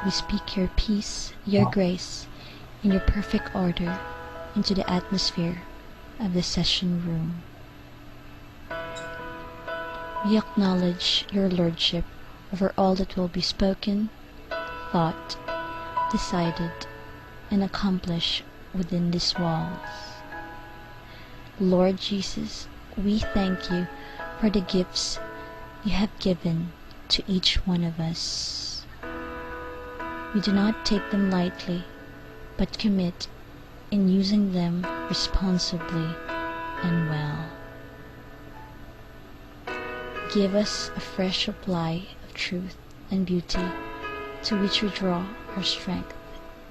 we speak your peace, your grace, and your perfect order into the atmosphere of the session room. We acknowledge your lordship over all that will be spoken, thought, decided, and accomplished within these walls. Lord Jesus, we thank you for the gifts you have given to each one of us. We do not take them lightly, but commit in using them responsibly and well. Give us a fresh supply of truth and beauty to which we draw our strength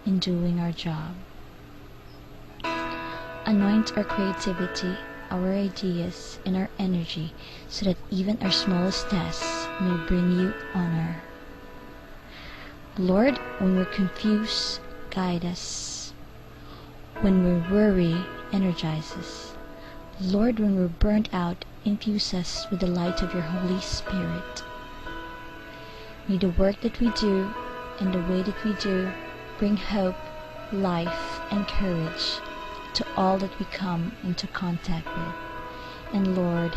in doing our job. Anoint our creativity, our ideas, and our energy so that even our smallest tasks may bring you honor. Lord, when we're confused, guide us. When we're worried, energize us. Lord, when we're burnt out, infuse us with the light of your Holy Spirit. May the work that we do and the way that we do bring hope, life, and courage to all that we come into contact with. And Lord,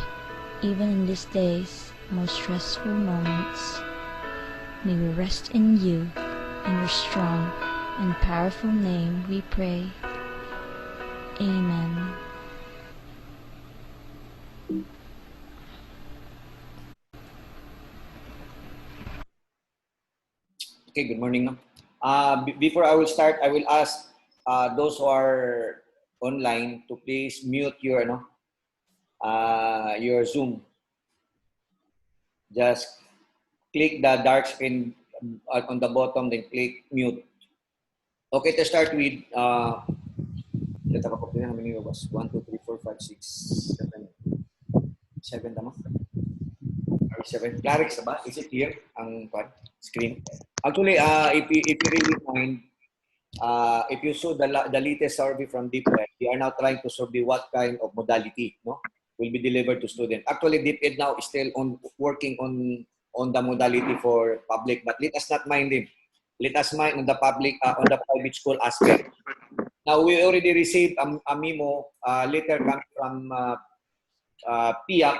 even in these days, most stressful moments, may we rest in you. In your strong and powerful name we pray. Amen. Okay, good morning. Before I will start, I will ask those who are online to please mute your Zoom. Just click the dark screen on the bottom, then click mute. Okay, to start with, how many of us? 1, 2, 3, 4, 5, 6, 7. 7 tama? 7. Clarix ba? Is it here ang screen? Actually, if you really mind, if you saw the latest survey from DepEd, we are now trying to survey what kind of modality will be delivered to students. Actually, DepEd now is still working on the modality for public, but let us not mind him. Let us mind on the public, on the private school aspect. Now, we already received a memo letter coming from PIAC.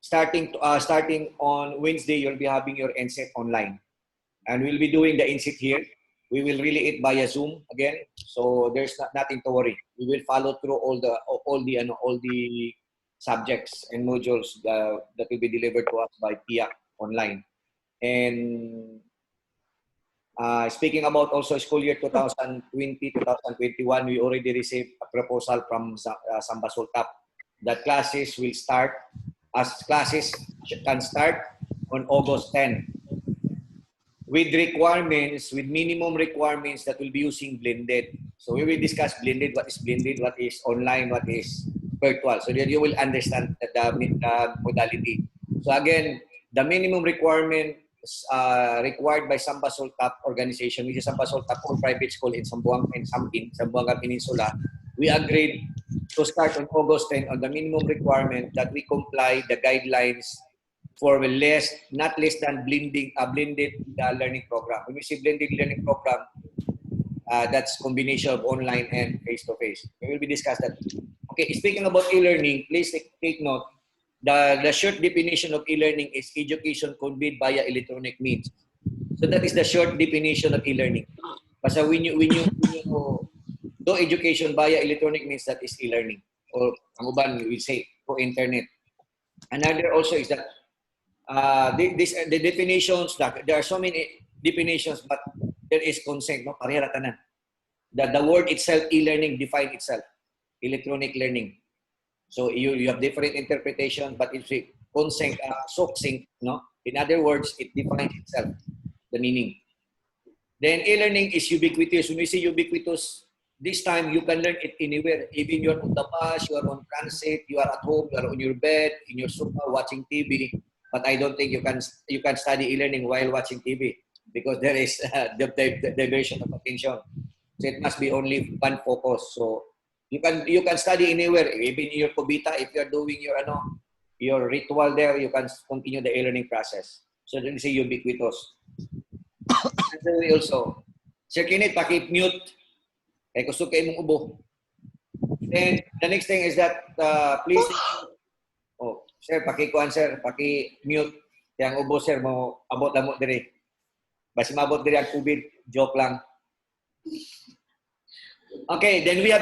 Starting on Wednesday, you'll be having your NSET online. And we'll be doing the NSET here. We will relay it via Zoom again. So there's nothing to worry. We will follow through all the subjects and modules that will be delivered to us by PIAC online. And speaking about also school year 2020-2021, we already received a proposal from Samba Sultap that classes will start as classes can start on August 10 with minimum requirements that will be using blended. So we will discuss blended, what is blended, what is online, what is virtual, so that you will understand the modality. So again, the minimum requirement required by Samba Sultap organization, which is Samba Sultap or private school in Zamboanga Peninsula, we agreed to start on August 10 on the minimum requirement that we comply the guidelines for not less than blended learning program. When we say blended learning program, that's combination of online and face-to-face. We will be discussing that. Okay, speaking about e-learning, please take note. The short definition of e-learning is education conveyed via electronic means. So that is the short definition of e-learning. Kasi when you do education via electronic means, that is e-learning. Or ang uban, we say, through internet. Another also is that the definitions, there are so many definitions, but there is consent, no? Parehara tanan. The word itself, e-learning, define itself. Electronic learning. So you have different interpretation, but it's consent, succinct, no? In other words, it defines itself, the meaning. Then e-learning is ubiquitous. When we say ubiquitous, this time you can learn it anywhere. Even you're on the bus, you are on transit, you are at home, you are on your bed, in your sofa, watching TV. But I don't think you can study e-learning while watching TV because there is the diversion of attention. So it must be only one focus. So you can study anywhere, even in your kubita. If you are doing your ritual there, you can continue the e-learning process. So then say ubiquitous. Jerry also. Sir Kenneth, paki-mute. Kaya gusto kayo mong ubo. Then, the next thing is that, please, oh, sir, paki-kuhan, sir, paki-mute. Kaya ang ubo, sir, mo abot lang mo diri. Basi mabot diri ang COVID. Joke lang. Okay, then we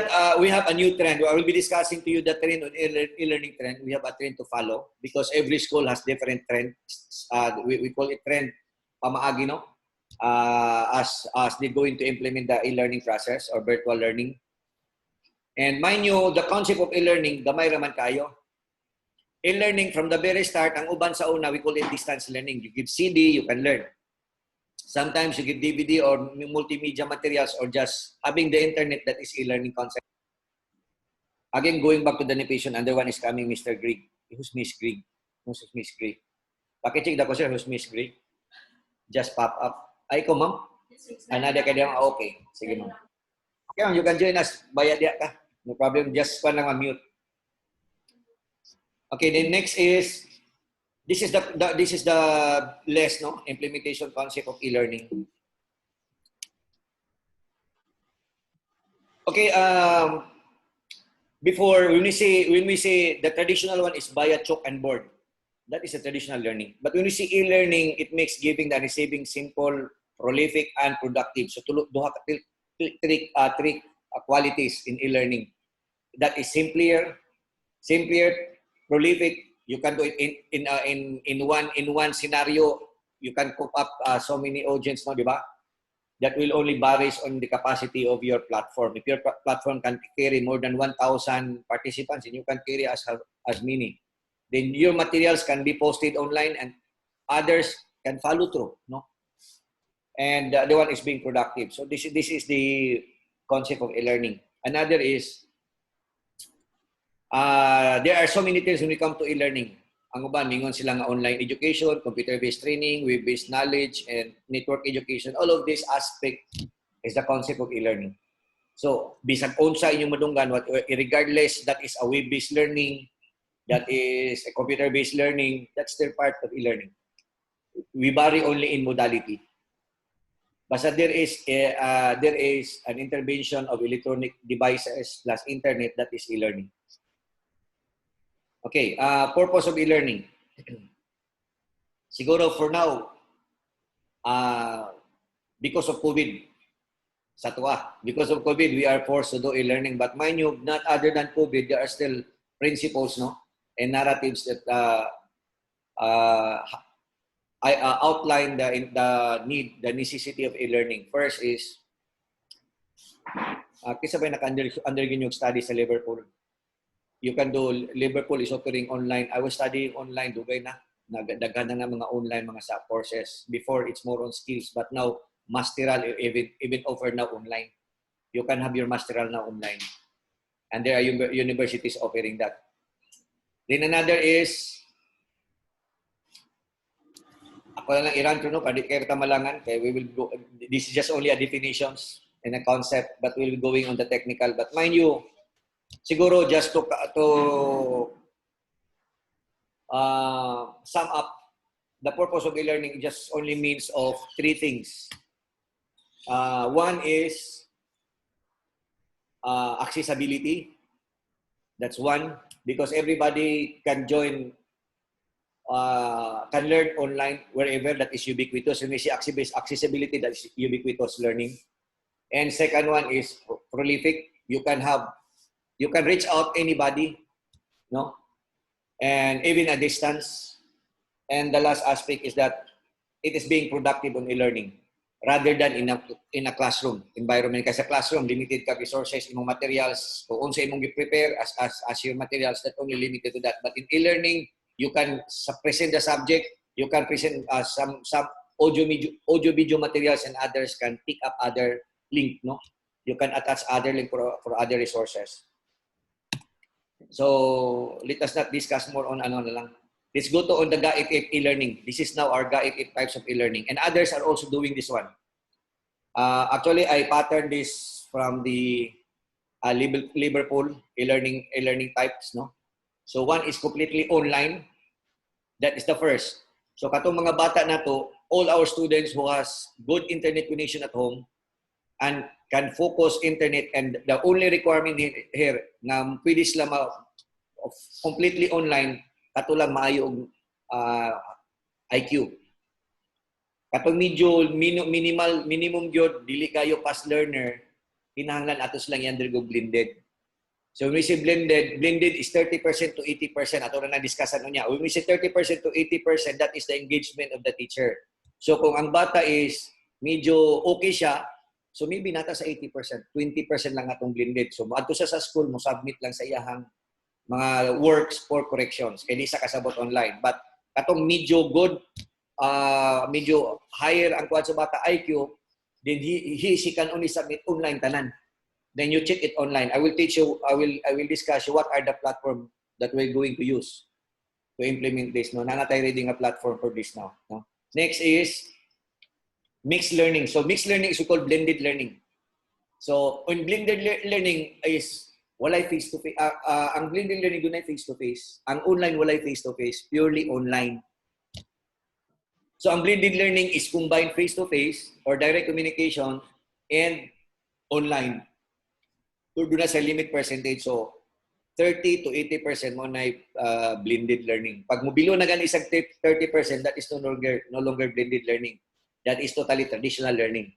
have a new trend. I will be discussing to you the trend on e-learning trend. We have a trend to follow because every school has different trends. We call it trend pamaagi, no? As they're going to implement the e-learning process or virtual learning. And mind you, the concept of e-learning, gamay raman kayo. E-learning from the very start, ang uban sa una, we call it distance learning. You give CD, you can learn. Sometimes you give DVD or multimedia materials or just having the internet, that is e-learning concept. Again, going back to the nation, under one is coming Mr. Greg. Who's Miss Greg? Who's Miss Greg? Pakicheck na ko, sir, who's Miss Greg? Just pop up. Ay ko, ma'am? Another ka diyan. Okay. Sige, ma'am. Okay, ma'am, you can join us. Bayad diya ka. No problem. Just pa lang mute. Okay, then next is, this is the less, no, implementation concept of e-learning. Okay, before when we say the traditional one is via chalk and board, that is a traditional learning. But when we see e-learning, it makes giving and receiving simple, prolific, and productive. So duha ka three qualities in e-learning. That is simpler, prolific. You can do it in one scenario. You can cook up so many audience, no, di ba? That will only varies on the capacity of your platform. If your platform can carry more than 1,000 participants, and you can carry as many, then your materials can be posted online, and others can follow through, no? And the other one is being productive. So this is the concept of e-learning. Another is, there are so many things when we come to e-learning. Ang uban, mingon sila nga online education, computer-based training, web-based knowledge, and network education. All of this aspect is the concept of e-learning. So, bisag unsa inyong madunggan, regardless that is a web-based learning, that is a computer-based learning, that's their part of e-learning. We vary only in modality. Basta there is an intervention of electronic devices plus internet, that is e-learning. Okay, purpose of e-learning. Siguro for now, because of COVID, because of COVID, we are forced to do e-learning. But mind you, not other than COVID, there are still principles, no, and narratives that I outline the necessity of e-learning. First is, kisa ba naka-undergo yung study sa Liverpool? You can do, Liverpool is offering online. I was studying online, dugay na. Nagdaghan na mga online, mga sa courses. Before, it's more on skills. But now, masteral, even offer now online. You can have your masteral now online. And there are universities offering that. Then another is, ako lang iran to, no? Kadit kayo tamalangan. Kaya we will go, this is just only a definitions and a concept, but we'll be going on the technical. But mind you, siguro just to sum up, the purpose of e-learning just only means of three things. One is accessibility. That's one, because everybody can join, can learn online wherever, that is ubiquitous. And we see accessibility, that is ubiquitous learning. And second one is prolific. You can reach out anybody, no? And even a distance. And the last aspect is that it is being productive on e-learning rather than in a classroom environment. Kasi classroom, limited ka resources, imong materials, kung unsa imong gi-prepare as your materials, that only limited to that. But in e-learning, you can present the subject, you can present some audio video materials, and others can pick up other link, no? You can attach other link for other resources. So let us not discuss more on ano na lang. Let's go to on the GAITF e-learning. This is now our GAITF types of e-learning, and others are also doing this one. Actually, I patterned this from the Liverpool e-learning types, no. So one is completely online. That is the first. So katong mga bata na to, all our students who has good internet connection at home and can focus internet, and the only requirement here na pwede sila completely online katulang maayo og IQ. Katong medyo minimum gyud dili kayo fast learner, kinahanglan ato silang i-undergo blended. So when we say blended is 30% to 80%. Ato na na-discussan niya. When we say 30% to 80%, that is the engagement of the teacher. So kung ang bata is medyo okay siya, so maybe nata sa 80%, 20% lang atong blended. So adto sa school mo submit lang sa iyahang mga works for corrections. Kaya di sa kasabot online. But katong medyo good, medyo higher ang kuwan sa bata IQ, then she can only submit online tanan. Then you check it online. I will teach you, I will discuss you what are the platform that we're going to use to implement this. No? Nanatay reading a platform for this now. No? Next is mixed learning. So mixed learning is called blended learning. So on blended learning is walay face-to-face. Ang blended learning dunay face-to-face. Ang online walay face-to-face. Purely online. So ang blended learning is combined face-to-face or direct communication and online. Doon na sa limit percentage. So, 30 to 80% mo na blended learning. Pag mobilo na gan isang 30%, that is no longer blended learning. That is totally traditional learning.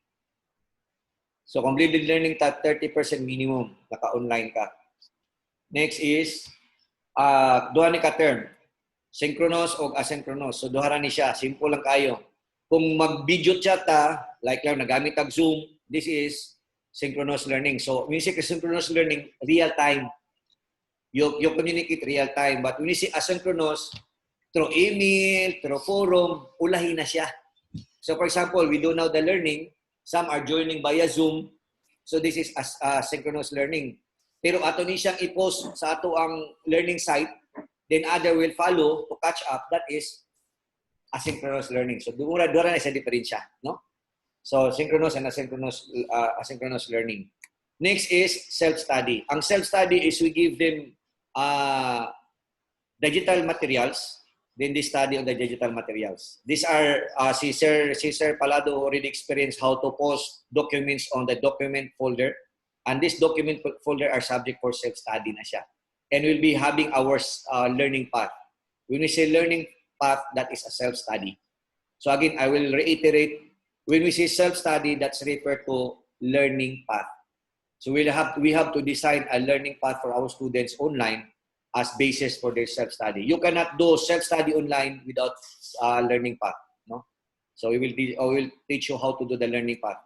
So, kung blended learning, 30% minimum, naka-online ka. Next is, duha ni ka-term. Synchronous o asynchronous. So, duha ni siya. Simple lang kayo. Kung mag-video chat like lang, nagamit ang Zoom, this is synchronous learning. So, when you say synchronous learning, real time. You communicate real time. But when you say asynchronous, through email, through forum, ulahin na siya. So, for example, we do now the learning. Some are joining via Zoom. So, this is asynchronous learning. Pero ato ni siyang i-post sa ato ang learning site. Then other will follow to catch up. That is asynchronous learning. So, dura na siya diferensya. No? So, synchronous and asynchronous learning. Next is self-study. Ang self-study is we give them digital materials, then they study on the digital materials. These are, si Sir Palado already experienced how to post documents on the document folder. And this document folder are subject for self-study na siya. And we'll be having our learning path. When we say learning path, that is a self-study. So again, I will reiterate, when we say self-study, that's referred to learning path. So we have to design a learning path for our students online as basis for their self-study. You cannot do self-study online without learning path. No? So I will teach you how to do the learning path.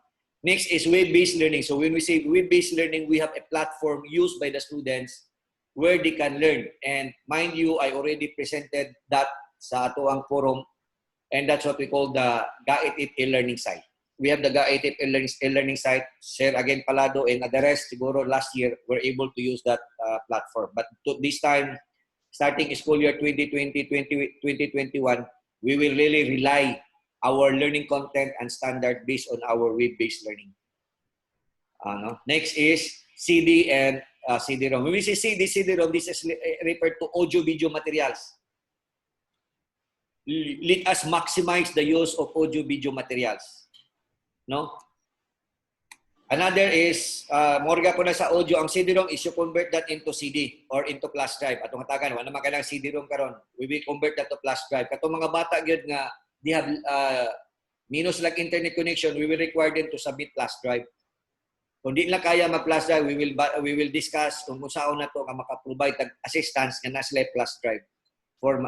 Next is web-based learning. So when we say web-based learning, we have a platform used by the students where they can learn. And mind you, I already presented that sa ato ang forum. And that's what we call the GAITF e-learning site. We have the GAITF e-learning site. Sir again Palado and the rest, siguro last year, were able to use that platform. But this time, starting school year 2020-2021, we will really rely our learning content and standard based on our web-based learning. Next is CD and CD-ROM. When we say CD, CD-ROM, this is referred to audio-video materials. Let us maximize the use of audio-video materials. No? Another is, morga po na sa audio, ang CD-ROM is you convert that into CD or into flash drive. Atong hatagan, wala naman kailangan CD-ROM karon. We will convert that to flash drive. Katong mga bata gyud nga they have minus like internet connection, we will require them to submit flash drive. Kung di lang kaya mag-flash drive, we will discuss kung saan na to nga maka-provide assistance nga na sila flash drive for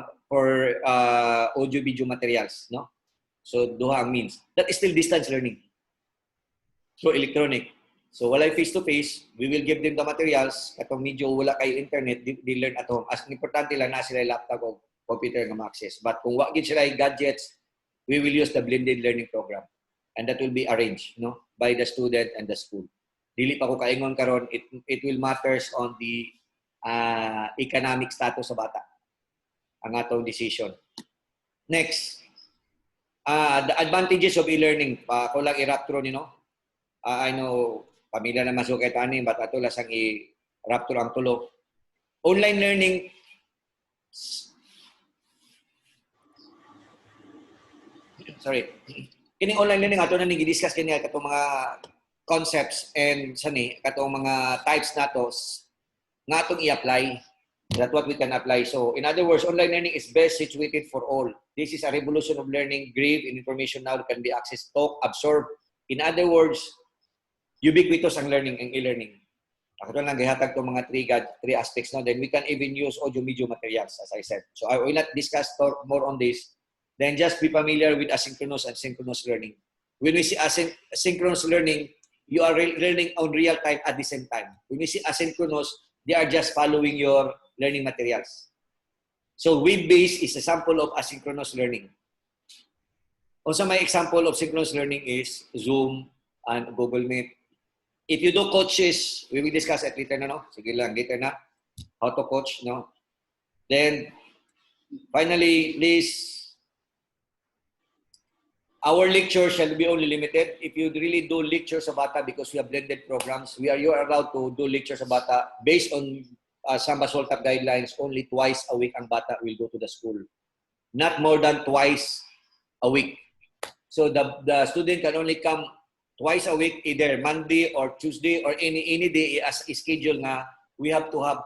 audio-video materials, no? So, duha ang means. That is still distance learning. So, electronic. So, walay face-to-face, we will give them the materials. Katong medyo wala kayo internet, they learn at home. As importante lang na sila laptop o computer nga ma-access. But kung wagin sila gadgets, we will use the blended learning program. And that will be arranged, no, by the student and the school. Dili pa ko kaingon karon, it will matters on the economic status sa bata. Ang atong decision. Next, the advantages of e-learning. Ako lang i-rapturo nino. I know, pamilya na masukay tanin, but ato lasang i-rapturo ang tulo. Online learning, sorry. Kining online learning ato na ning i-discuss kini katong mga concepts and sani katong mga types nato nga atong i-apply. That's what we can apply. So, in other words, online learning is best situated for all. This is a revolution of learning. Grave and information now can be accessed, talk, absorb. In other words, ubiquitous ang learning and e-learning. Ako lang gihatag itong mga three aspects now. Then we can even use audio-video materials, as I said. So I will not discuss more on this. Then just be familiar with asynchronous and synchronous learning. When we see asynchronous learning, you are learning on real time at the same time. When we see asynchronous, they are just following your learning materials. So web-based is a sample of asynchronous learning. Also, my example of synchronous learning is Zoom and Google Meet. If you do coaches, we will discuss it later na, no? Sige lang, later na. How to coach, no? Then, finally, please, our lecture shall be only limited. If you really do lectures sa bata because we have blended programs, you are allowed to do lectures sa bata based on Samba Soltap guidelines. Only twice a week ang bata will go to the school. Not more than twice a week. So the student can only come twice a week, either Monday or Tuesday or any day as schedule na we have to have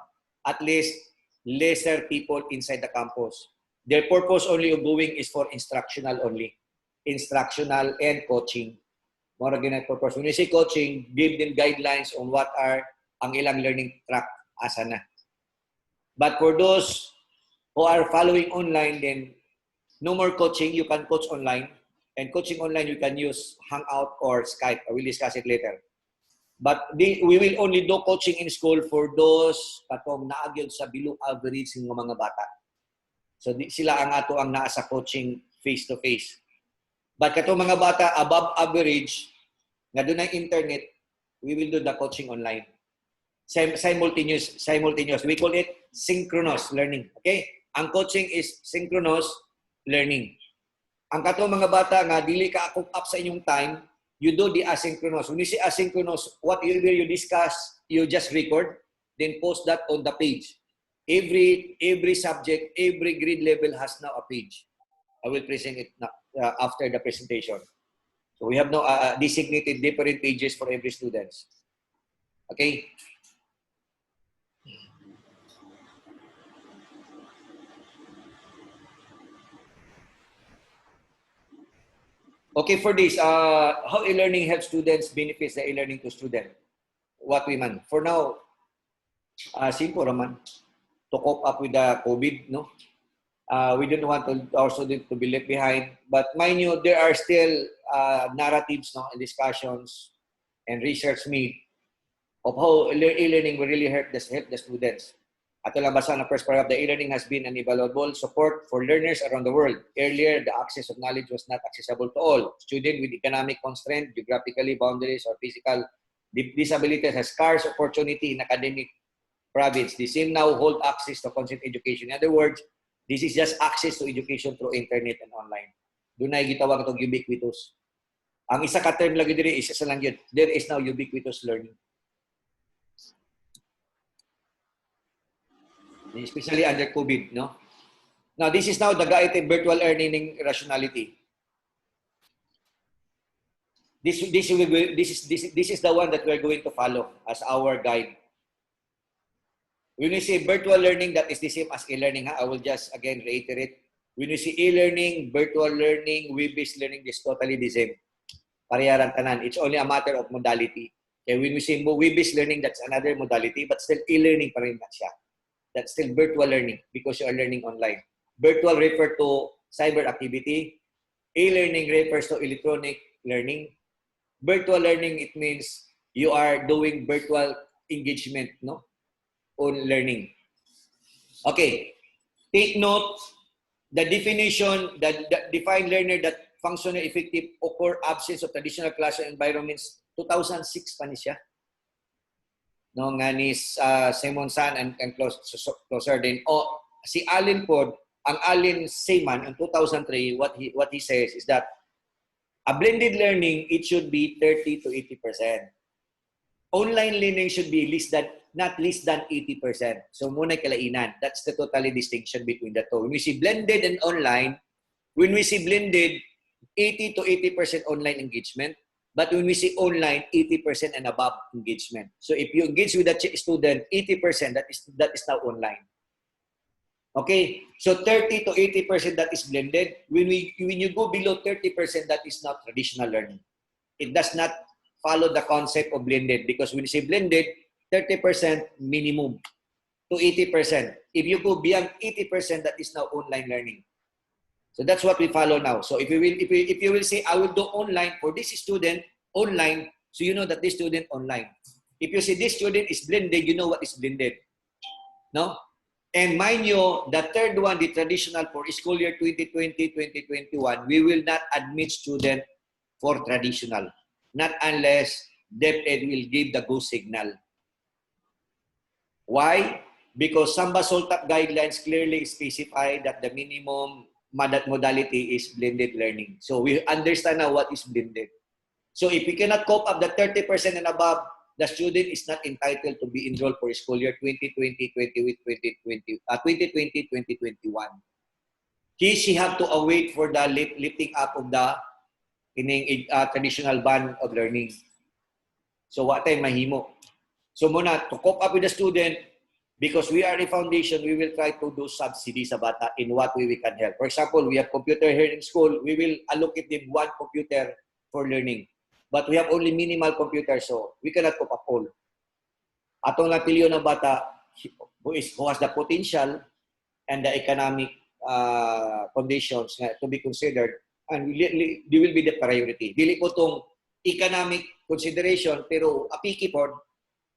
at least lesser people inside the campus. Their purpose only of going is for instructional only. Instructional and coaching. More again, purpose. When you say coaching, give them guidelines on what are ang ilang learning track asa na. But for those who are following online, then no more coaching. You can coach online. And coaching online, you can use Hangout or Skype. I will discuss it later. But we will only do coaching in school for those katong naagyon sa below average ng mga bata. So sila ang ato ang naa sa coaching face-to-face. But katong mga bata above average, nga doon ang internet, we will do the coaching online. Simultaneous. We call it synchronous learning. Okay? Ang coaching is synchronous learning. Ang katong mga bata nga dili ka cook up sa inyong time, you do the asynchronous. When you say asynchronous, whatever you discuss, you just record, then post that on the page. Every subject, every grade level has now a page. I will present it now, after the presentation. So we have now designated different pages for every student. Okay? Okay, for this, how e-learning helps students benefits the e-learning to student? What we man? For now, simple naman. To cope up with the COVID, no? We don't want our students to be left behind. But mind you, there are still narratives, no, and discussions and research made of how e-learning will really help the students. Ato lang basa na first paragraph, the e-learning has been an invaluable support for learners around the world. Earlier, the access of knowledge was not accessible to all. Students with economic constraint, geographically boundaries, or physical disabilities has scarce opportunity in academic province. The same now hold access to constant education. In other words, this is just access to education through internet and online. Doon na gitawag itong ubiquitous. Ang isa ka term lagi diri is isa lang yun. There is now ubiquitous learning. Especially under COVID, no? Now, this is now the GAITF virtual learning rationality. This is the one that we're going to follow as our guide. When we say virtual learning, that is the same as e-learning. I will just again reiterate. When we say e-learning, virtual learning, web-based learning, is totally the same. Pariyaran tanan. It's only a matter of modality. Okay, when we say web-based learning, that's another modality, but still e-learning pa rin na siya. That's still virtual learning because you are learning online. Virtual refers to cyber activity. E-learning refers to electronic learning. Virtual learning, it means you are doing virtual engagement, no, on learning. Okay. Take note, the definition, the defined learner that functional effective occur absence of traditional classroom environments, 2006 pa ni siya. No, nga ni Simon San and closer din. O si Allen Ford, ang Allen Seaman in 2003, what he says is that a blended learning, it should be 30 to 80%. Online learning should be not less than 80%. So muna kalainan. That's the totally distinction between the two. When we see blended and online, when we see blended, 80 to 80% online engagement. But when we say online, 80% and above engagement. So if you engage with a student, 80%, that is now online. Okay? So 30 to 80% that is blended. When you go below 30%, that is not traditional learning. It does not follow the concept of blended, because when you say blended, 30% minimum to 80%. If you go beyond 80%, that is now online learning. So that's what we follow now. So if you will say, I will do online for this student, online, so you know that this student online. If you say this student is blended, you know what is blended. No? And mind you, the third one, the traditional for school year 2020-2021, we will not admit student for traditional. Not unless DepEd will give the go signal. Why? Because Samba Soltap guidelines clearly specify that the minimum modality is blended learning. So we understand now what is blended. So if we cannot cope up the 30% and above, the student is not entitled to be enrolled for school year 2020-2021. She have to await for the lifting up of the traditional ban of learning. So what tayo mahimo? So muna, to cope up with the student, because we are a foundation, we will try to do subsidy sa bata in what way we can help. For example, we have computer here in school, we will allocate them one computer for learning. But we have only minimal computers, so we cannot cope up all. Atong lang piliyo ng bata who has the potential and the economic conditions to be considered, and they will be the priority. Dili po itong economic consideration, pero apiki po,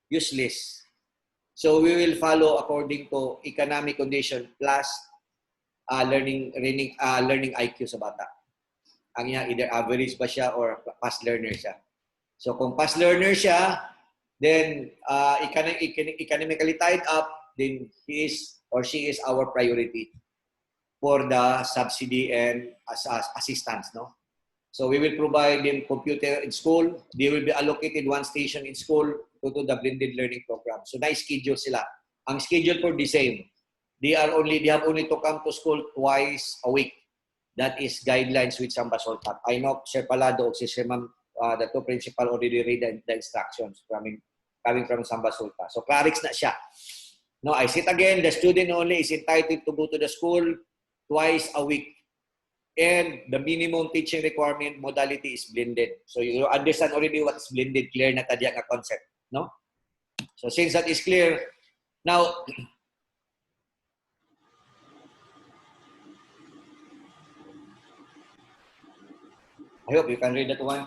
useless. So we will follow according to economic condition plus learning IQ sa bata. Ang niya, either average ba siya or fast learner siya. So kung fast learner siya, then economically tied up, then he is or she is our priority for the subsidy and assistance. No? So we will provide them computer in school. They will be allocated one station in school to do the blended learning program. So na-schedule sila. Ang schedule for the same. They have only to come to school twice a week. That is guidelines with Samba Soltap. I know Sir Palado o si Sir Ma'am, the two principal already read the instructions coming from Samba Soltap. So clarix na siya. No, I said again, the student only is entitled to go to the school twice a week. And the minimum teaching requirement modality is blended. So you understand already what is blended, clear na tadya nga concept. No? So since that is clear, now, I hope you can read that one.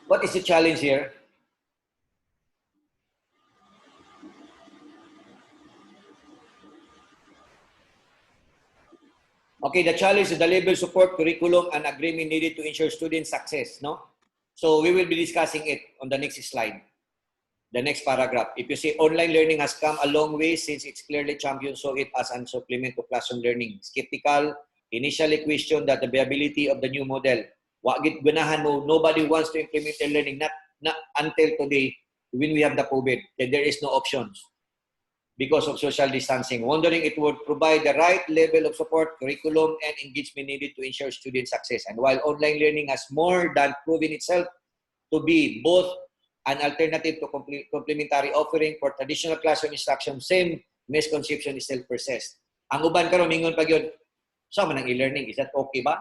What is the challenge here? Okay, the challenge is the level support, curriculum, and agreement needed to ensure student success. No? So we will be discussing it on the next slide. The next paragraph. If you say online learning has come a long way since it's clearly championed, so it as a supplement to classroom learning. Skeptical, initially questioned that the viability of the new model. Wagit gunahan mo, nobody wants to implement their learning, not until today when we have the COVID, that there is no options because of social distancing. Wondering it would provide the right level of support, curriculum, and engagement needed to ensure student success. And while online learning has more than proven itself to be both an alternative to complementary offering for traditional classroom instruction, same misconception is still persists. Ang uban karon mingon pag yun, sama ng e-learning, is that okay ba?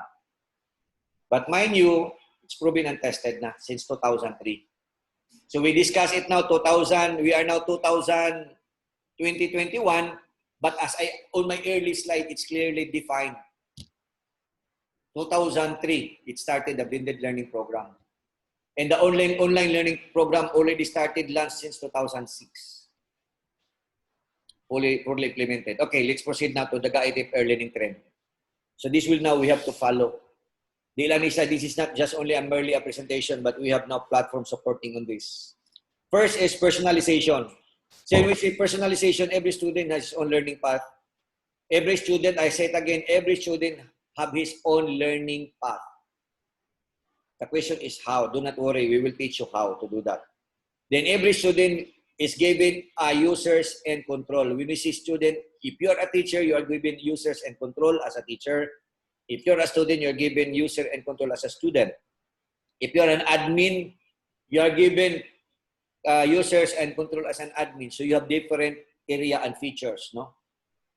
But mind you, it's proven and tested na since 2003. So we discuss it now, we are now 2021, but as on my early slide, it's clearly defined. 2003, it started the blended learning program. And the online learning program already started launched since 2006. Fully implemented. Okay, let's proceed now to the GAITF learning trend. So this will now we have to follow. This is not just only merely a presentation, but we have now platform supporting on this. First is personalization. So when we say personalization, every student has his own learning path. Every student, I say it again, every student have his own learning path. The question is how. Do not worry, we will teach you how to do that. Then every student is given users and control. When we see student, if you're a teacher, you are given users and control as a teacher. If you're a student, you're given user and control as a student. If you're an admin, you are given users and control as an admin. So you have different area and features, no?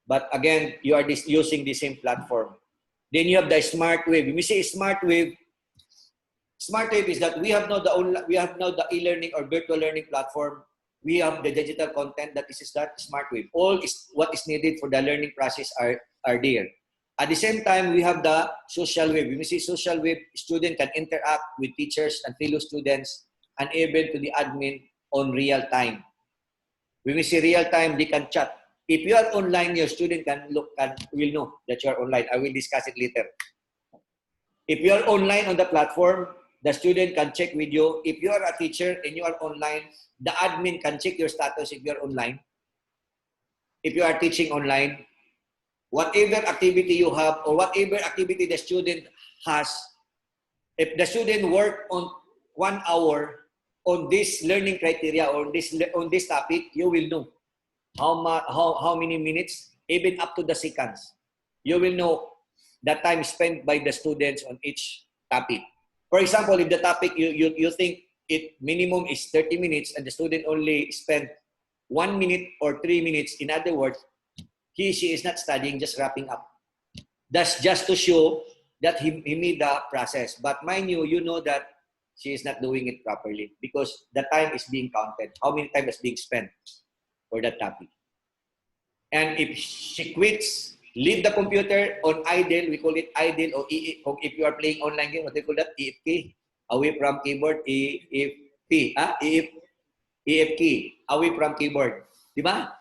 But again, you are using the same platform. Then you have the smart wave. When we say smart wave is that we have now the e-learning or virtual learning platform. We have the digital content that is that smart wave. All is what is needed for the learning process are there. At the same time, we have the social wave. When we say social wave, student can interact with teachers and fellow students and even to the admin on real time. When we say real time, they can chat. If you are online, your student will know that you are online. I will discuss it later. If you are online on the platform, the student can check with you. If you are a teacher and you are online, the admin can check your status if you are online. If you are teaching online, whatever activity you have or whatever activity the student has, if the student work on 1 hour on this learning criteria or on this topic, you will know how many minutes, even up to the seconds. You will know the time spent by the students on each topic. For example, if the topic you think it minimum is 30 minutes and the student only spent 1 minute or 3 minutes, in other words, she is not studying, just wrapping up. That's just to show that he made the process. But mind you, you know that she is not doing it properly because the time is being counted. How many time is being spent for that topic? And if she quits, leave the computer on idle, we call it idle, or if you are playing online game, what they call that? EFK, away from keyboard, EFP, EFK, away from keyboard. Diba?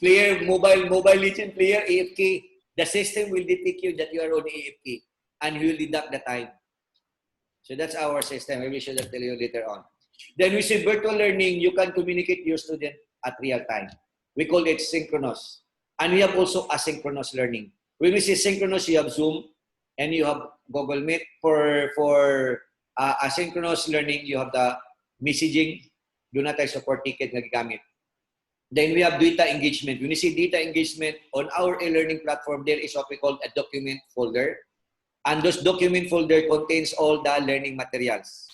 Player, mobile legend player, AFK. The system will detect you that you are on AFK and he will deduct the time. So that's our system. I will show that tell you later on. Then we say virtual learning, you can communicate with your student at real time. We call it synchronous. And we have also asynchronous learning. When we say synchronous, you have Zoom and you have Google Meet. For asynchronous learning, you have the messaging. Do not support ticket na gigamit. Then we have data engagement. When we see data engagement, on our e-learning platform, there is what we call a document folder. And those document folder contains all the learning materials.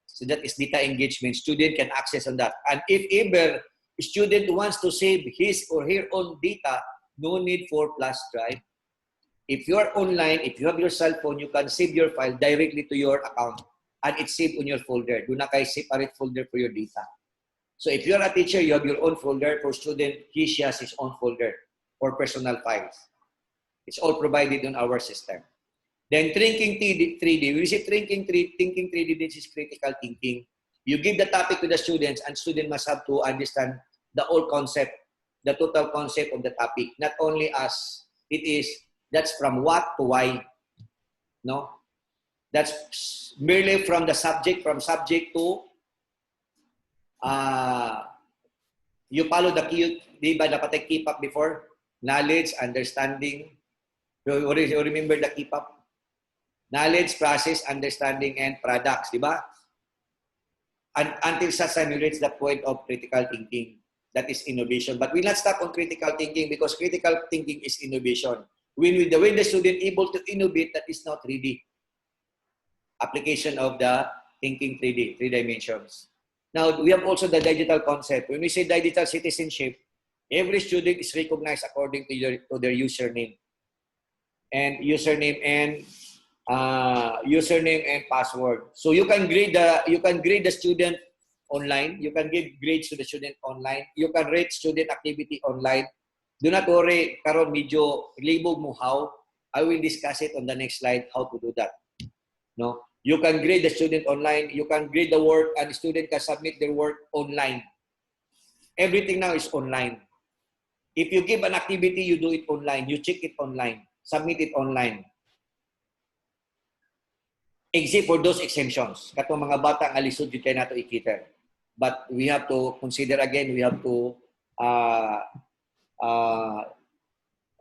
So that is data engagement. Student can access on that. And if ever student wants to save his or her own data, no need for flash drive. If you are online, if you have your cell phone, you can save your file directly to your account. And it's saved on your folder. Do not separate folder for your data. So if you're a teacher, you have your own folder. For student, she has his own folder for personal files. It's all provided on our system. Then thinking 3D. We say thinking 3D, this is critical thinking. You give the topic to the students and students must have to understand the whole concept, the total concept of the topic. Not only as it is, that's from what to why. No? That's merely from the subject, to you follow the key, di ba dapat keep up before? Knowledge, understanding. You remember the keep up? Knowledge, process, understanding, and products, di ba? And until such time you reach the point of critical thinking. That is innovation. But we'll not stop on critical thinking because critical thinking is innovation. When the student able to innovate, that is not 3D. Application of the thinking 3D, 3 dimensions. Now, we have also the digital concept. When we say digital citizenship, every student is recognized according to their username. And username and password. So you can grade the student online. You can give grades to the student online. You can rate student activity online. Do not worry, karon medyo libog mo how. I will discuss it on the next slide how to do that. No, you can grade the student online. You can grade the work, and the student can submit their work online. Everything now is online. If you give an activity, you do it online. You check it online. Submit it online. Except for those exemptions. Katong mga bata nga lisod yun kayo nato ikita. But we have to consider again, we have to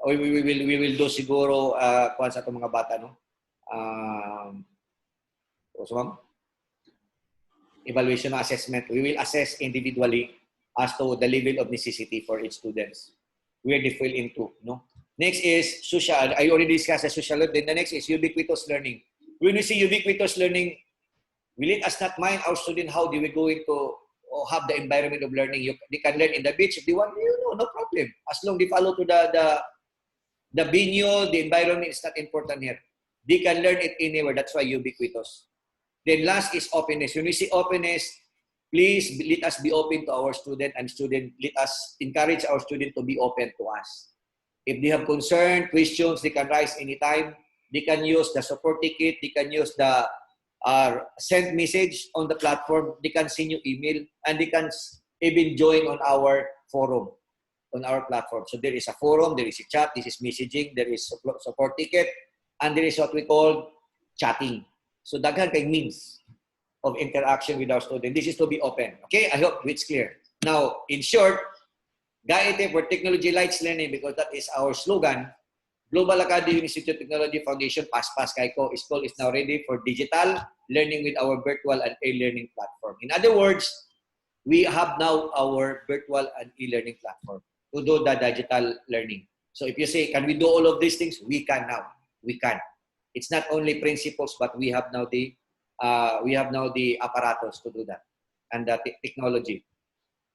we will do siguro kuan sa itong mga bata, no? So, evaluation assessment. We will assess individually as to the level of necessity for each students, where they fall into. No. Next is social. I already discussed the social. Then the next is ubiquitous learning. When we say ubiquitous learning, we let us not mind our student how they will going to have the environment of learning. They can learn in the beach if they want. No problem. As long they follow to the venue, the environment is not important here. They can learn it anywhere. That's why ubiquitous. Then last is openness. When we say openness, please let us be open to our student, and let us encourage our student to be open to us. If they have concern, questions, they can raise anytime. They can use the support ticket. They can use the send message on the platform. They can send you email, and they can even join on our forum, on our platform. So there is a forum, there is a chat, this is messaging, there is support ticket, and there is what we call chatting. So daghan kay means of interaction with our student. This is to be open. Okay, I hope it's clear. Now, in short, GAITF for Technology Lights Learning, because that is our slogan. Global Academy Institute Technology Foundation, PASPAS Kaiko, school is now ready for digital learning with our virtual and e-learning platform. In other words, we have now our virtual and e-learning platform to do the digital learning. So if you say, can we do all of these things? We can now. We can. It's not only principles, but we have now the apparatus to do that, and the technology.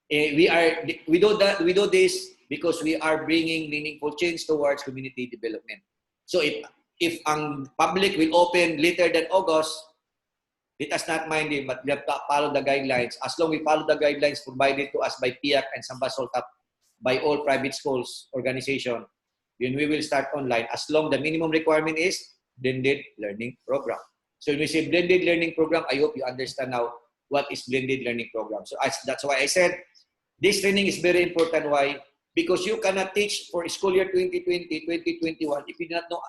We do this because we are bringing meaningful change towards community development. So if ang public will open later than August, let us not mind it, but we have to follow the guidelines. As long as we follow the guidelines provided to us by PIAC and Sambasoltap, by all private schools organization, then we will start online. As long the minimum requirement is blended learning program. So when we say blended learning program, I hope you understand now what is blended learning program. So that's why I said this training is very important. Why? Because you cannot teach for school year 2020, 2021 if you do not know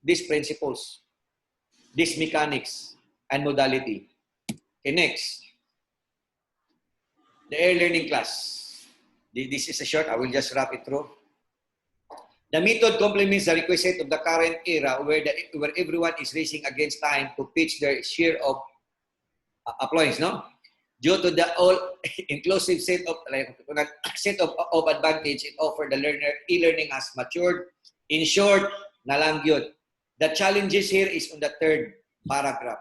these principles, these mechanics, and modality. Okay, next. The air learning class. This is a short. I will just wrap it through. The method complements the requisite of the current era where everyone is racing against time to pitch their share of applause, no? Due to the all-inclusive set of advantage it offered, the e-learning has matured. In short, nalang yun. The challenges here is on the third paragraph.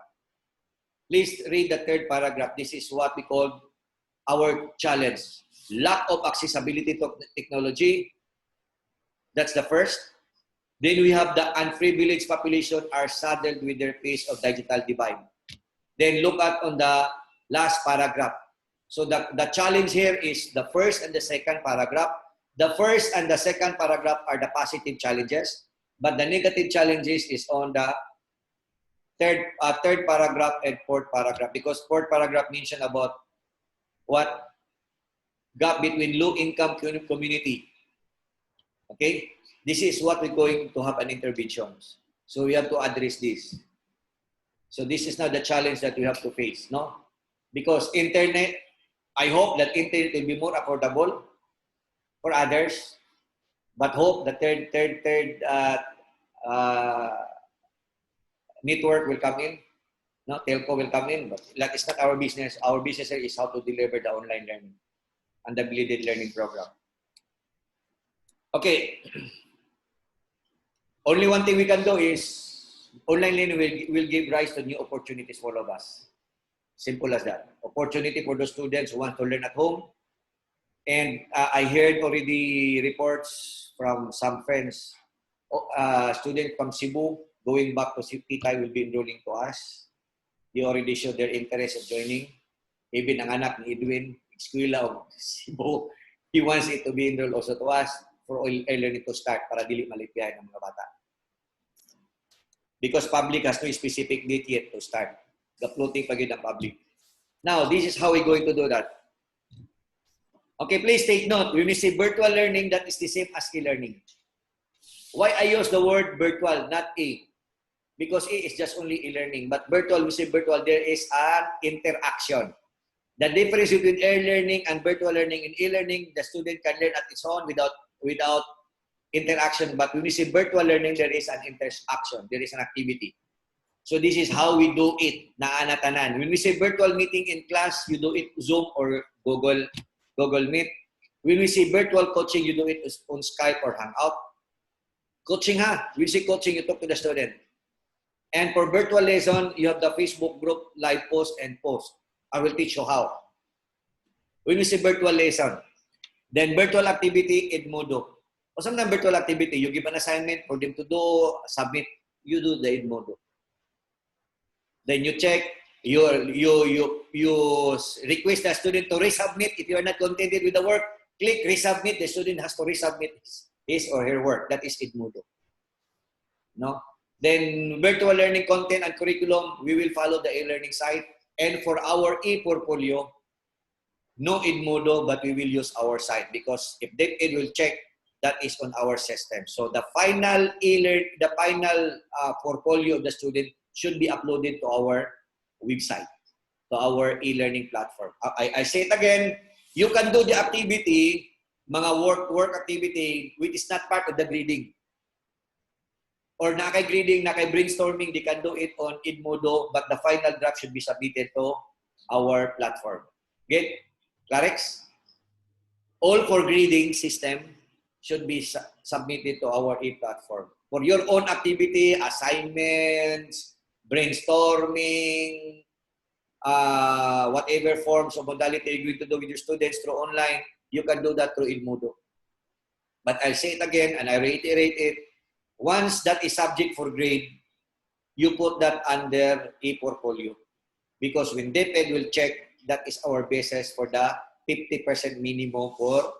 Please read the third paragraph. This is what we call our challenge. Lack of accessibility to technology. That's the first. Then we have the unprivileged population are saddled with their pace of digital divide. Then look at on the last paragraph. So the challenge here is the first and the second paragraph. The first and the second paragraph are the positive challenges, but the negative challenges is on the third paragraph and fourth paragraph, because fourth paragraph mention about what gap between low-income community. Okay, this is what we're going to have an intervention. So we have to address this. So this is now the challenge that we have to face, no? Because internet, I hope that internet will be more affordable for others, but hope the third network will come in, no? Telco will come in, but that is not our business. Our business is how to deliver the online learning and the blended learning program. Okay. Only one thing we can do is online learning will give rise to new opportunities for all of us. Simple as that. Opportunity for those students who want to learn at home. And I heard already reports from some friends, students from Cebu going back to Titay will be enrolling to us. They already showed their interest of joining. Even ang anak ni Edwin, eskwela of Cebu, he wants it to be enrolled also to us for e-learning to start para dili malipihan ng mga bata. Because public has no specific date yet to start. The floating pagid ng public. Now, this is how we're going to do that. Okay, please take note. When we say virtual learning, that is the same as e-learning. Why I use the word virtual, not A? Because A is just only e-learning. But virtual, we say virtual, there is an interaction. The difference between e-learning and virtual learning, in e-learning, the student can learn at its own without interaction. But when we say virtual learning, there is an interaction. There is an activity. So this is how we do it, naanatanan. When we say virtual meeting in class, you do it Zoom or Google Google Meet. When we say virtual coaching, you do it on Skype or Hangout. Coaching ha. When we say coaching, you talk to the student. And for virtual lesson, you have the Facebook group, live post, and post. I will teach you how. When we say virtual lesson, then virtual activity, Edmodo. O sometimes virtual activity, you give an assignment for them to do, submit, you do the Edmodo. Then you check, you request the student to resubmit. If you are not contented with the work, click resubmit. The student has to resubmit his or her work. That is Edmodo. No? Then virtual learning content and curriculum, we will follow the e-learning site. And for our e-portfolio, no Edmodo, but we will use our site because if DepEd will check, that is on our system. So the final portfolio of the student should be uploaded to our website, to our e-learning platform. I say it again, you can do the activity, mga work activity, which is not part of the grading. Or nakay-grading, nakay-brainstorming, they can do it on Edmodo, but the final draft should be submitted to our platform. Get? Clarex? All for grading system should be submitted to our e-platform. For your own activity, assignments, brainstorming, whatever forms of modality you're going to do with your students through online, you can do that through Edmodo. But I'll say it again and I reiterate it. Once that is subject for grade, you put that under e-portfolio. Because when DepEd will check, that is our basis for the 50% minimum for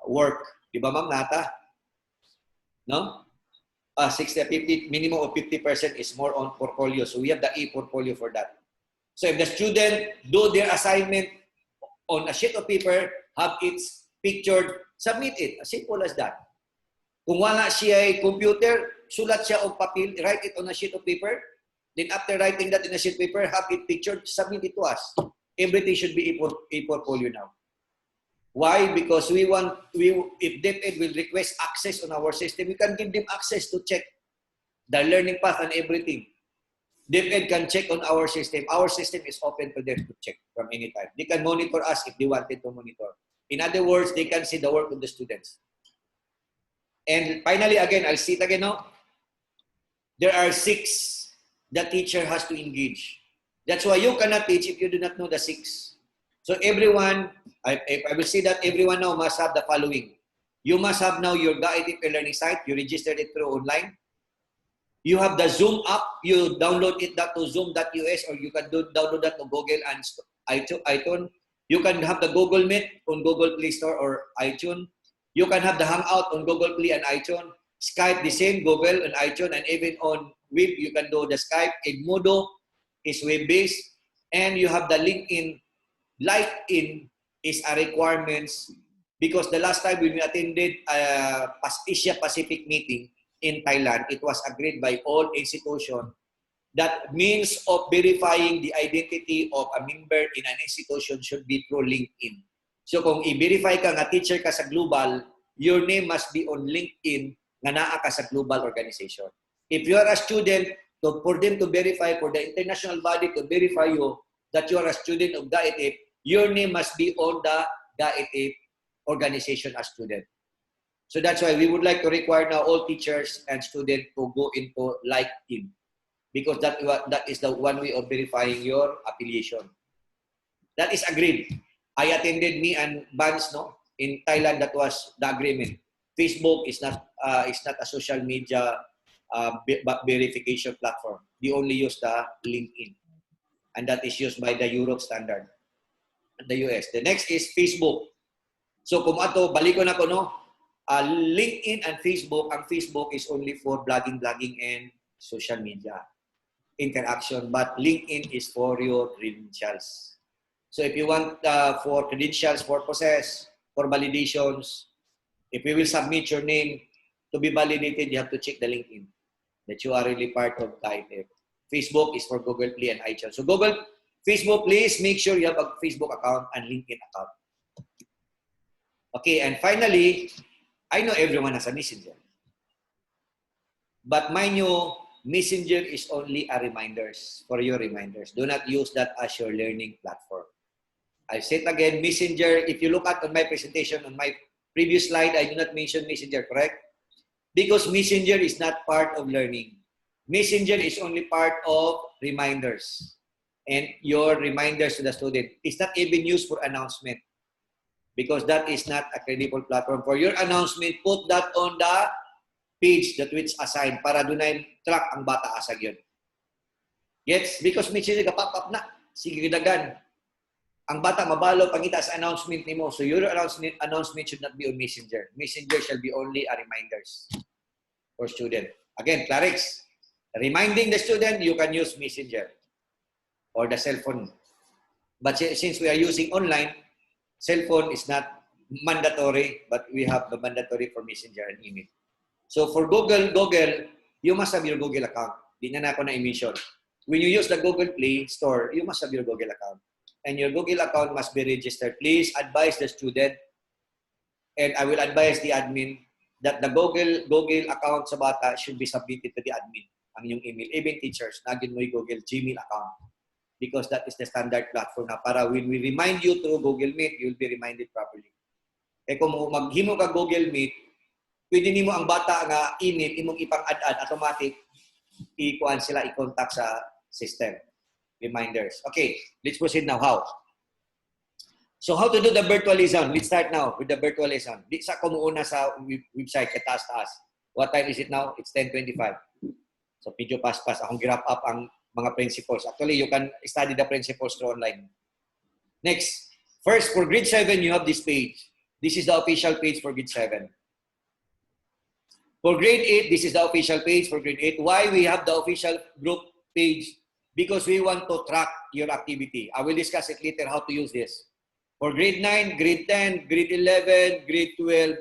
work. Di ba, Ma'am Nata? No? 50 minimum of 50% is more on portfolio. So we have the e-portfolio for that. So if the student do their assignment on a sheet of paper, have it pictured, submit it. As simple as that. Kung wala siya ay computer, sulat siya on papel, write it on a sheet of paper. Then after writing that in a sheet of paper, have it pictured, submit it to us. Everything should be e-portfolio now. Why? Because if DepEd will request access on our system, we can give them access to check the learning path and everything. DepEd can check on our system. Our system is open to them to check from any time. They can monitor us if they wanted to monitor. In other words, they can see the work of the students. And finally, again, I'll see it again now. There are 6 the teacher has to engage. That's why you cannot teach if you do not know the 6. So everyone, I will say that everyone now must have the following. You must have now your GAITF learning site. You registered it through online. You have the Zoom app. You download it to zoom.us or you can download that to Google and iTunes. You can have the Google Meet on Google Play Store or iTunes. You can have the Hangout on Google Play and iTunes. Skype, the same, Google and iTunes, and even on web, you can do the Skype. Edmodo is web-based. And you have the LinkedIn. LinkedIn is a requirements because the last time when we attended Asia Pacific meeting in Thailand, it was agreed by all institutions that means of verifying the identity of a member in an institution should be through LinkedIn. So kung i-verify ka nga teacher ka sa global, your name must be on LinkedIn nga naa ka sa global organization. If you are a student, for them to verify, for the international body to verify you that you are a student of GAITF, your name must be on the GAITF organization as student. So that's why we would like to require now all teachers and students to go into LinkedIn because that is the one way of verifying your affiliation. That is agreed. I attended me and Vance in Thailand. That was the agreement. Facebook is not a social media verification platform. They only use the LinkedIn, and that is used by the Europe standard and the US. The next is Facebook. So kung ato balik ko na ko LinkedIn and Facebook. Ang Facebook is only for blogging and social media interaction, but LinkedIn is for your credentials. So if you want for credentials purposes, for validations, if you will submit your name to be validated, you have to check the LinkedIn that you are really part of GAITF. Facebook is for Google Play and iTunes. So Facebook, please make sure you have a Facebook account and LinkedIn account. Okay, and finally, I know everyone has a messenger. But mind you, messenger is only a reminders, for your reminders. Do not use that as your learning platform. I say it again, Messenger, if you look at on my presentation, on my previous slide, I do not mention Messenger, correct? Because Messenger is not part of learning. Messenger is only part of reminders. And your reminders to the student. It's not even used for announcement. Because that is not a credible platform. For your announcement, put that on the page that which assigned para doon ay track ang bata asag yun. Yes, because Messenger pop up na. Sige dagan. Ang bata mabalo pangita sa announcement nimo. So your announcement should not be on Messenger. Messenger shall be only a reminders for student. Again, Clarix, reminding the student, you can use Messenger or the cell phone. But since we are using online, cell phone is not mandatory, but we have the mandatory for Messenger and email. So for Google, you must have your Google account. Di na ako na-mention. When you use the Google Play Store, you must have your Google account. And your Google account must be registered. Please advise the student, and I will advise the admin, that the Google account sa bata should be submitted to the admin, ang yung email. Even teachers, nagin mo yung Google Gmail account. Because that is the standard platform na para when we remind you through Google Meet, you'll be reminded properly. Eh kung maghimo ka Google Meet, pwede nimo ang bata nga email, imong ipang-add-add, automatic, i-kuan sila, i-contact sa system. Reminders. Okay, let's proceed now. How? So how to do the virtual lesson? Let's start now with the virtual lesson. Di sa kumuuna sa website, kataas-taas. What time is it now? It's 10:25. So medyo pas-pas. Akong girap up ang mga principles. Actually, you can study the principles through online. Next, first, for grade 7, you have this page. This is the official page for grade 7. For grade 8, this is the official page for grade 8. Why we have the official group page? Because we want to track your activity. I will discuss it later how to use this. For grade 9, grade 10, grade 11, grade 12,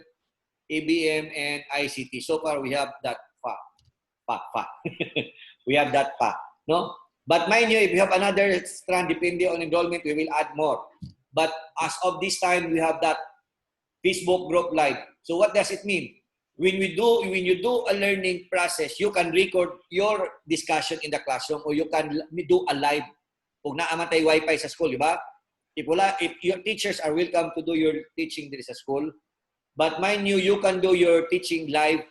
ABM, and ICT. So far, we have that pa. We have that pa. No? But mind you, if you have another strand, depending on enrollment, we will add more. But as of this time, we have that Facebook group live. So what does it mean? When you do a learning process, you can record your discussion in the classroom or you can do a live. Kung naamatay Wi-Fi sa school, di ba? If your teachers are welcome to do your teaching there sa school, but mind you can do your teaching live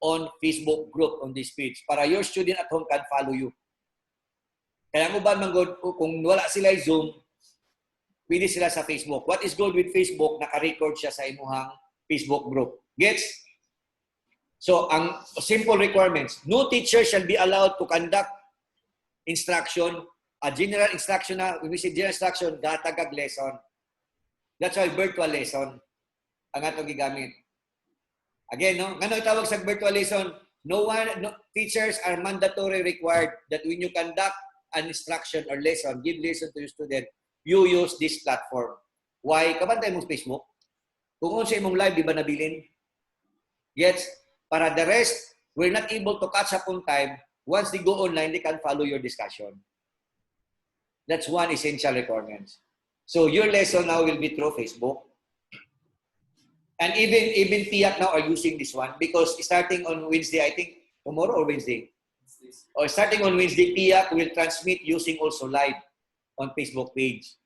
on Facebook group on this page para your student at home can follow you. Kaya mo ba manggod, kung wala sila Zoom, pwede sila sa Facebook. What is good with Facebook? Naka-record siya sa imuhang Facebook group. Gets? So, ang simple requirements. No teacher shall be allowed to conduct instruction, a general instruction na, when we say general instruction, datagag lesson. That's why virtual lesson ang atong gigamit. Again, no? Ngano itawag sa virtual lesson? Teachers are mandatory required that when you conduct an instruction or lesson, give lesson to your student, you use this platform. Why? Kabantay mong Facebook. Kung unsa imong live, di ba nabilin? Gets? Para the rest, we're not able to catch up on time. Once they go online, they can follow your discussion. That's one essential requirement. So your lesson now will be through Facebook. And even TIAC now are using this one because starting on Wednesday, I think tomorrow or Wednesday? Or starting on Wednesday, TIAC will transmit using also live on Facebook page.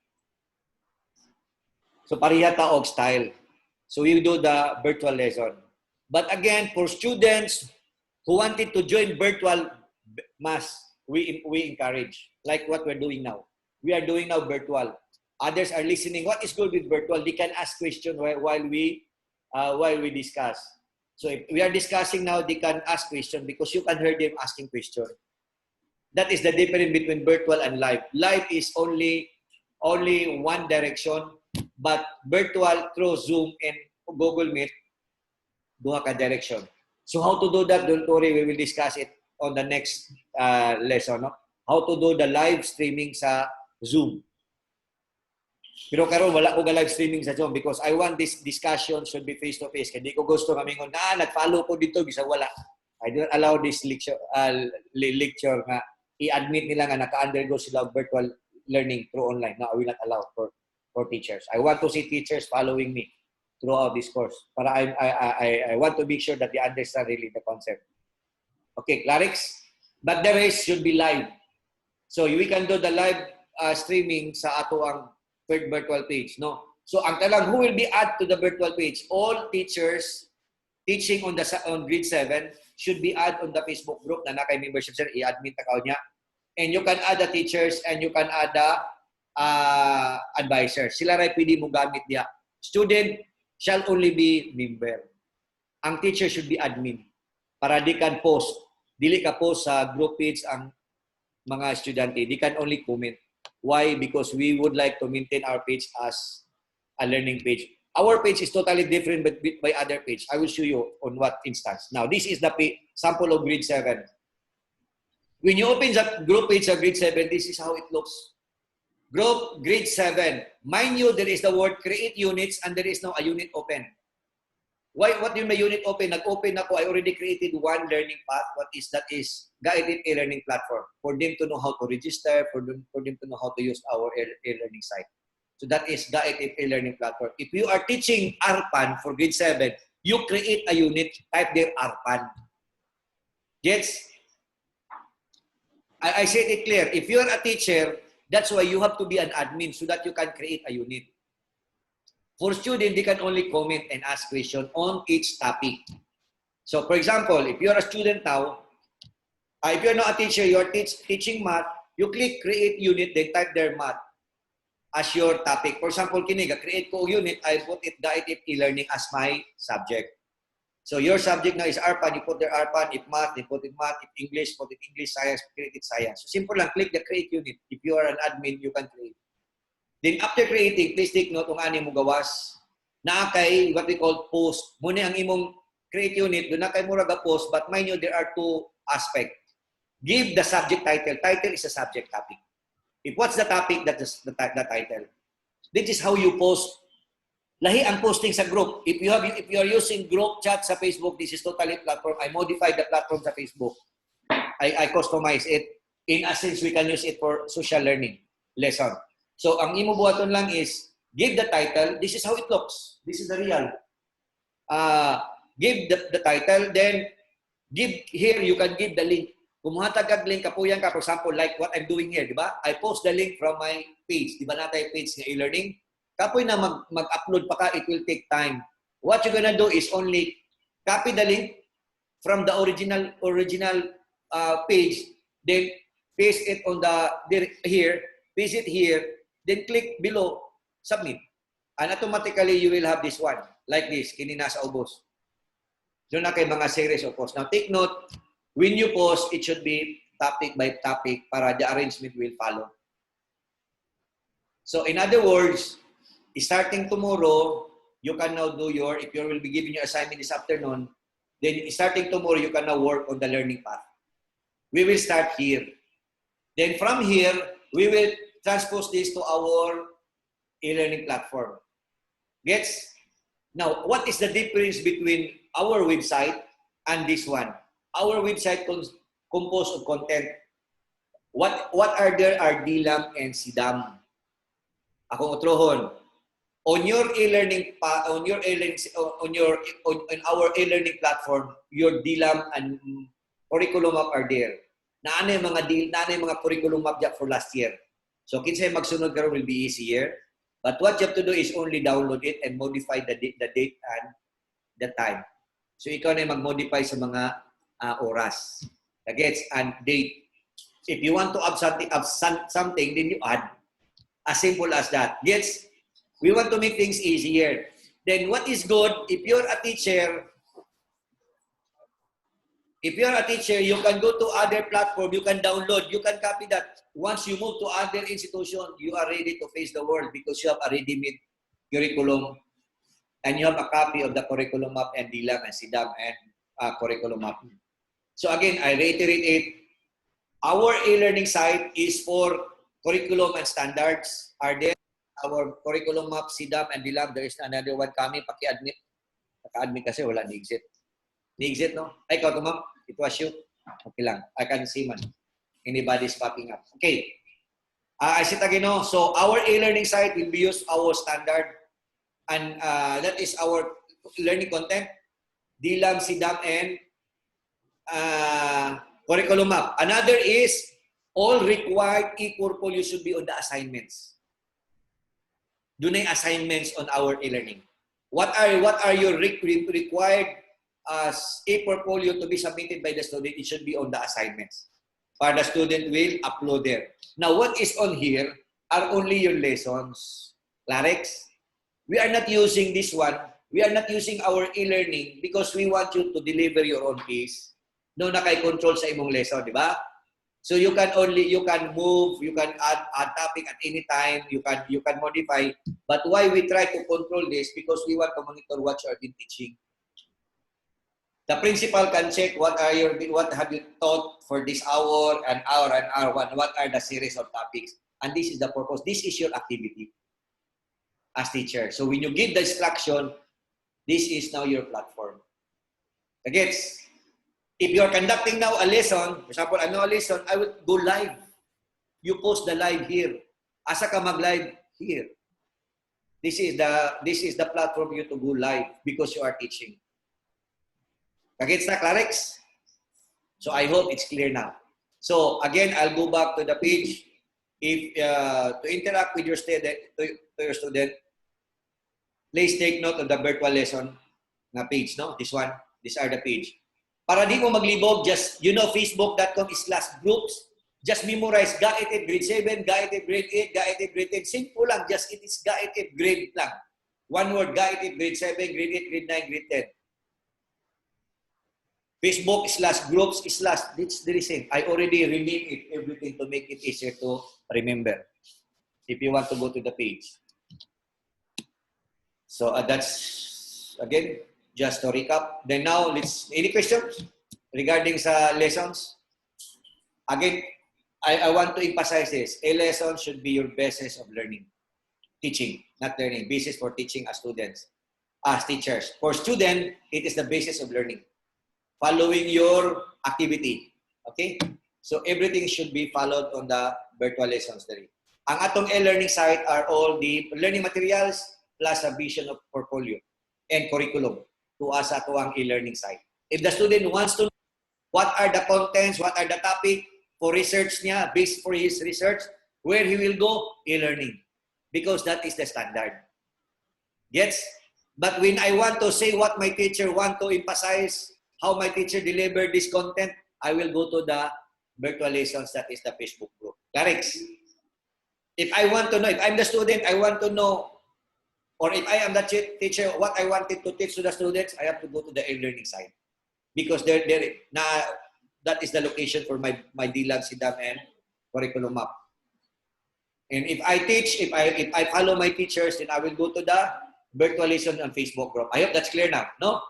So pareha ta og style. So we do the virtual lesson. But again, for students who wanted to join virtual mass, we encourage, like what we're doing now. We are doing now virtual. Others are listening. What is good with virtual? They can ask questions while we discuss. So if we are discussing now, they can ask questions because you can hear them asking questions. That is the difference between virtual and live. Live is only one direction, but virtual through Zoom and Google Meet, duha ka direction. So how to do that, don't worry, we will discuss it on the next lesson. No? How to do the live streaming sa Zoom. Pero karon wala ko ga live streaming sa Zoom because I want this discussion should be face-to-face. Kaya di ko gusto kamingon, nag-follow ko dito, bisa wala. I don't allow this lecture nga i-admit nila nga naka-undergo sila virtual learning through online. No, I will not allow for teachers. I want to see teachers following me throughout this course. Para I want to make sure that they understand really the concept. Okay, Clarix? But the rest should be live. So we can do the live streaming sa ato ang third virtual page. No? So, ang talang, who will be add to the virtual page? All teachers teaching on grade 7 should be add on the Facebook group na nakay membership sir, i-admin takaw niya. And you can add the teachers and you can add the advisors. Sila rin pwede mo gamit niya. Student shall only be member. Ang teacher should be admin. Para di kan post. Dili ka post sa group page ang mga estudyante. They can only comment. Why? Because we would like to maintain our page as a learning page. Our page is totally different by other page. I will show you on what instance. Now, this is the sample of grade 7. When you open the group page of grade 7, this is how it looks. Group grade 7. Mind you, there is the word create units and there is no a unit open. Why? What do you mean unit open? Nag-open ako. I already created one learning path. What is that? Is GAITF e-learning platform for them to know how to register, for them to know how to use our e-learning site. So that is GAITF e-learning platform. If you are teaching ARPAN for grade 7, you create a unit, type there ARPAN. Yes? I said it clear. If you are a teacher, that's why you have to be an admin so that you can create a unit. For students, they can only comment and ask questions on each topic. So, for example, if you're a student now, if you're not a teacher, you're teaching math, you click create unit, then type their math as your topic. For example, kiniga, create ko unit, I put it GAITF e-learning as my subject. So, your subject now is ARPAN, you put their ARPAN. If math, you put it math. If English, put it English. Science, create it science. So, simple lang, click the create unit. If you are an admin, you can create. Then after creating, please take note kung ano mo gawas. Na kay what we call post. Muna ang imong create unit, doon na kay mura ga post, but mind you, there are two aspects. Give the subject title. Title is a subject topic. If what's the topic, that is the title. This is how you post. Lahi ang posting sa group. If you are using group chat sa Facebook, this is totally platform. I modified the platform sa Facebook. I customize it. In essence, we can use it for social learning lesson. So, ang imo buhaton lang is, give the title. This is how it looks. This is the real. Give the title. Then, give here, you can give the link. Kung mahatag link, kapuyan ka, for example, like what I'm doing here, di ba? I post the link from my page. Di ba natin page ng e-learning? Kapoy na mag-upload pa ka, it will take time. What you're gonna do is only copy the link from the original page, then paste it on here, paste it here, then click below, submit. And automatically, you will have this one. Like this, kinina sa ubos. Doon na kay mga series of posts. Now, take note, when you post, it should be topic by topic para the arrangement will follow. So, in other words, starting tomorrow, you can now do if you will be giving your assignment this afternoon, then starting tomorrow, you can now work on the learning path. We will start here. Then from here, we will transpose this to our e-learning platform. Gets? Now, what is the difference between our website and this one? Our website composed of content. What are there are DLAM and SIDAM. Akong utrohon. On our e-learning platform, your DLAM and curriculum map are there. Naanay mga curriculum map for last year. So, kinsay magsunod karon will be easier. But what you have to do is only download it and modify the date and the time. So, ikaw na mag-modify sa mga oras. Gets? And date. If you want to add something, then you add. As simple as that. Gets? We want to make things easier. Then, what is good, if you're a teacher, you can go to other platform, you can download, you can copy that. Once you move to other institution, you are ready to face the world because you have a ready-made curriculum and you have a copy of the curriculum map and DLAM and SIDAM and curriculum map. So again, I reiterate it. Our e-learning site is for curriculum and standards. Are there our curriculum map, SIDAM and DLAM? There is another one coming. Paki-admit. Paki-admit kasi wala ni-exit. Ni-exit, no? Ay, ikaw to, ma'am. It was you. Okay lang. I can see man. Anybody's popping up. Okay. I said again, no? So, our e-learning site will be used our standard. And that is our learning content. DLAM, SIDAM, and curriculum map. Another is all required e-purple you should be on the assignments. dunay assignments on our e-learning. What are your required as a portfolio to be submitted by the student? It should be on the assignments. Para the student will upload there. Now, what is on here are only your lessons. Clarex? We are not using this one. We are not using our e-learning because we want you to deliver your own piece. No nakay-control sa imong lesson, di ba? So you can move, you can add topic at any time, you can modify. But why we try to control this? Because we want to monitor what you have been teaching. The principal can check what have you taught for this hour, an hour, one. What are the series of topics? And this is the purpose. This is your activity as teacher. So when you give the instruction, this is now your platform. Gets? If you are conducting now a lesson, for example, a lesson, I will go live. You post the live here. Asa ka mag-live here. This is the platform for you to go live because you are teaching. Kagets na, Clarex? So I hope it's clear now. So again, I'll go back to the page. If to interact with your student, please take note of the virtual lesson na page, no? This one, these are the page. Para di mo maglibog, just, facebook.com/groups. Just memorize GAITF grade 7, GAITF grade 8, GAITF grade 10. Simple lang, just it is GAITF grade lang. One word, GAITF grade 7, grade 8, grade 9, grade 10. Facebook/groups/ it's the same. I already renamed it, everything to make it easier to remember. If you want to go to the page. So that's, again, just to recap. Then now, any questions regarding sa lessons? Again, I want to emphasize this. A lesson should be your basis of learning. Teaching, not learning. Basis for teaching as students, as teachers. For student, it is the basis of learning. Following your activity. Okay? So everything should be followed on the virtual lessons. Ang atong e-learning site are all the learning materials plus a vision of portfolio and curriculum to us at ang e-learning site. If the student wants to know what are the contents, what are the topic for research niya, based for his research, where he will go, e-learning. Because that is the standard. Yes? But when I want to say what my teacher want to emphasize, how my teacher delivered this content, I will go to the virtual lessons, that is the Facebook group. Correct? If I want to know, if I'm the student, I want to know, or if I am the teacher, what I wanted to teach to the students, I have to go to the e-learning side. Because that is the location for my DLAG, SIDAM, and curriculum map. And if I teach, if I follow my teachers, then I will go to the virtual lesson on Facebook group. I hope that's clear now, no?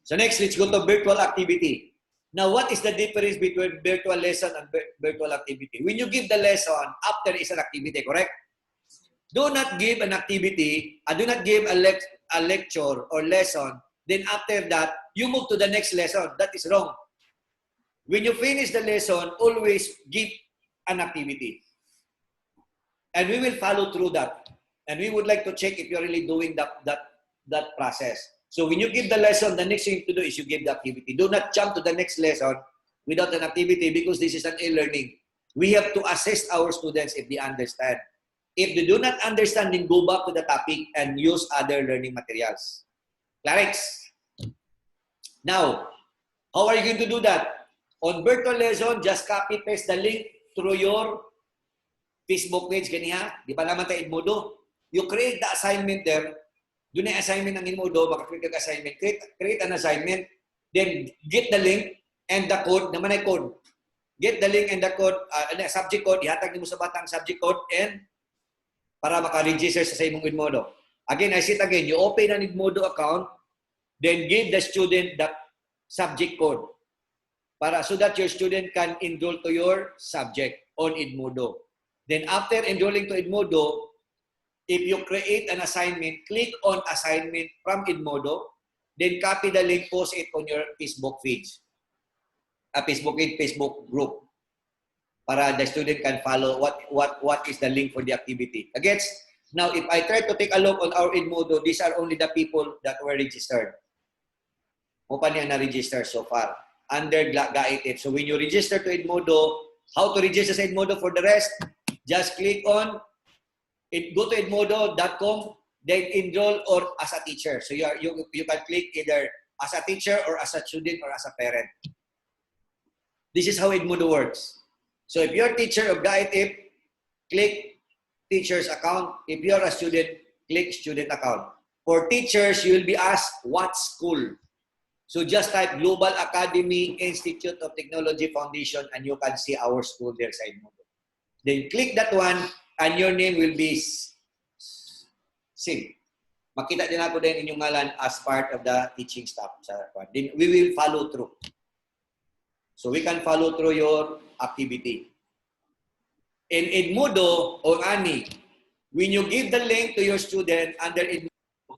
So next, let's go to virtual activity. Now, what is the difference between virtual lesson and virtual activity? When you give the lesson, after is an activity, correct? Do not give an activity, do not give a lecture or lesson, then after that, you move to the next lesson. That is wrong. When you finish the lesson, always give an activity. And we will follow through that. And we would like to check if you're really doing that process. So when you give the lesson, the next thing to do is you give the activity. Do not jump to the next lesson without an activity because this is an e-learning. We have to assist our students if they understand. If they do not understand, then go back to the topic and use other learning materials. Clarix? Now, how are you going to do that? On virtual lesson, just copy-paste the link through your Facebook page. Ganiha. Di ba naman tayo Edmodo? You create the assignment there. Doon na assignment ng Edmodo. Maka-create assignment. Create an assignment. Then, get the link and the code. Naman ay code. Get the link and the code, subject code. Ihatag mo sa batang subject code and para maka-register sa imong Edmodo. Again, I say it again. You open an Edmodo account, then give the student the subject code para so that your student can enroll to your subject on Edmodo. Then after enrolling to Edmodo, if you create an assignment, click on assignment from Edmodo, then copy the link, post it on your Facebook page. Facebook group. Para the student can follow what is the link for the activity. Again, now if I try to take a look on our Edmodo, these are only the people that were registered. Open niya na-register so far under GAITF. So when you register to Edmodo, how to register sa Edmodo for the rest? Just click on Go to edmodo.com, then enroll or as a teacher. So you can click either as a teacher or as a student or as a parent. This is how Edmodo works. So if you're a teacher of GAITF, click teacher's account. If you're a student, click student account. For teachers, you will be asked what school. So just type Global Academy Institute of Technology Foundation and you can see our school there sa Edmodo. Then click that one and your name will be seen. Makita din ako din inyong ngalan as part of the teaching staff. Then we will follow through. So we can follow through your activity. In Edmodo or Ani, when you give the link to your student under Edmodo,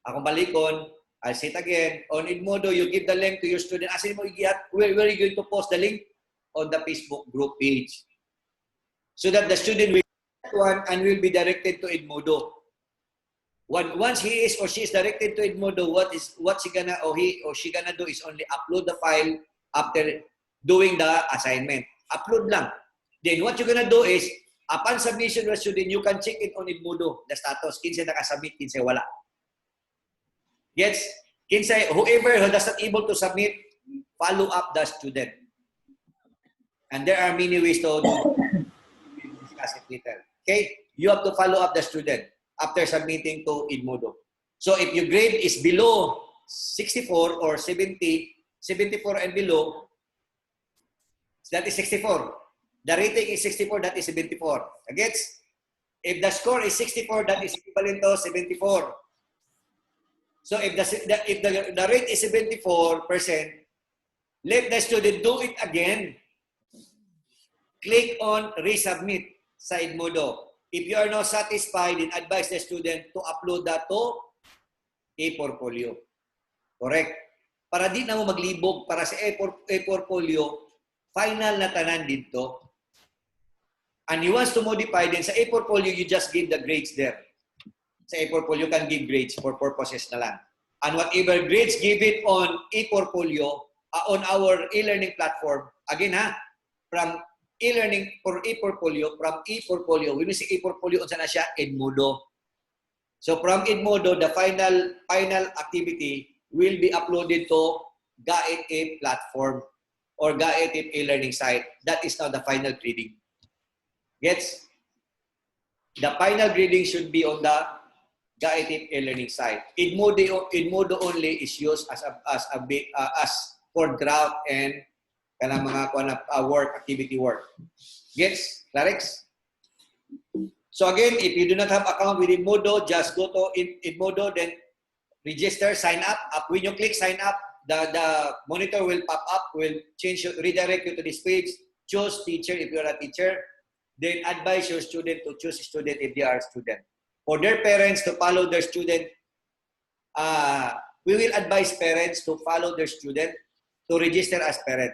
akong balikon, I'll say it again, on Edmodo, you give the link to your student. As in mo, where are you going to post the link? On the Facebook group page. So that the student will get that one and will be directed to Edmodo. Once he is or she is directed to Edmodo, what he or she gonna do is only upload the file after doing the assignment. Upload lang. Then what you're gonna do is, upon submission of the student, you can check it on Edmodo, the status. Kinsa nakasubmit, kinsa wala. Yes? Kinsa, whoever who does not able to submit, follow up the student. And there are many ways to do it. We'll discuss it later. Okay? You have to follow up the student after submitting to Edmodo. So if your grade is below 64 or 70, 74 and below, that is 64. The rating is 64, that is 74. Gets? If the score is 64, that is equivalent to 74. So if the rate is 74%, let the student do it again. Click on resubmit sa Edmodo. If you are not satisfied, then advise the student to upload that to e-portfolio. Correct? Para di na mo maglibog para sa e-portfolio, final na tanan dito. And you want to modify, then sa e-portfolio, you just give the grades there. Sa e-portfolio, you can give grades for purposes na lang. And whatever grades give it on e-portfolio, on our e-learning platform, again ha, from e-learning for e-portfolio, when we say e-portfolio, unsa na siya? Edmodo. So from Edmodo, the final activity will be uploaded to GAITF platform or GAITF e-learning site. That is now the final grading. Gets? The final grading should be on the GAITF e-learning site. Edmodo only is used as for draft and kanang mga activity work. Gets? Clarix? So again, if you do not have account with Edmodo, just go to Edmodo, then register, sign up. When you click sign up, the monitor will pop up, will redirect you to this page. Choose teacher if you are a teacher. Then advise your student to choose student if they are a student. For their parents to follow their student, we will advise parents to follow their student to register as parent.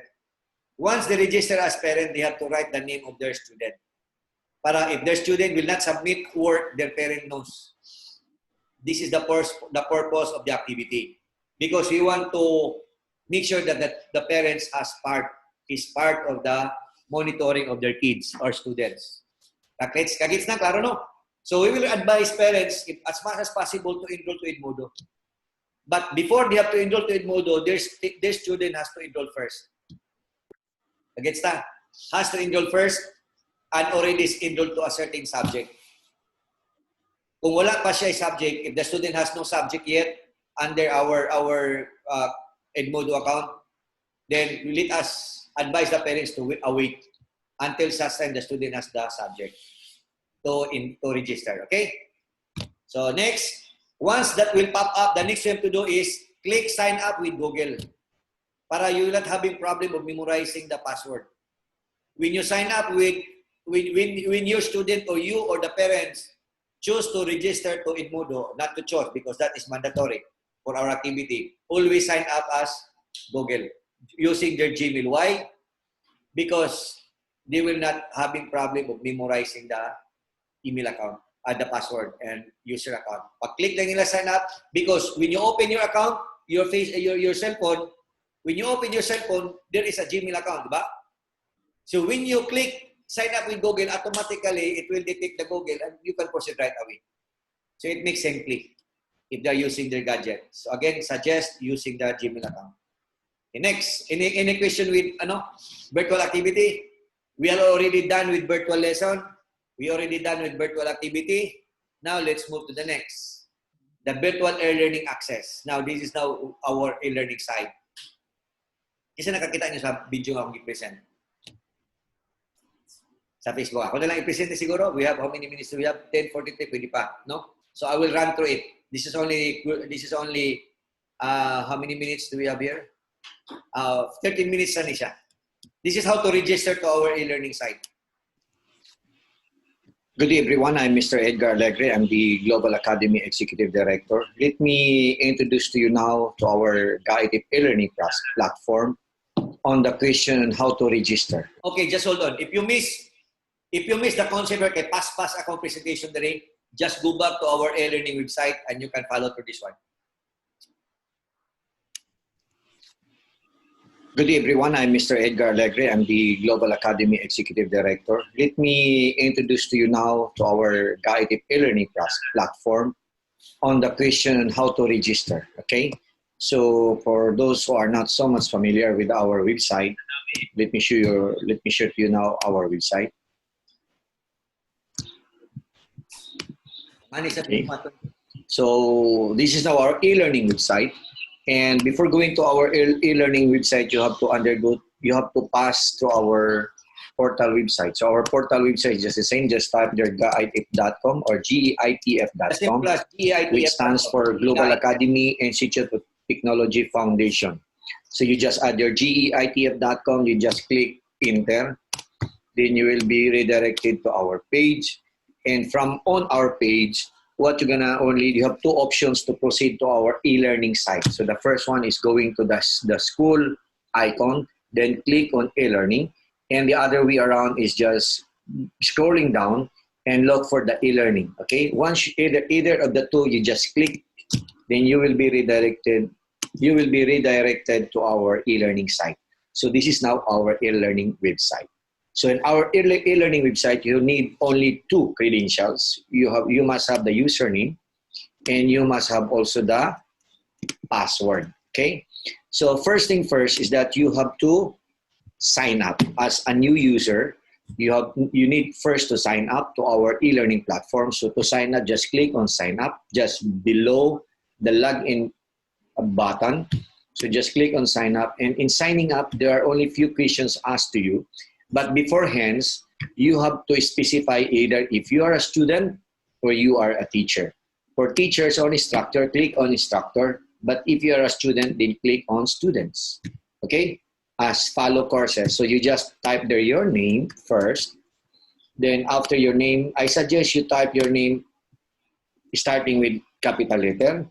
Once they register as parent, they have to write the name of their student. Para if their student will not submit work, their parent knows. This is the purpose of the activity. Because we want to make sure that the parents is part of the monitoring of their kids or students. Kagits na, klaro no? So we will advise parents, if, as much as possible, to enroll to Edmodo. But before they have to enroll to Edmodo, their student has to enroll first. Kagits na? Has to enroll first and already is enrolled to a certain subject. Kung wala pa siya subject, if the student has no subject yet under our Edmodo account, then let us advise the parents to await until such time the student has the subject to register. Okay? So next, once that will pop up, the next thing to do is click sign up with Google para you're not having problem of memorizing the password. When you sign up with, when your student or you or the parents choose to register to Edmodo, not to choose because that is mandatory for our activity, always sign up as Google using their Gmail. Why? Because they will not having problem of memorizing the email account, the password and user account. Pag-click lang nila sign up because when you open your account, your cell phone, when you open your cell phone, there is a Gmail account, diba? So when you click sign up with Google, automatically it will detect the Google and you can proceed right away. So it makes simply if they're using their gadget. So again, suggest using the Gmail account. Okay, next, any question with virtual activity? We are already done with virtual lesson. We already done with virtual activity. Now let's move to the next. The virtual e-learning access. Now this is now our e-learning side. Kasi nakakita niyo sa video nga akong i-present. Sa Facebook. Ako na lang i-present siguro. We have how many minutes do we have? 10:43, pwede pa, no? So I will run through it. This is only how many minutes do we have here? 13 minutes na siya. This is how to register to our e-learning site. Good day, everyone. I'm Mr. Edgar Alegre. I'm the Global Academy Executive Director. Let me introduce to you now to our GAITF e-learning platform on the question on how to register. Okay, just hold on. If you miss the concept kay pass akong presentation today, just go back to our e-learning website and you can follow through this one. Good day, everyone. I'm Mr. Edgar Alegre. I'm the Global Academy Executive Director. Let me introduce to you now to our GAITF e-learning platform on the question on how to register. Okay, so for those who are not so much familiar with our website, let me show you now our website. Okay. So this is now our e-learning website. And before going to our e-learning website, you have to pass through our portal website. So our portal website is just the same. Just type there GAITF.com or GAITF.com, which stands for Global Academy Institute of Technology Foundation. So you just add your GAITF.com, you just click enter, then you will be redirected to our page. And from on our page, you have two options to proceed to our e-learning site. So the first one is going to the school icon, then click on e-learning. And the other way around is just scrolling down and look for the e-learning. Okay, once either of the two, you just click, then you will be redirected. You will be redirected to our e-learning site. So this is now our e-learning website. So in our e-learning website, you need only two credentials. You must have the username and you must have also the password. Okay. So first thing first is that you have to sign up as a new user. You need first to sign up to our e-learning platform. So to sign up, just click on sign up just below the login button. So just click on sign up, and in signing up, there are only few questions asked to you. But beforehand, you have to specify either if you are a student or you are a teacher. For teachers or instructor, click on instructor. But if you are a student, then click on students. Okay? As follow courses. So you just type there your name first. Then after your name, I suggest you type your name starting with capital letter.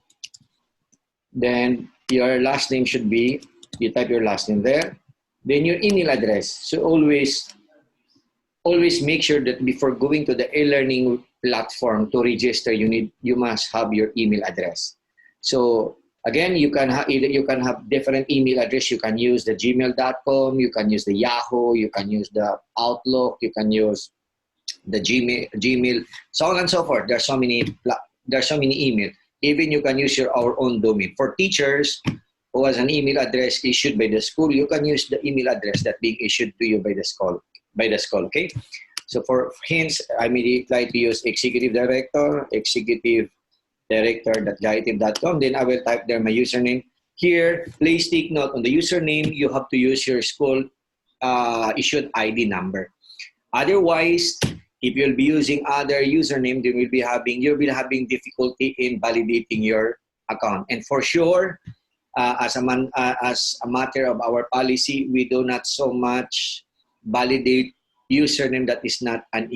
Then your last name should be, you type your last name there. Then your email address. So always make sure that before going to the e-learning platform to register, you must have your email address. So again, you can have different email address. You can use the gmail.com, you can use the Yahoo, you can use the Outlook, you can use the Gmail, so on and so forth. There's so many email. Even you can use our own domain. For teachers who has an email address issued by the school, you can use the email address that being issued to you by the school. Okay. So for hints, I may try to use executive director.gaitif.com. Then I will type there my username. Here, please take note on the username, you have to use your school issued ID number. Otherwise, if you'll be using other username, then you'll be having difficulty in validating your account. And for sure, as a matter of our policy, we do not so much validate username that is not an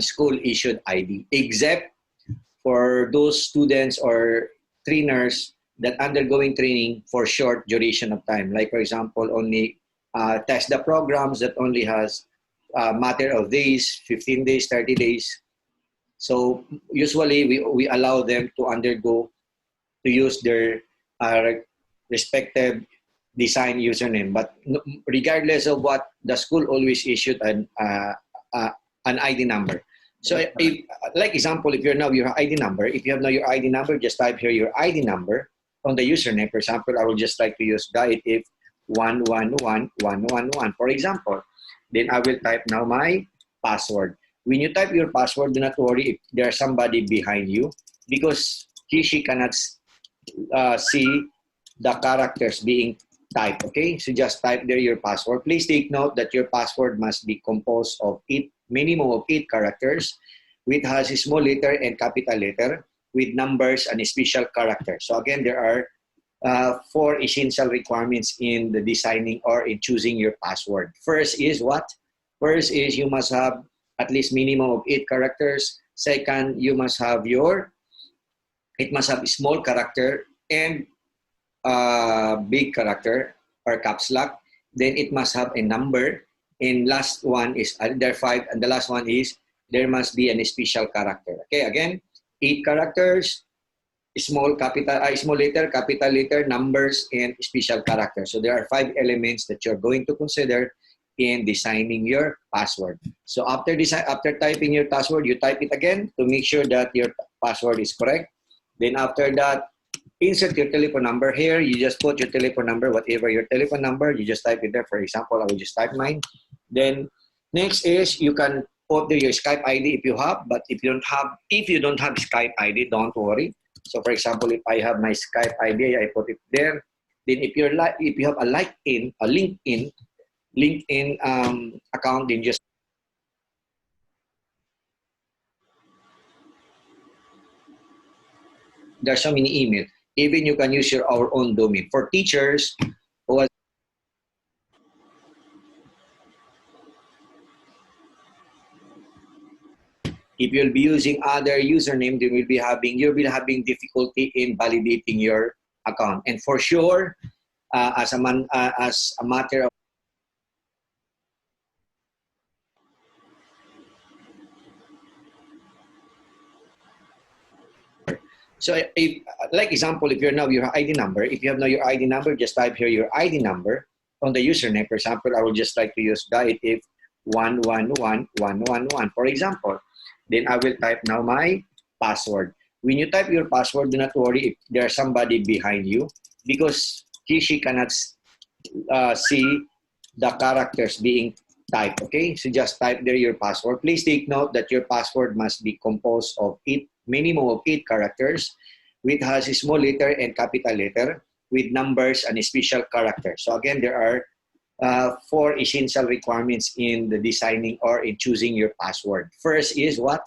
school issued ID, except for those students or trainers that undergoing training for short duration of time. Like for example, only test the programs that only has a matter of days, 15 days, 30 days. So usually we allow them to use their respective design username. But regardless of what, the school always issued an ID number. So, like example, if you're now your ID number, if you have now your ID number, just type here your ID number on the username. For example, I would just like to use GAITF 111111, for example. Then I will type now my password. When you type your password, do not worry if there's somebody behind you, because she cannot see the characters being typed. Okay, so just type there your password. Please take note that your password must be composed of minimum of 8 characters, which has a small letter and capital letter, with numbers and a special character. So again, there are 4 essential requirements in the designing or in choosing your password. First is what? First is you must have at least minimum of 8 characters. Second, you must have it must have a small character and big character or caps lock. Then it must have a number. And last one is, there are 5, and the last one is there must be a special character. Okay, again, 8 characters, small letter, capital letter, numbers, and special character. So there are 5 elements that you're going to consider in designing your password. So after typing your password, you type it again to make sure that your password is correct. Then after that, insert your telephone number here. You just put your telephone number, whatever your telephone number, you just type it there. For example, I will just type mine. Then next is you can put there your Skype ID if you have, but if you don't have Skype ID, don't worry. So for example, if I have my Skype ID, I put it there. Then if you have a LinkedIn account, then just there's so many emails. Even you can use our own domain. For teachers who has, if you'll be using other username, then you'll be having difficulty in validating your account. And for sure, as a matter of so, like example, if you're now your ID number, if you have now your ID number, just type here your ID number on the username. For example, I would just like to use GAITF 111111, for example. Then I will type now my password. When you type your password, do not worry if there's somebody behind you, because she cannot see the characters being typed. Okay, so just type there your password. Please take note that your password must be composed of minimum of 8 characters, which has a small letter and capital letter, with numbers and a special character. So again, there are 4 essential requirements in the designing or in choosing your password. First is what?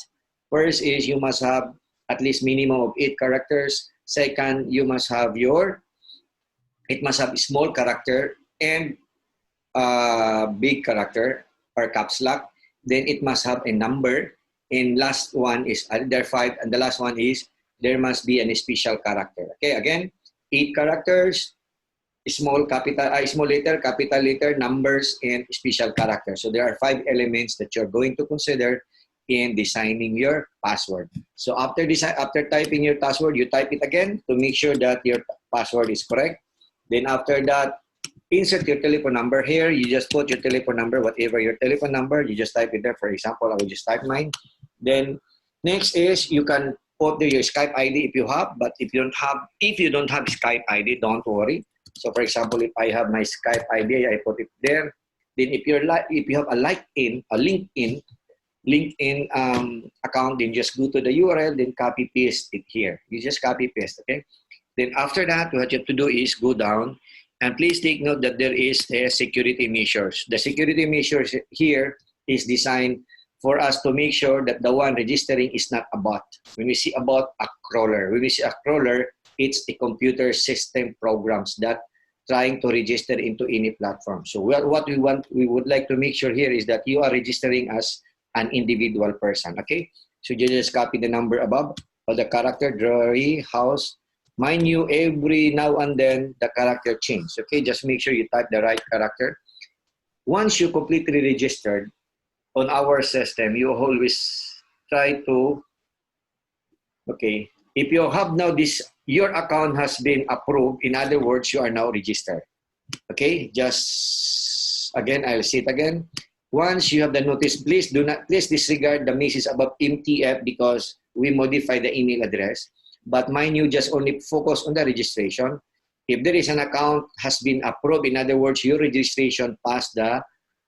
First is you must have at least minimum of 8 characters. Second, it must have a small character and big character or caps lock. Then it must have a number. And last one is, there are 5, and the last one is there must be a special character. Okay, again, 8 characters, small letter, capital letter, numbers, and special character. So there are 5 elements that you're going to consider in designing your password. So after typing your password, you type it again to make sure that your password is correct. Then after that, insert your telephone number here. You just put your telephone number, whatever your telephone number, you just type it there. For example, I will just type mine. Then next is you can put there your Skype ID if you have, but if you don't have Skype ID, don't worry. So for example, if I have my Skype ID, I put it there. Then if you have a LinkedIn account, then just go to the URL, then copy paste it here. You just copy paste, okay? Then after that, what you have to do is go down, and please take note that there is a security measures. The security measures here is designed for us to make sure that the one registering is not a bot. When we see a bot, a crawler. When we see a crawler, it's a computer system programs that trying to register into any platform. So what we would like to make sure here is that you are registering as an individual person, okay? So you just copy the number above, or the character, Drury, house. Mind you, every now and then, the character changes, okay? Just make sure you type the right character. Once you completely registered on our system, you always try to, okay, if you have now your account has been approved, in other words, you are now registered. Okay, just again, I'll say it again. Once you have the notice, please disregard the message about MTF because we modify the email address. But mind you, just only focus on the registration. If there is an account has been approved, in other words, your registration passed the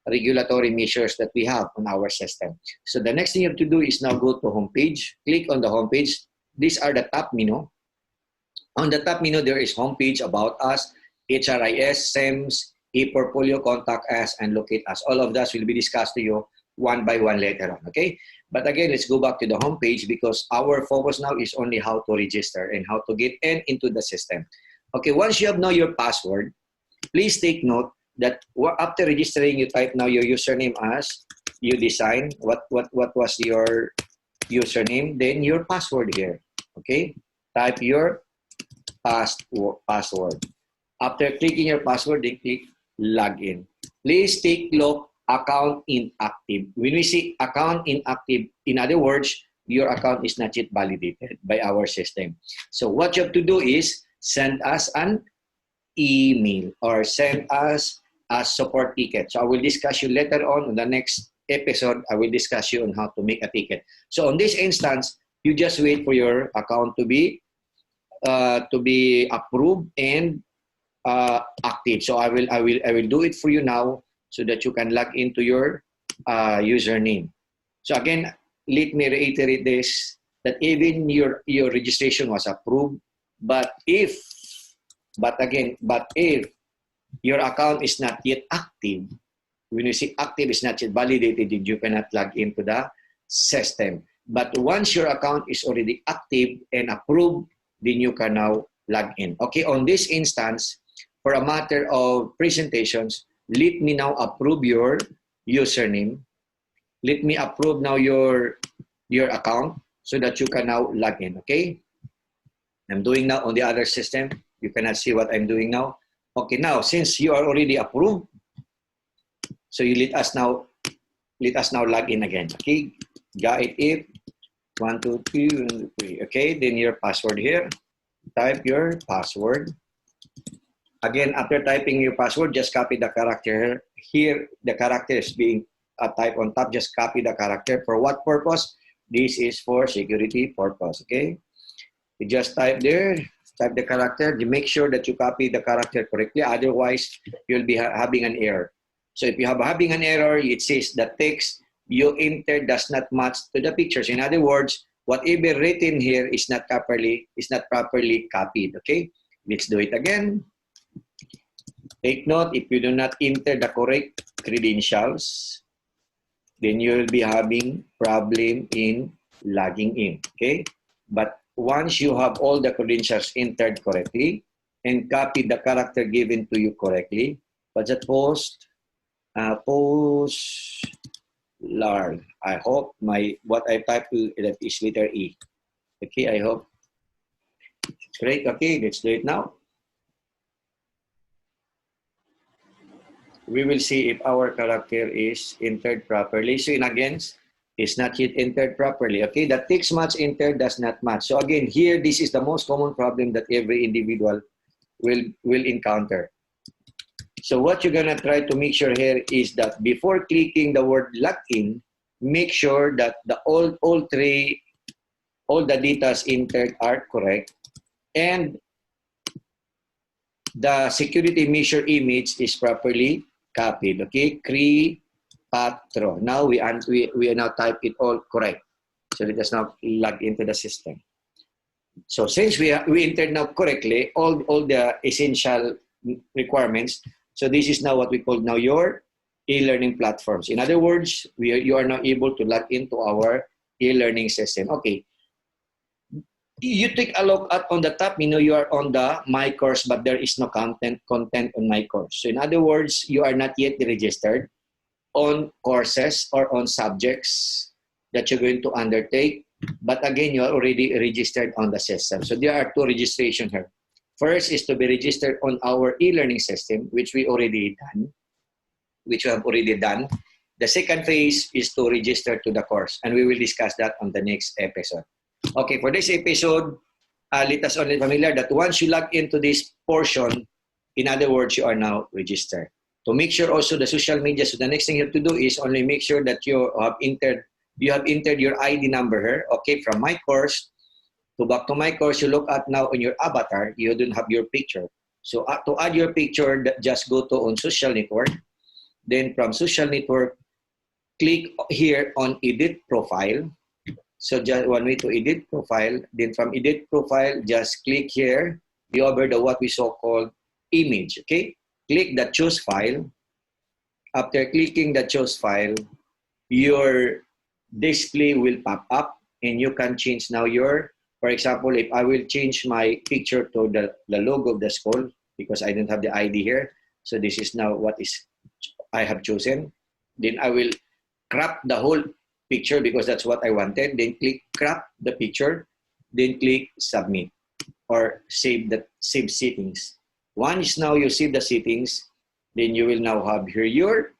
regulatory measures that we have on our system. So the next thing you have to do is now go to homepage. Click on the homepage. These are the top menu. On the top menu, there is homepage, about us, HRIS, SEMS, e-portfolio, contact us, and locate us. All of that will be discussed to you one by one later on, okay? But again, let's go back to the homepage because our focus now is only how to register and how to get into the system. Okay, once you have know your password, please take note that after registering, you type now your username as you design. What was your username? Then your password here, okay? Type your password. After clicking your password, then click login. Please take look account inactive. When we see account inactive, in other words, your account is not yet validated by our system. So what you have to do is send us an email or send us a support ticket. So I will discuss you later on in the next episode. I will discuss you on how to make a ticket. So on this instance, you just wait for your account to be approved and active. So I will do it for you now so that you can log into your username. So again, let me reiterate this, that even your registration was approved, but if your account is not yet active, when you see active is not yet validated, you cannot log into the system. But once your account is already active and approved, then you can now log in. Okay, on this instance, for a matter of presentations, let me now approve your username. Let me approve now your account so that you can now log in, okay? I'm doing now on the other system. You cannot see what I'm doing now. Okay, now, since you are already approved, so you let us now log in again, okay? GAITF 1, 2, 3, okay? Then your password here. Type your password. Again, after typing your password, just copy the character here. The character is being typed on top. Just copy the character. For what purpose? This is for security purpose, okay? You just type there, type the character. You make sure that you copy the character correctly. Otherwise, you'll be having an error. So if you have having an error, it says the text you entered does not match to the pictures. In other words, whatever written here is not properly copied, okay? Let's do it again. Take note, if you do not enter the correct credentials, then you will be having problem in logging in, okay? But once you have all the credentials entered correctly and copy the character given to you correctly, what's that post large. I hope what I typed that is letter E. Okay, I hope. Great, okay, let's do it now. We will see if our character is entered properly. So in against, is not yet entered properly. Okay, the text match entered does not match. So again, here, this is the most common problem that every individual will encounter. So what you're gonna try to make sure here is that before clicking the word login, make sure that all the data entered are correct and the security measure image is properly copied. Okay, patro. Now we now type it all correct. So let us now log into the system. So since we entered now correctly all the essential requirements, so this is now what we call now your e-learning platforms. In other words, you are now able to log into our e-learning system. Okay. You take a look at on the top, you are on the My Course, but there is no content on My Course. So in other words, you are not yet registered on courses or on subjects that you're going to undertake. But again, you are already registered on the system. So there are two registrations here. First is to be registered on our e-learning system, which we have already done. The second phase is to register to the course, and we will discuss that on the next episode. Okay, for this episode, let us only familiar that once you log into this portion, In other words, you are now registered. To make sure also the social media, so the next thing you have to do is only make sure that you have entered your ID number here. Okay, from my course to back to my course, you look at now on your avatar, you don't have your picture. So to add your picture, just go to on social network. Then from social network, click here on edit profile. So just one way to edit profile. Then from edit profile, just click here. You over the what we so called image. Okay, click the choose file. After clicking the choose file, your display will pop up, and you can change now your. For example, if I will change my picture to the logo of the school because I don't have the ID here. So this is now what is I have chosen. Then I will crop the whole picture because that's what I wanted. Then click crop the picture. Then click submit or save settings. Once now you save the settings, then you will now have here your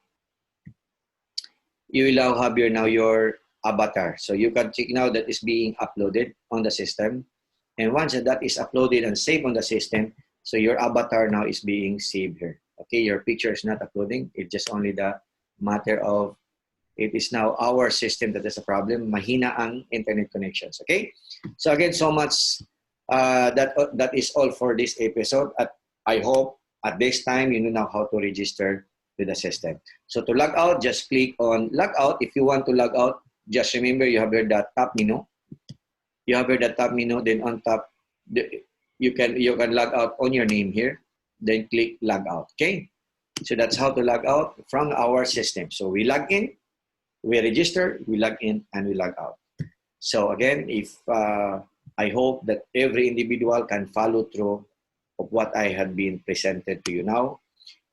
avatar. So you can check now that is being uploaded on the system. And once that is uploaded and saved on the system, so your avatar now is being saved here. Okay, your picture is not uploading. It's just only the matter of it is now our system that is a problem. Mahina ang internet connections. Okay, so again, so much. That is all for this episode. I hope at this time you know now how to register with the system. So to log out, just click on log out. If you want to log out, just remember you have here the top menu. You have here the top menu. Then on top, you can log out on your name here. Then click log out. Okay. So that's how to log out from our system. So we log in, we register, we log in, and we log out. So again, if I hope that every individual can follow through of what I had been presented to you now.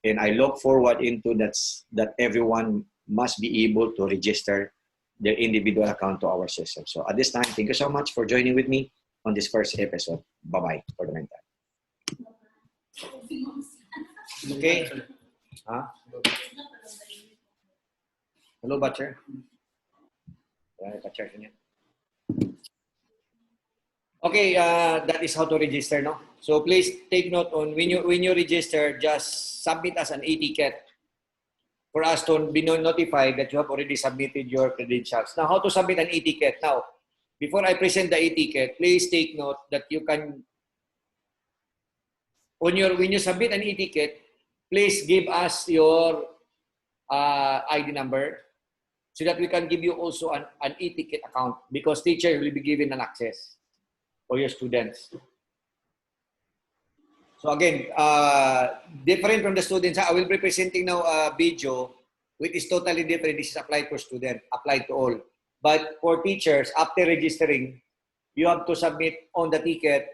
And I look forward into that everyone must be able to register their individual account to our system. So at this time, thank you so much for joining with me on this first episode. Bye-bye for the meantime. Okay. Huh? Hello, Butcher. Okay, that is how to register, no? So please take note on when you register, just submit as an e-ticket for us to be notified that you have already submitted your credentials. Now, how to submit an e-ticket? Now, before I present the e-ticket, please take note that you can, when you submit an e-ticket, please give us your ID number so that we can give you also an e-ticket account because teacher will be given an access for your students. So again, different from the students, I will be presenting now a video which is totally different. This is applied for students, applied to all. But for teachers, after registering, you have to submit on the ticket,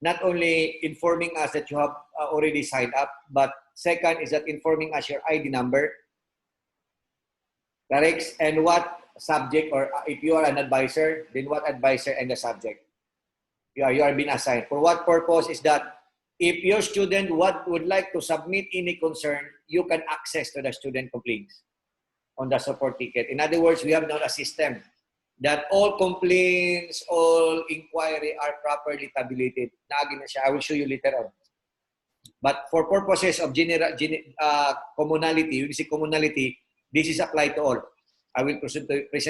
not only informing us that you have already signed up, but second is that informing us your ID number, correct? And what subject, or if you are an advisor, then what advisor and the subject you are being assigned. For what purpose is that if your student would like to submit any concern, you can access to the student complaints on the support ticket. In other words, we have now a system that all complaints, all inquiry are properly tabulated. I will show you later on. But for purposes of commonality, this is applied to all. I will present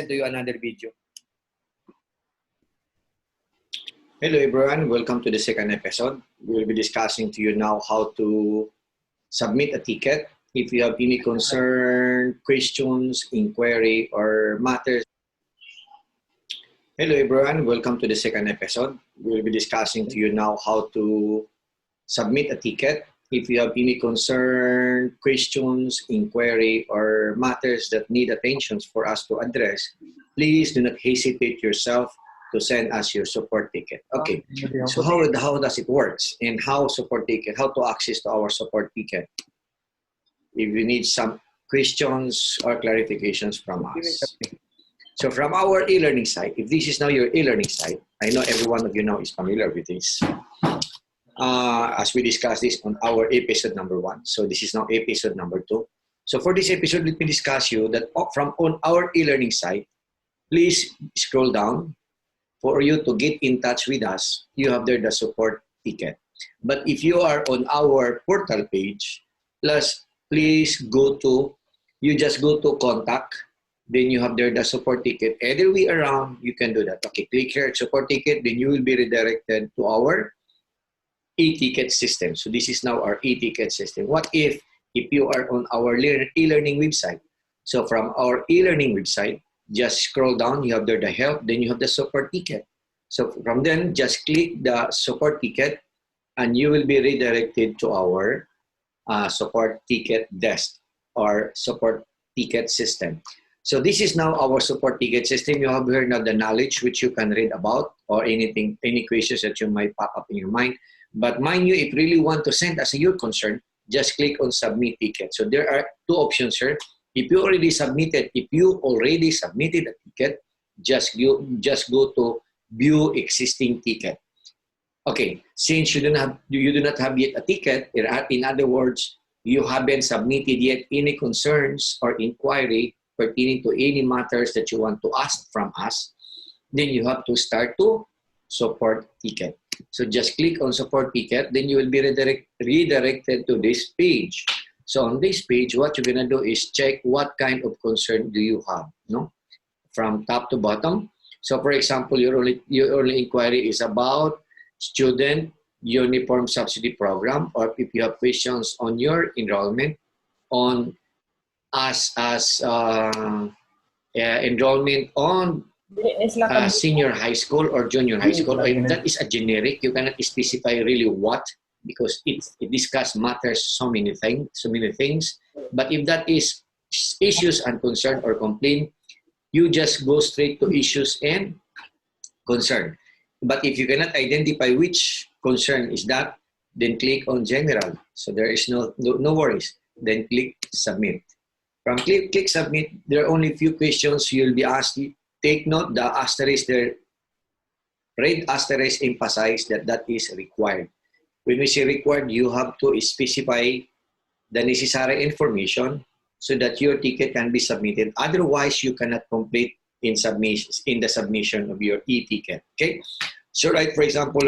to you another video. Hello everyone, welcome to the second episode. We will be discussing to you now how to submit a ticket. If you have any concern, questions, inquiry, or matters. Hello everyone, welcome to the second episode. We will be discussing to you now how to submit a ticket. If you have any concern, questions, inquiry, or matters that need attention for us to address, please do not hesitate yourself to send us your support ticket. Okay, so how does it work and how to access to our support ticket? If you need some questions or clarifications from us. So from our e-learning site, if this is now your e-learning site, I know every one of you now is familiar with this. As we discussed this on our episode number 1. So this is now episode number 2. So for this episode, let me discuss you that from on our e-learning site, please scroll down. For you to get in touch with us, you have there the support ticket. But if you are on our portal page, please go to, you just go to contact, then you have there the support ticket. Either way around, you can do that. Okay, click here at support ticket, then you will be redirected to our e-ticket system. So this is now our e-ticket system. What if you are on our e-learning website? So from our e-learning website, just scroll down, you have there the help, then you have the support ticket. So from then, just click the support ticket and you will be redirected to our support ticket desk or support ticket system. So this is now our support ticket system. You have here now the knowledge which you can read about or anything, any questions that you might pop up in your mind. But mind you, if you really want to send us your concern, just click on submit ticket. So there are two options here. If you already submitted a ticket, just go to view existing ticket. Okay, since you do not have yet a ticket, in other words, you haven't submitted yet any concerns or inquiry pertaining to any matters that you want to ask from us, then you have to start to support ticket. So just click on support ticket, then you will be redirected to this page. So on this page, what you're gonna do is check what kind of concern do you have, no? From top to bottom. So for example, your only inquiry is about student uniform subsidy program, or if you have questions on your enrollment, on enrollment on senior high school or junior high school, or if that is a generic, you cannot specify really what, because it discuss matters so many things. But if that is issues and concern or complaint, you just go straight to issues and concern. But if you cannot identify which concern is that, then click on general. So there is no worries. Then click submit. From click submit, there are only a few questions you'll be asked. Take note, the asterisk there, red asterisk emphasize that is required. When we say required, you have to specify the necessary information so that your ticket can be submitted. Otherwise, you cannot complete in the submission of your e-ticket. Okay. So right, for example,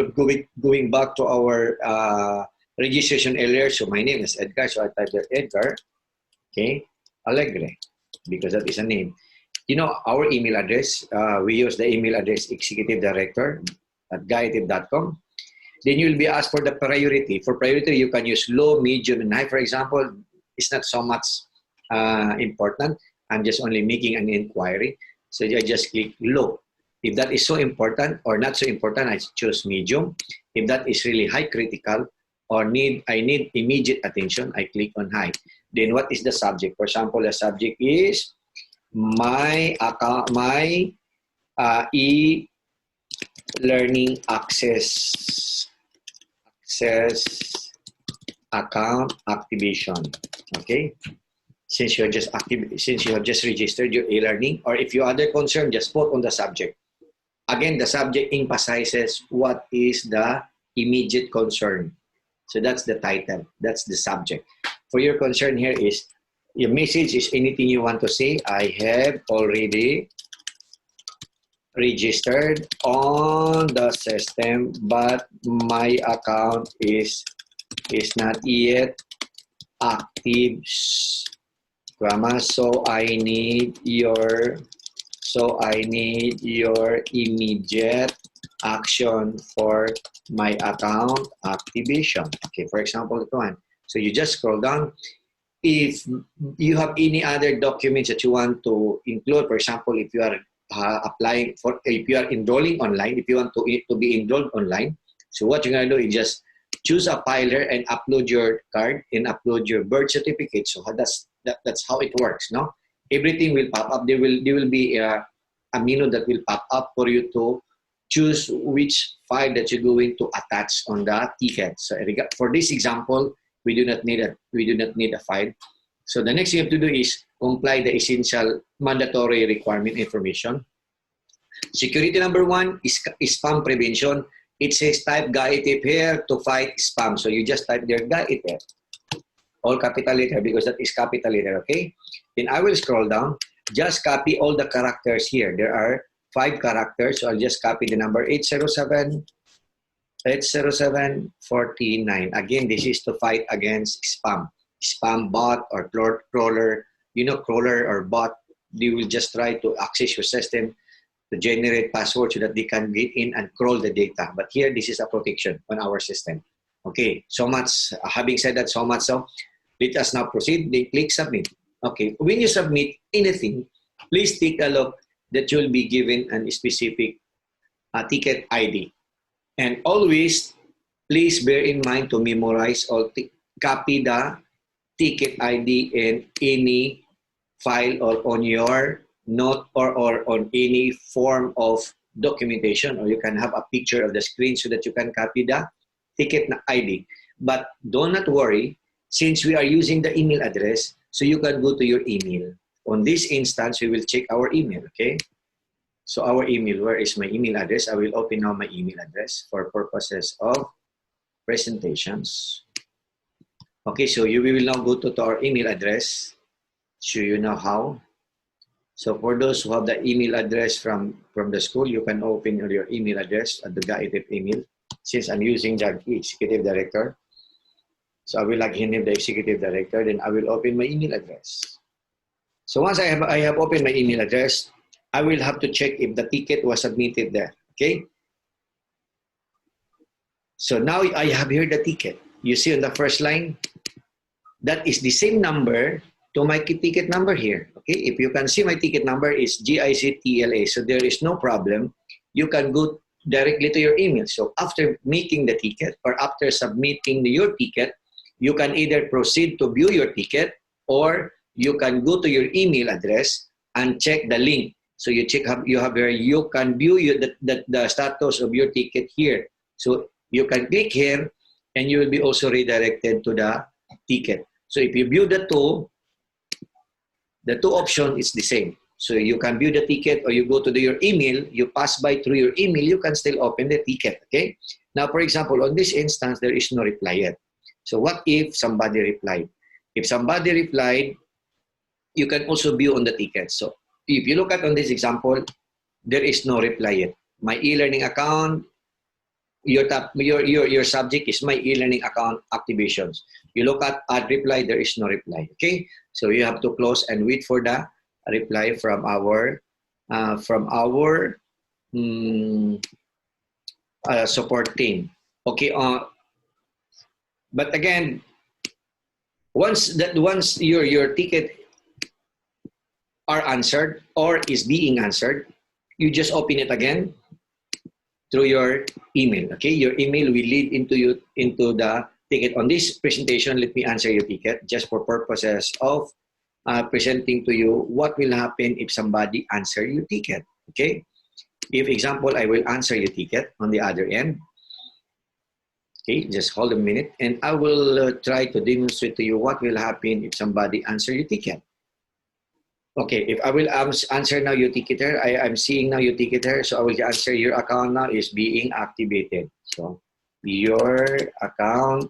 going back to our registration earlier. So my name is Edgar. So I type there Edgar. Okay. Alegre, because that is a name. You know, our email address, we use the email address executive director at GAITF.com. Then you'll be asked for the priority. For priority, you can use low, medium, and high. For example, it's not so much important. I'm just only making an inquiry. So I just click low. If that is so important or not so important, I choose medium. If that is really high critical or I need immediate attention, I click on high. Then what is the subject? For example, the subject is my e-learning access account activation. Okay. Since you have just registered your e-learning, or if you are other concern, just put on the subject. Again, the subject emphasizes what is the immediate concern. So that's the title. That's the subject. For your concern here is, your message is anything you want to say. I have already registered on the system, but my account is not yet active, so I need your immediate action for my account activation. Okay, for example, ito one. So you just scroll down. If you have any other documents that you want to include, for example, if you are if you are enrolling online, if you want to be enrolled online, so what you're going to do is just choose a filer and upload your card and upload your birth certificate. So that's how it works, no? Everything will pop up. There will be a menu that will pop up for you to choose which file that you're going to attach on the ticket. So for this example, we do not need a file. So the next thing you have to do is comply the essential mandatory requirement information. Security number 1 is spam prevention. It says type GAITF here to fight spam. So you just type there GAITF, all capital letter, because that is capital letter, okay? Then I will scroll down. Just copy all the characters here. There are 5 characters, so I'll just copy the number 807. It's 0749. Again, this is to fight against spam. Spam bot or crawler. You know, crawler or bot, they will just try to access your system to generate passwords so that they can get in and crawl the data. But here, this is a protection on our system. Okay, so much. Having said that, so much so, let us now proceed. They click submit. Okay, when you submit anything, please take a look that you'll be given a specific ticket ID. And always, please bear in mind to memorize or copy the ticket ID in any file or on your note or on any form of documentation, or you can have a picture of the screen so that you can copy the ticket ID. But do not worry, since we are using the email address, so you can go to your email. On this instance, we will check our email, okay? So our email, where is my email address? I will open now my email address for purposes of presentations. Okay, so we will now go to our email address. Show you now how. So for those who have the email address from the school, you can open your email address at the GAITF email. Since I'm using the executive director, so I will log in with the executive director, then I will open my email address. So once I have opened my email address, I will have to check if the ticket was submitted there, okay? So now I have here the ticket. You see on the first line, that is the same number to my ticket number here, okay? If you can see my ticket number is GICTLA, so there is no problem. You can go directly to your email. So after making the ticket or after submitting your ticket, you can either proceed to view your ticket or you can go to your email address and check the link. So you you can view the status of your ticket here. So you can click here and you will be also redirected to the ticket. So if you view the two options is the same. So you can view the ticket or you go to your email, you pass by through your email, you can still open the ticket, okay? Now, for example, on this instance, there is no reply yet. So what if somebody replied? If somebody replied, you can also view on the ticket. So if you look at on this example, there is no reply yet. My e-learning account, your subject is my e-learning account activations. You look at add reply, there is no reply, okay? So you have to close and wait for the reply from our support team. Okay, but again, once your ticket are answered or is being answered, you just open it again through your email. Okay, your email will lead into the ticket. On this presentation, let me answer your ticket just for purposes of presenting to you what will happen if somebody answer your ticket. Okay, if example, I will answer your ticket on the other end. Okay, just hold a minute and I will try to demonstrate to you what will happen if somebody answer your ticket. Okay, if I will answer now your ticket here, I'm seeing now your ticket here, so I will answer your account now is being activated. So your account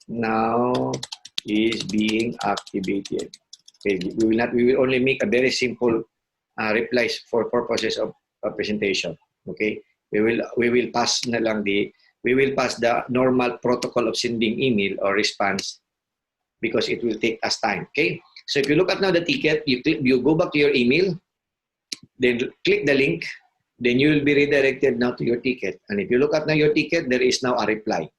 now is being activated. Okay, we will only make a very simple replies for purposes of presentation. Okay, we will pass the normal protocol of sending email or response because it will take us time. Okay, so if you look at now the ticket, you go back to your email, then click the link, then you will be redirected now to your ticket. And if you look at now your ticket, there is now a reply.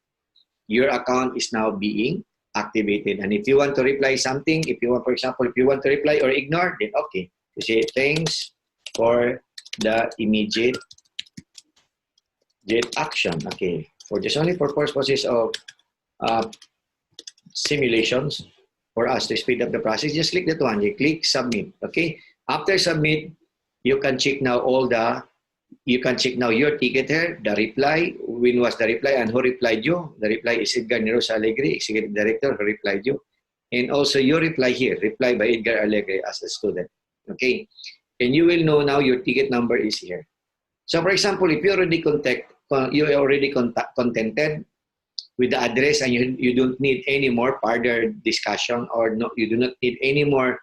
Your account is now being activated. And if you want to reply something, if you want, for example, if you want to reply or ignore, then okay. You say thanks for the immediate action. Okay, for just only for purposes of simulations, for us to speed up the process, just click that one. You click submit. Okay. After submit, you can check now your ticket here, the reply, when was the reply and who replied you. The reply is Edgar Nerosa Alegre, Executive Director, who replied you. And also your reply here, reply by Edgar Alegre as a student. Okay. And you will know now your ticket number is here. So for example, if you're already contented with the address and you don't need any more further discussion, or no, you do not need any more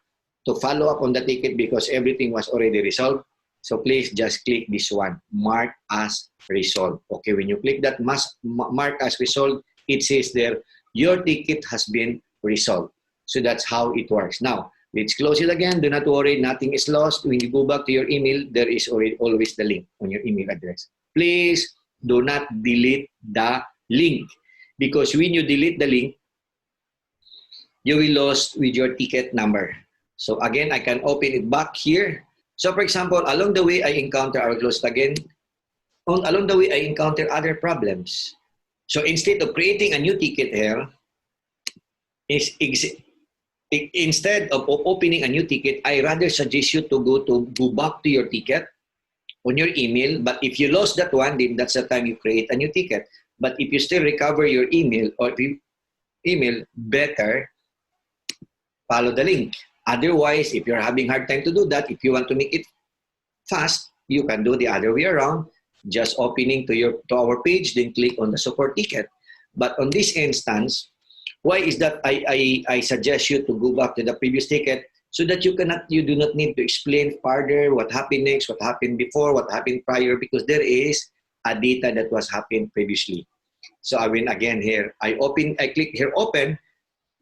to follow up on the ticket because everything was already resolved, So please just click this one, mark as resolved. Okay, when you click that mark as resolved, it says there, your ticket has been resolved. So that's how it works. Now, let's close it again. Do not worry, nothing is lost. When you go back to your email, there is always the link on your email address. Please do not delete the link, because when you delete the link, you will lose with your ticket number. So again, I can open it back here. So for example, along the way, I encounter, I will close it again. Along the way, I encounter other problems. So instead of creating a new ticket here, instead of opening a new ticket, I rather suggest you to go back to your ticket on your email. But if you lost that one, then that's the time you create a new ticket. But if you still recover your email better follow the link. Otherwise, if you're having hard time to do that, if you want to make it fast, you can do the other way around. Just opening to our page, then click on the support ticket. But on this instance, why is that I suggest you to go back to the previous ticket, so that you do not need to explain further what happened next, what happened before, what happened prior, because there is a data that was happened previously. So I will again here, I click here open.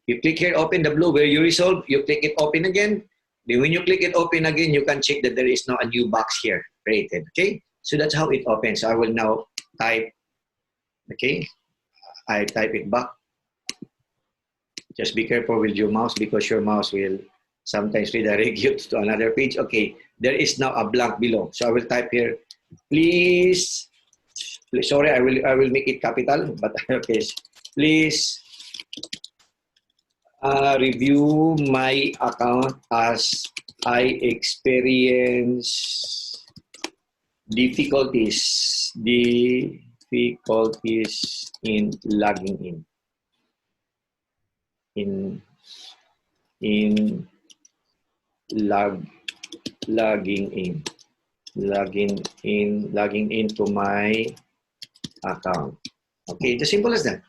You click here open the blue where you resolve, you click it open again. Then when you click it open again, you can check that there is now a new box here created. Okay, so that's how it opens. So I will now type. Okay, I type it back. Just be careful with your mouse, because your mouse will sometimes redirect you to another page. Okay, there is now a blank below. So I will type here, please, sorry, I will make it capital, but okay, please review my account as I experience difficulties in logging in. Logging into my account. Okay, just simple as that.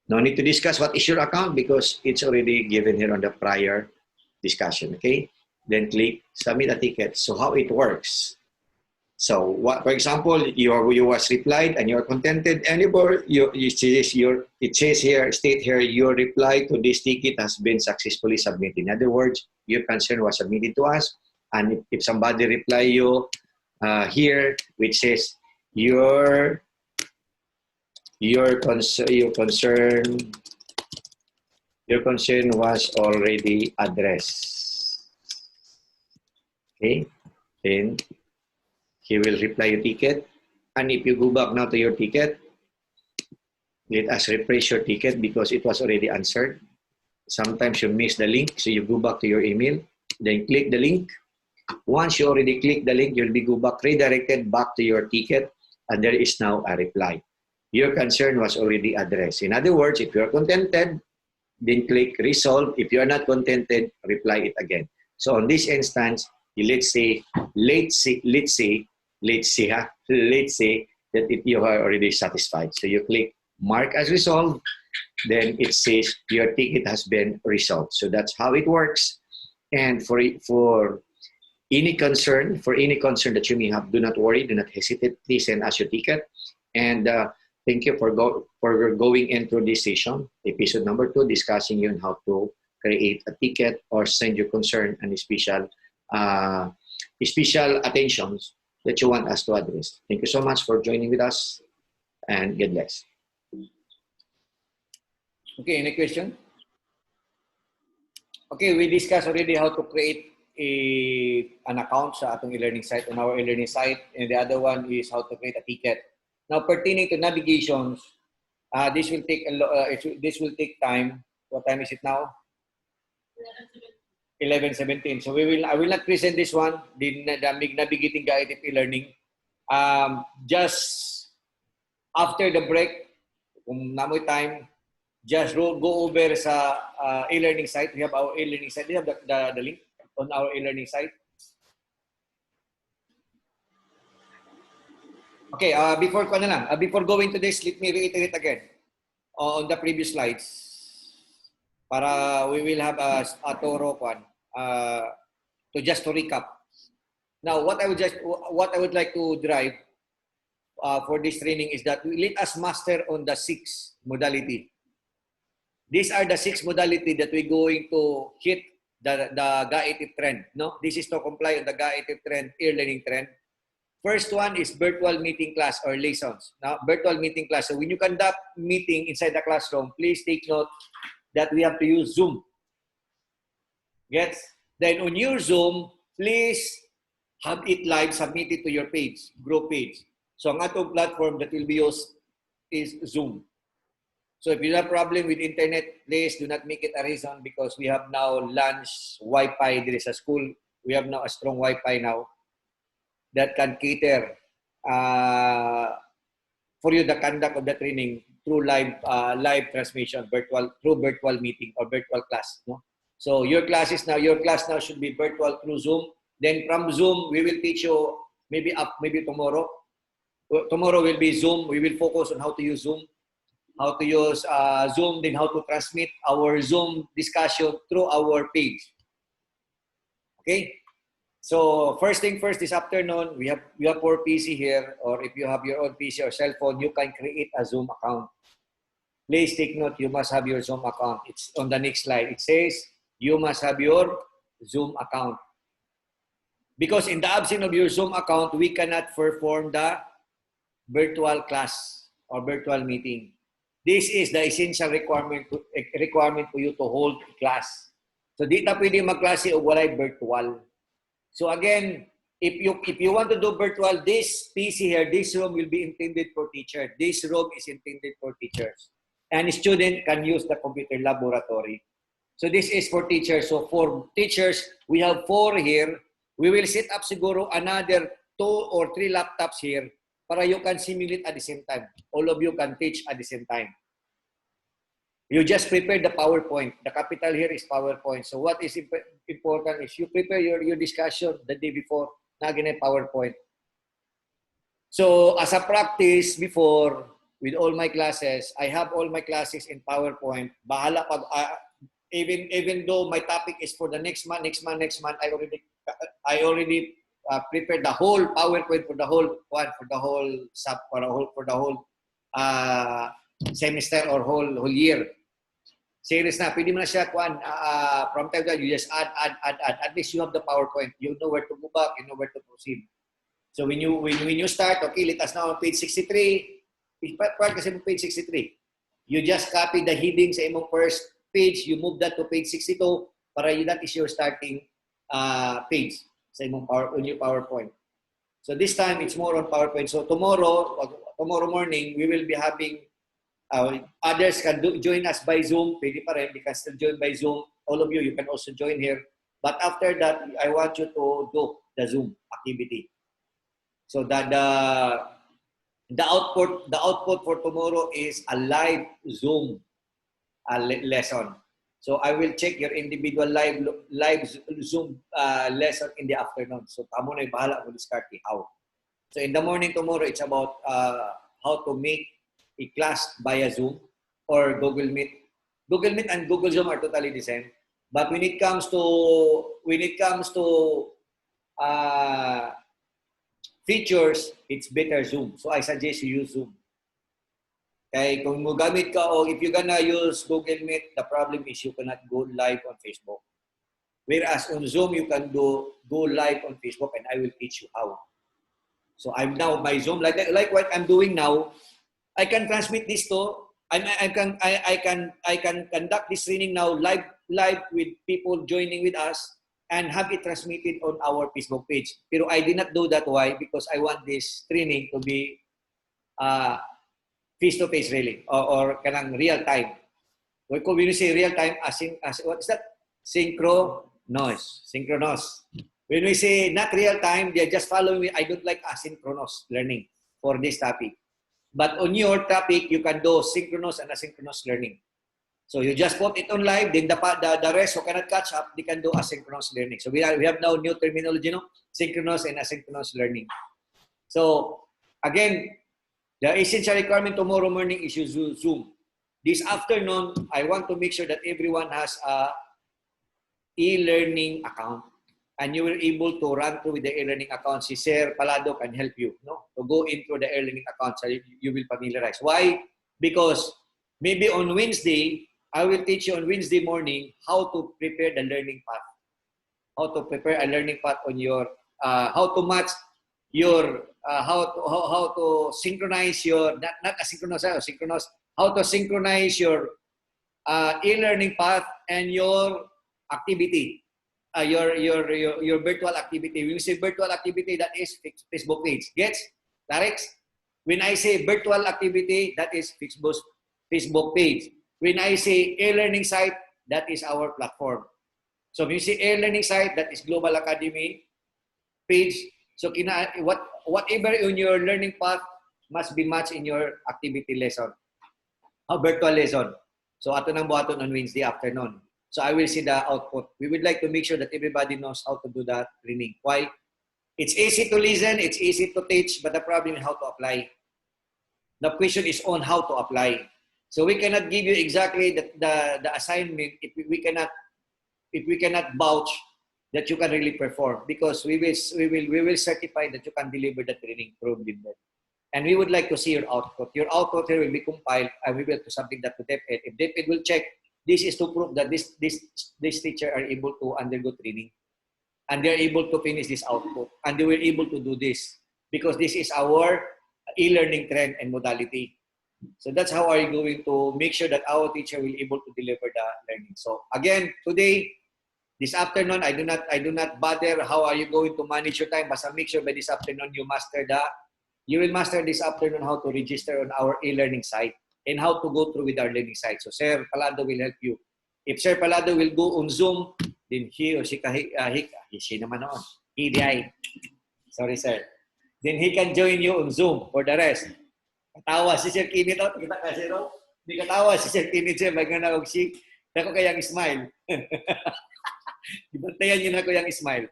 No need to discuss what is your account, because it's already given here on the prior discussion. Okay, then click submit a ticket. So how it works? So for example, you was replied and you're contented, and it says here, state here, your reply to this ticket has been successfully submitted. In other words, your concern was submitted to us, and if somebody reply you here, which says your concern was already addressed. Okay, then he will reply your ticket. And if you go back now to your ticket, let us refresh your ticket, because it was already answered. Sometimes you miss the link, so you go back to your email, then click the link. Once you already click the link, you'll be redirected back to your ticket, and there is now a reply. Your concern was already addressed. In other words, if you're contented, then click resolve. If you're not contented, reply it again. So on this instance, let's say that you are already satisfied. So you click mark as resolved, then it says your ticket has been resolved. So that's how it works. And for any concern that you may have, do not worry, do not hesitate. Please send us your ticket. And thank you for going into this session, episode number 2, discussing on how to create a ticket or send your concern and special attentions that you want us to address. Thank you so much for joining with us, and God bless. Okay, any question? Okay, we discussed already how to create an account sa atong e-learning site, on our e-learning site, and the other one is how to create a ticket. Now, pertaining to navigations, this will take time. What time is it now? 11:17. So I will not present this one, the navigating GAITF e-learning. Just after the break, kung namoy time, just go over sa e-learning site. We have our e-learning site. We have the link on our e-learning site. Okay, before going to this, let me reiterate again on the previous slides. Para we will have a thorough one. To recap. Now, what I would like to drive for this training is that let us master on the 6 modality. These are the 6 modality that we're going to hit the GAITF trend. No, this is to comply on the GAITF trend, e-learning trend. First one is virtual meeting class or lessons. Now, virtual meeting class. So when you conduct meeting inside the classroom, please take note that we have to use Zoom. Gets? Then on your Zoom, please have it live, submit it to your page, group page. So ang atong platform that will be used is Zoom. So if you have problem with internet, please do not make it a reason because we have now lunch Wi-Fi. There is a school. We have now a strong Wi-Fi now that can cater for you the conduct of the training through live transmission, through virtual meeting or virtual class. No? So your class now should be virtual through Zoom. Then from Zoom, we will teach you maybe tomorrow. Tomorrow will be Zoom. We will focus on how to use Zoom, how to use Zoom, then how to transmit our Zoom discussion through our page. Okay. So first thing first, this afternoon, we have 4 PC here, or if you have your own PC or cell phone, you can create a Zoom account. Please take note, you must have your Zoom account. It's on the next slide. It says, you must have your Zoom account. Because in the absence of your Zoom account, we cannot perform the virtual class or virtual meeting. This is the essential requirement for you to hold class. So di ta pwede magklase o walay virtual. So again, if you want to do virtual, this PC here, this room will be intended for teachers. This room is intended for teachers. And student can use the computer laboratory. So this is for teachers. So for teachers, we have 4 here. We will set up siguro another 2 or 3 laptops here para you can simulate at the same time. All of you can teach at the same time. You just prepare the PowerPoint. The capital here is PowerPoint. So what is important is you prepare your discussion the day before na ganun PowerPoint. So as a practice before, with all my classes, I have all my classes in PowerPoint. Bahala pag, even though my topic is for the next month, I already prepared the whole PowerPoint for the whole semester or whole year. Serious na, pwede mo na siya from time to time, you just add. At least you have the PowerPoint. You know where to go back, you know where to proceed. So when you start, okay, let us now on page 63. Part kasi mo page 63. You just copy the heading sa imong first page, you move that to page 62 para that is your starting page sa imong on your PowerPoint. So this time it's more on PowerPoint. So tomorrow morning we will be having others can join us by Zoom. Pwede pa rin, they can still join by Zoom. All of you can also join here. But after that, I want you to do the Zoom activity. So that the output for tomorrow is a live Zoom lesson. So I will check your individual live Zoom lesson in the afternoon. So kamo na bahala kung discard how. So in the morning tomorrow, it's about how to make a class via Zoom or Google Meet. Google Meet and Google Zoom are totally the same. But when it comes to features, it's better Zoom. So I suggest you use Zoom. Okay, kung magamit ka o if you're gonna use Google Meet, the problem is you cannot go live on Facebook. Whereas on Zoom, you can go live on Facebook and I will teach you how. So I'm now my Zoom, like what I'm doing now, I can transmit this to, I can conduct this training now live with people joining with us and have it transmitted on our Facebook page. Pero I did not do that. Why? Because I want this training to be face-to-face really, or kanang real time. When you say real time, what is that? Synchronous. When we say not real time, they're just following me. I don't like asynchronous learning for this topic. But on your topic, you can do synchronous and asynchronous learning. So you just put it on live, then the rest who cannot catch up, they can do asynchronous learning. So we have now new terminology, no? Synchronous and asynchronous learning. So again, the essential requirement tomorrow morning is use Zoom. This afternoon, I want to make sure that everyone has a e-learning account. and you will able to run through with the e-learning account. Si Sir Palado can help you, no? To go into the e-learning account so you will familiarize. Why? Because maybe on Wednesday, I will teach you on Wednesday morning how to prepare the learning path. How to prepare a learning path on your, how to match your, how to synchronize your, not asynchronous, synchronous, how to synchronize your e-learning path and your activity. Your virtual activity. When you say virtual activity, that is Facebook page. Gets? Larix? When I say virtual activity, that is Facebook page. When I say e-learning site, that is our platform. So when you say e-learning site, that is Global Academy page. So whatever in your learning path must be matched in your activity lesson. A virtual lesson. So ato nang buhaton on Wednesday afternoon. So I will see the output. We would like to make sure that everybody knows how to do that training. Why? It's easy to listen, it's easy to teach, but the problem is how to apply. The question is on how to apply. So we cannot give you exactly the assignment if we cannot vouch that you can really perform, because we will certify that you can deliver the training probably. And we would like to see your output. Your output here will be compiled and we will do something that to DepEd. If DepEd will check, this is to prove that this teacher are able to undergo training and they're able to finish this output and they were able to do this because this is our e-learning trend and modality. So that's how are you going to make sure that our teacher will be able to deliver the learning. So again, today, this afternoon, I do not bother how are you going to manage your time, but make sure by this afternoon you will master this afternoon how to register on our e-learning site and how to go through with our learning site. So Sir Palado will help you. If Sir Palado will go on Zoom, then he or she naman noon. Sorry, sir. Then he can join you on Zoom for the rest. Katawa si Sir Kinit out. Kita kasi ro. Di katawa si Sir Kinit, sir. Maganda og si. Dako kayang smile. Ibantayan niyo na ko yung smile.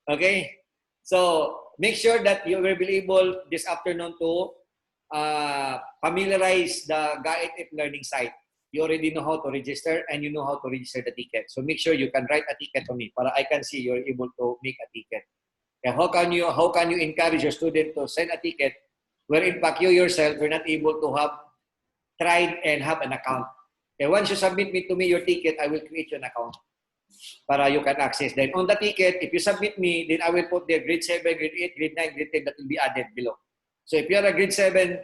Okay? So, make sure that you will be able this afternoon to familiarize the GAITF learning site. You already know how to register and you know how to register the ticket. So make sure you can write a ticket to me para I can see you're able to make a ticket. And how can you encourage your student to send a ticket where in fact you yourself were not able to have tried and have an account. And once you submit to me your ticket, I will create you an account para you can access. Then on the ticket, if you submit me, then I will put there grade 7, grade 8, grade 9, grade 10 that will be added below. So if you're a grade 7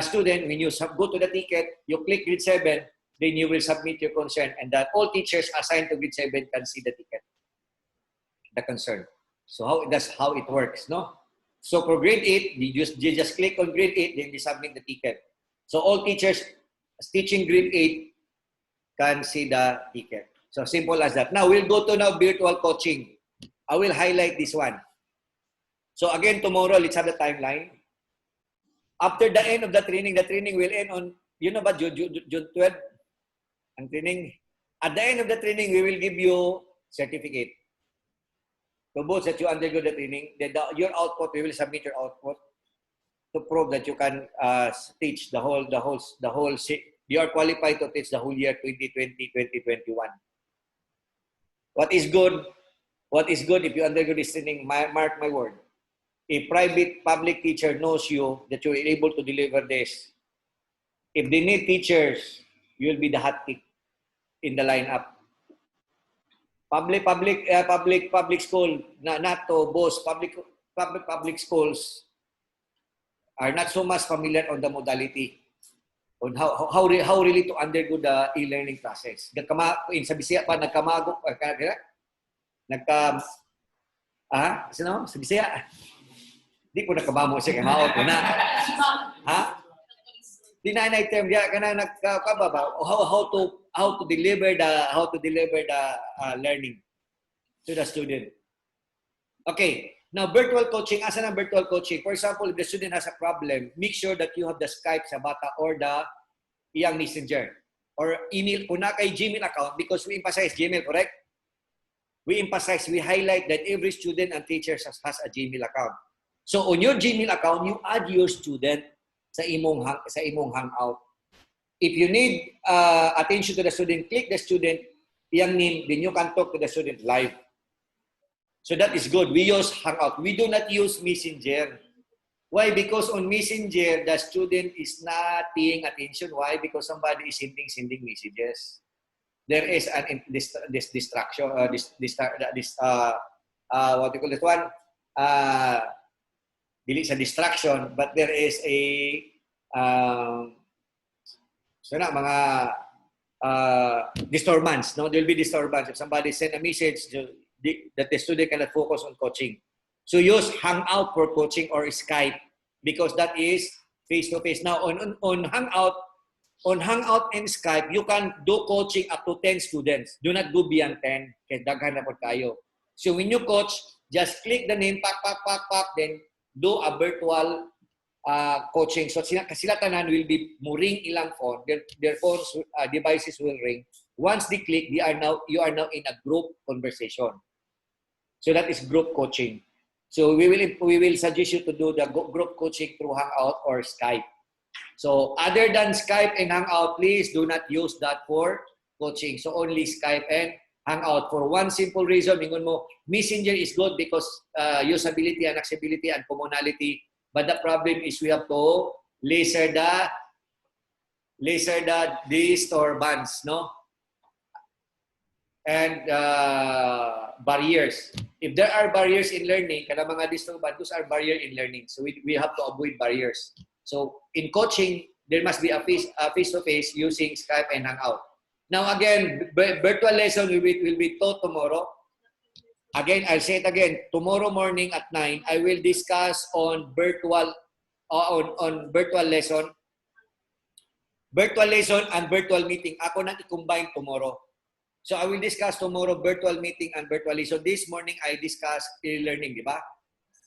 student, when you go to the ticket, you click grade 7, then you will submit your concern and that all teachers assigned to grade 7 can see the ticket, the concern. So that's how it works, no? So for grade 8, you just click on grade 8, then you submit the ticket. So all teachers teaching grade 8 can see the ticket. So simple as that. Now we'll go to virtual coaching. I will highlight this one. So again, tomorrow, let's have the timeline. After the end of the training will end on, you know ba, June 12? Ang training. At the end of the training, we will give you certificate. So both that you undergo the training, then your output, we will submit your output to prove that you can teach the whole, you are qualified to teach the whole year 2020-2021. What is good if you undergo this training, mark my word. A private public teacher knows you that you are able to deliver this. If they need teachers, you will be the hot pick in the lineup. Public school, not to boast, public schools are not so much familiar on the modality on how really to undergo the e-learning process. Sa Bisaya pa nagkamagok sino? Sa Bisaya. Di ko nakabamo siya kamao ko na. Ha? Di na term dia kana nagkababa how to deliver the learning to the student. Okay. Now, virtual coaching, asa na virtual coaching? For example, if the student has a problem, make sure that you have the Skype sa bata or the iyang messenger or email. Kung na kay Gmail account, because we emphasize Gmail, correct? We highlight that every student and teacher has a Gmail account. So, on your Gmail account, you add your student sa imong hangout. If you need attention to the student, click the student, iyang name, then you can talk to the student live. So that is good. We use Hangout. We do not use Messenger. Why? Because on Messenger, the student is not paying attention. Why? Because somebody is sending messages. There is this distraction, what do you call this one? Dili sa distraction, but there is a mga disturbance. No, there will be disturbance if somebody send a message that the student cannot focus on coaching. So use Hangout for coaching or Skype because that is face-to-face. Now on Hangout and Skype, you can do coaching up to 10 students. Do not go beyond 10 kaya daghan na po kayo. So when you coach, just click the name, pak, then do a virtual coaching. So sila tanan will be ring ilang phone. Their phones, devices will ring. Once they click, you are now in a group conversation. So that is group coaching. So we will suggest you to do the group coaching through Hangout or Skype. So other than Skype and Hangout, please do not use that for coaching. So only Skype and Hangout for one simple reason. Mingon mo, Messenger is good because usability and accessibility and commonality. But the problem is we have to laser the disturbance, no? And barriers. If there are barriers in learning, kada mga disturbance, those are barriers in learning. So we have to avoid barriers. So in coaching, there must be a face-to-face using Skype and Hangout. Now again, virtual lesson will be taught tomorrow. Again, I'll say it again. Tomorrow morning at 9, I will discuss on virtual lesson. Virtual lesson and virtual meeting. Ako nang i-combine tomorrow. So I will discuss tomorrow virtual meeting and virtual lesson. This morning, I discussed e-learning, di ba?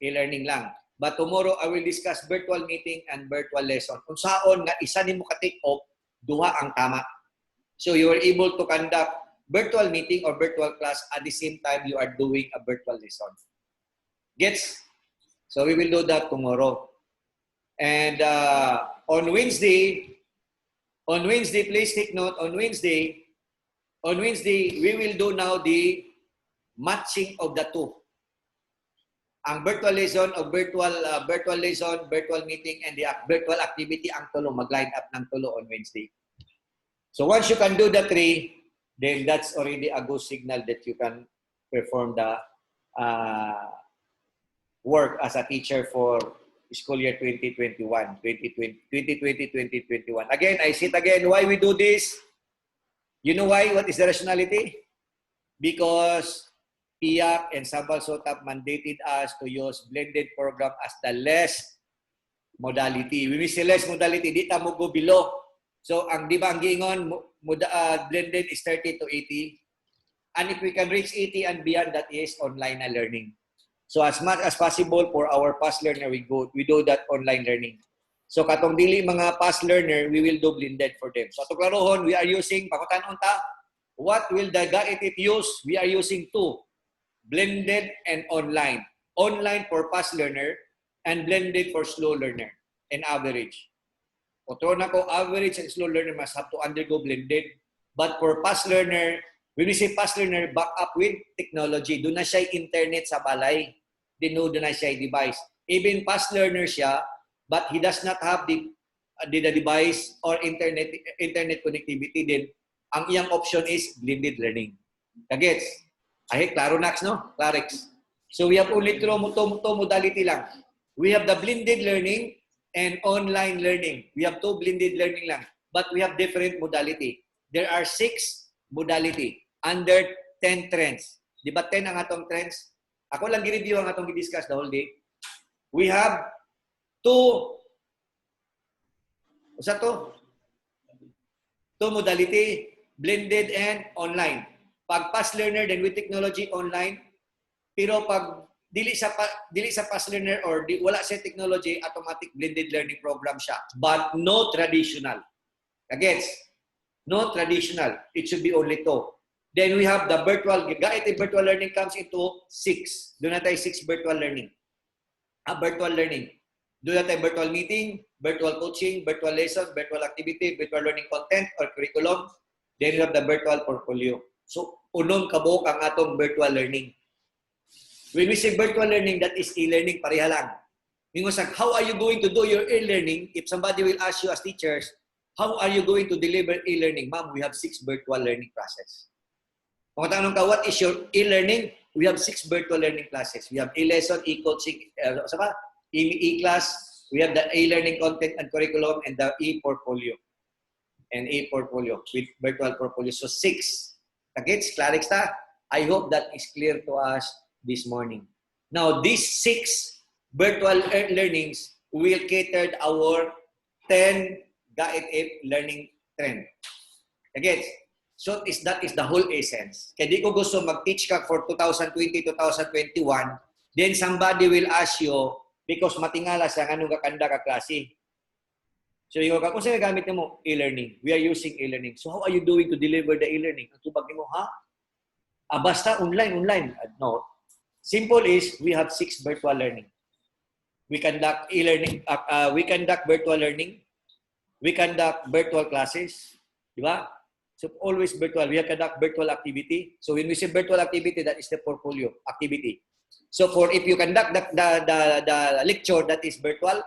E-learning lang. But tomorrow, I will discuss virtual meeting and virtual lesson. Kung saan nga isa nimo ka-take off, duha ang tama. So you are able to conduct virtual meeting or virtual class at the same time you are doing a virtual lesson. Gets? So we will do that tomorrow. And on Wednesday, please take note, on Wednesday, we will do now the matching of the two. Ang virtual lesson o virtual lesson, virtual meeting, and the virtual activity, ang tulo, mag-line up ng tulo on Wednesday. So once you can do the three, then that's already a good signal that you can perform the work as a teacher for school year 2020-2021. Again, I say it again, why we do this? You know why? What is the rationality? Because PIAC and Sambal Sotap mandated us to use blended program as the less modality. When we say less modality, di ta mo go below. So, ang di ba ang giingon, blended is 30 to 80. And if we can reach 80 and beyond, that is online na learning. So, as much as possible for our past learner, we do that online learning. So, katong dili mga past learner, we will do blended for them. So, atong klarohon, we are using, pakutan unta, what will the GAITF use? We are using two. Blended and online. Online for fast learner and blended for slow learner and average. Otro na ko, average and slow learner must have to undergo blended. But for fast learner, when we say fast learner, back up with technology. Doon na siya internet sa balay. Doon na siya device. Even fast learner siya, but he does not have the device or internet connectivity din. Ang iyang option is blended learning. Kagets? Ay, klaro nax, no? Clarex. So we have only two modality lang. We have the blended learning and online learning. We have two blended learning lang. But we have different modality. There are 6 modality under 10 trends. Di ba 10 ang atong trends? Ako lang gi-review ang atong gi-discuss the whole day. We have two modality, blended and online. Pag fast learner, then with technology, online. Pero pag dili sa fast learner or wala sa technology, automatic blended learning program siya. But no traditional. Again, no traditional. It should be only 2. Then we have the virtual. GAITF virtual learning comes into 6. Doon na tayo 6 virtual learning. Virtual learning. Doon na tayo virtual meeting, virtual coaching, virtual lesson, virtual activity, virtual learning content or curriculum. Then we have the virtual portfolio. So, unong kabuok ang atong virtual learning. When we say virtual learning, that is e-learning, pareha lang. How are you going to do your e-learning? If somebody will ask you as teachers, how are you going to deliver e-learning? Ma'am, we have 6 virtual learning classes. Kung tanong ka, what is your e-learning? We have 6 virtual learning classes. We have e-lesson, e-coaching, e-class. We have the e-learning content and curriculum and the e-portfolio. And e-portfolio with virtual portfolio. So 6. Gets? Clarix ta? I hope that is clear to us this morning. Now, these 6 virtual learnings will cater our 10 GAITF learning trend. Gets? So that is the whole essence. Kaya di ko gusto mag-teach ka for 2020, 2021, then somebody will ask you, because matingala sa anong kakanda ka klase. So yung kung saan gamit mo? E-learning. We are using e-learning. So how are you doing to deliver the e-learning? Ang tubag mo, ha? Basta online. No. Simple is, we have 6 virtual learning. We conduct e-learning, we conduct virtual learning, we conduct virtual classes, di ba? So always virtual. We conduct virtual activity. So when we say virtual activity, that is the portfolio activity. So if you conduct the lecture, that is virtual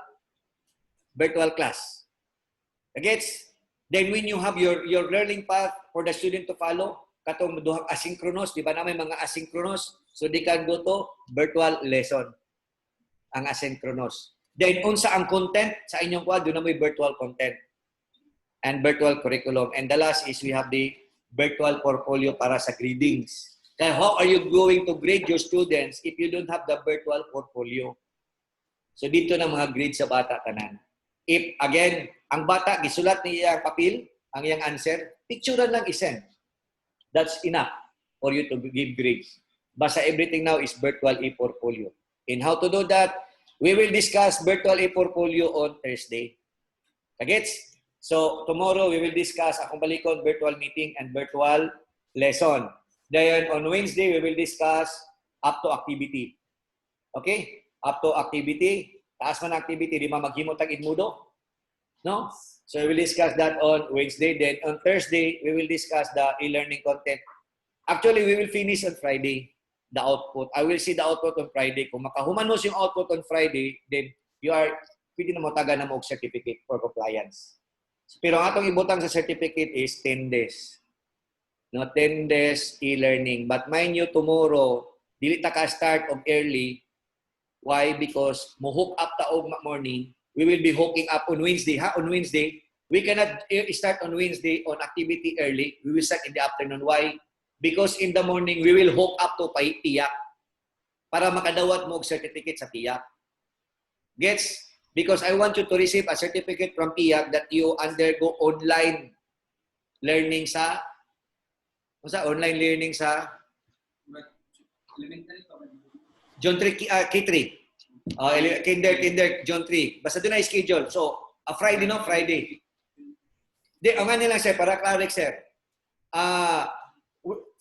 class. Gets? Then when you have your learning path for the student to follow, katong duhang asynchronous, di ba na may mga asynchronous? So they can go to virtual lesson. Ang asynchronous. Then unsa ang content sa inyong quad, doon na may virtual content and virtual curriculum. And the last is we have the virtual portfolio para sa gradings. Kaya how are you going to grade your students if you don't have the virtual portfolio? So dito na mga grade sa bata tanan. If again, ang bata gisulat niya ang papel, ang iyang answer, picturean lang isend. That's enough for you to give grades. Basta everything now is virtual e-portfolio. And how to do that, we will discuss virtual e-portfolio on Thursday. Gets? So tomorrow we will discuss akong balikon virtual meeting and virtual lesson. Then on Wednesday we will discuss up to activity. Okay? Up to activity. Taas man activity, di ba maghimo tag idmudo? No? So we will discuss that on Wednesday. Then on Thursday we will discuss the e-learning content. Actually, we will finish on Friday the output. I will see the output on Friday. Kung makahumanos yung output on Friday, then pwede na mo taga na mo certificate for compliance. Pero ang atong ibutang sa certificate is 10 days. No, 10 days e-learning. But mind you, tomorrow, dili ta ka start of early. Why? Because mo hook up ta og morning. We will be hooking up on Wednesday. On Wednesday, we cannot start on Wednesday on activity early. We will start in the afternoon. Why? Because in the morning, we will hook up to tiyak para makadawat mo og certificate sa tiyak. Gets? Because I want you to receive a certificate from TIAC that you undergo online learning sa online learning sa John 3 K3. Kinder John 3. Basta doon na schedule. So, Friday no, Friday. Ang nga lang sir, para clarix sir.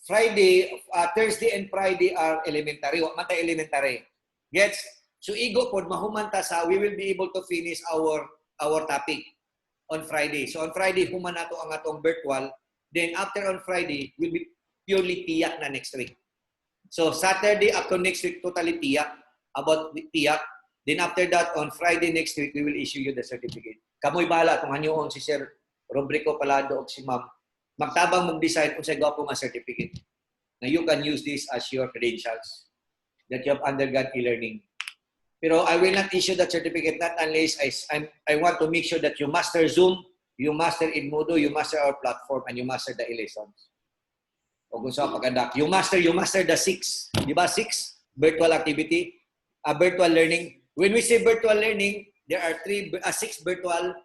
Friday, Thursday and Friday are elementary. Mata elementary. Gets? So igo pod mahumanta sa we will be able to finish our topic on Friday. So on Friday human nato ang atong virtual, then after on Friday will be purely tiyak na next week. So Saturday up to next week totally tiyak about tiyak. Then after that on Friday next week we will issue you the certificate. Kamoy bahala kung hanyoon si Sir Robrico Palado o si Ma'am. Magtabang mag-decide kung sa gwapo nga certificate. Now you can use this as your credentials that you have undergone e-learning. Pero I will not issue that certificate not unless I want to make sure that you master Zoom, you master Edmodo, you master our platform, and you master the e-lessons. O kung saan pag-conduct. You master the 6. Di ba 6? Virtual activity, virtual learning. When we say virtual learning, there are 6 virtual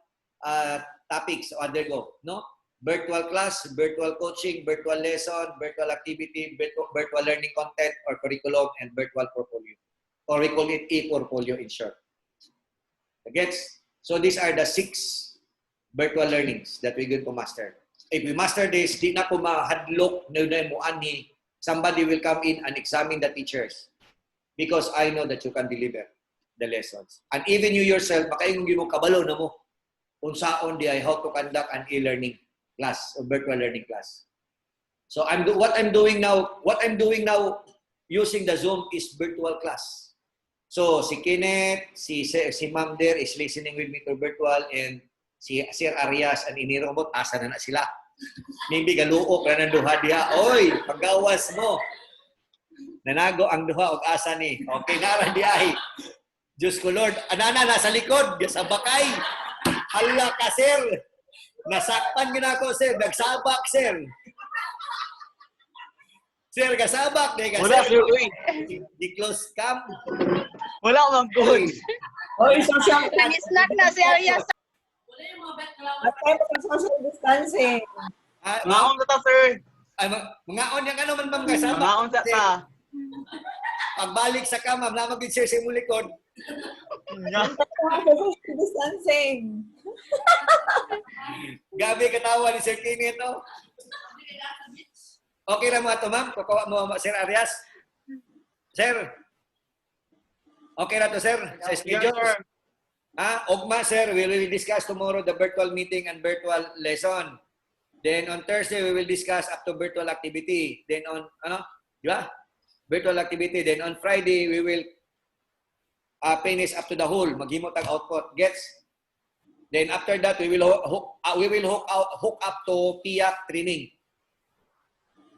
topics to undergo. No? Virtual class, virtual coaching, virtual lesson, virtual activity, virtual learning content or curriculum, and virtual portfolio. Or we call it e-portfolio in short. Gets? So these are the 6 virtual learnings that we're going to master. If we master this, di na po mahadlok na mo ani, somebody will come in and examine the teachers. Because I know that you can deliver the lessons. And even you yourself, makaingon mo kabalo na mo kung saon di ay how to conduct an e-learning class or virtual learning class. So what I'm doing now using the Zoom is virtual class. So, si Kenneth, si Ma'am Der is listening with me to virtual, and si Sir Arias and Iniro mo, asa na sila. Maybe galuok na ng duha diha. Oy, paggawas mo. Nanago ang duha og asa ni. Okay, nara diay. Diyos ko Lord, anana nasa likod, sa bakay. Hala ka, sir. Nasakpan gina ako, sir. Nagsabak, sir. Sir, kasabak. Wala, sir. Uy. Di close cam. Wala mang good. Oy, social Nag-snack na si Arias. social distancing. Maon na ta, sir. Ay, mga on yung ano man bang kasabak. Maon sa ta. Pagbalik sa cam, ma'am, namagin sir sa imong likod. Social distancing. Gabi katawa ni Sir Kenneth, oh. Okay ra mo ato, ma'am? Kukuha mo, Sir Arias? Sir? Okay ra to, sir? Sa schedule? Ogma, sir, we will discuss tomorrow the virtual meeting and virtual lesson. Then on Thursday, we will discuss up to virtual activity. Then on, di ba? Virtual activity. Then on Friday, we will finish up to the whole. Maghimot ang output. Gets? Then after that, we will hook up to PIAC training.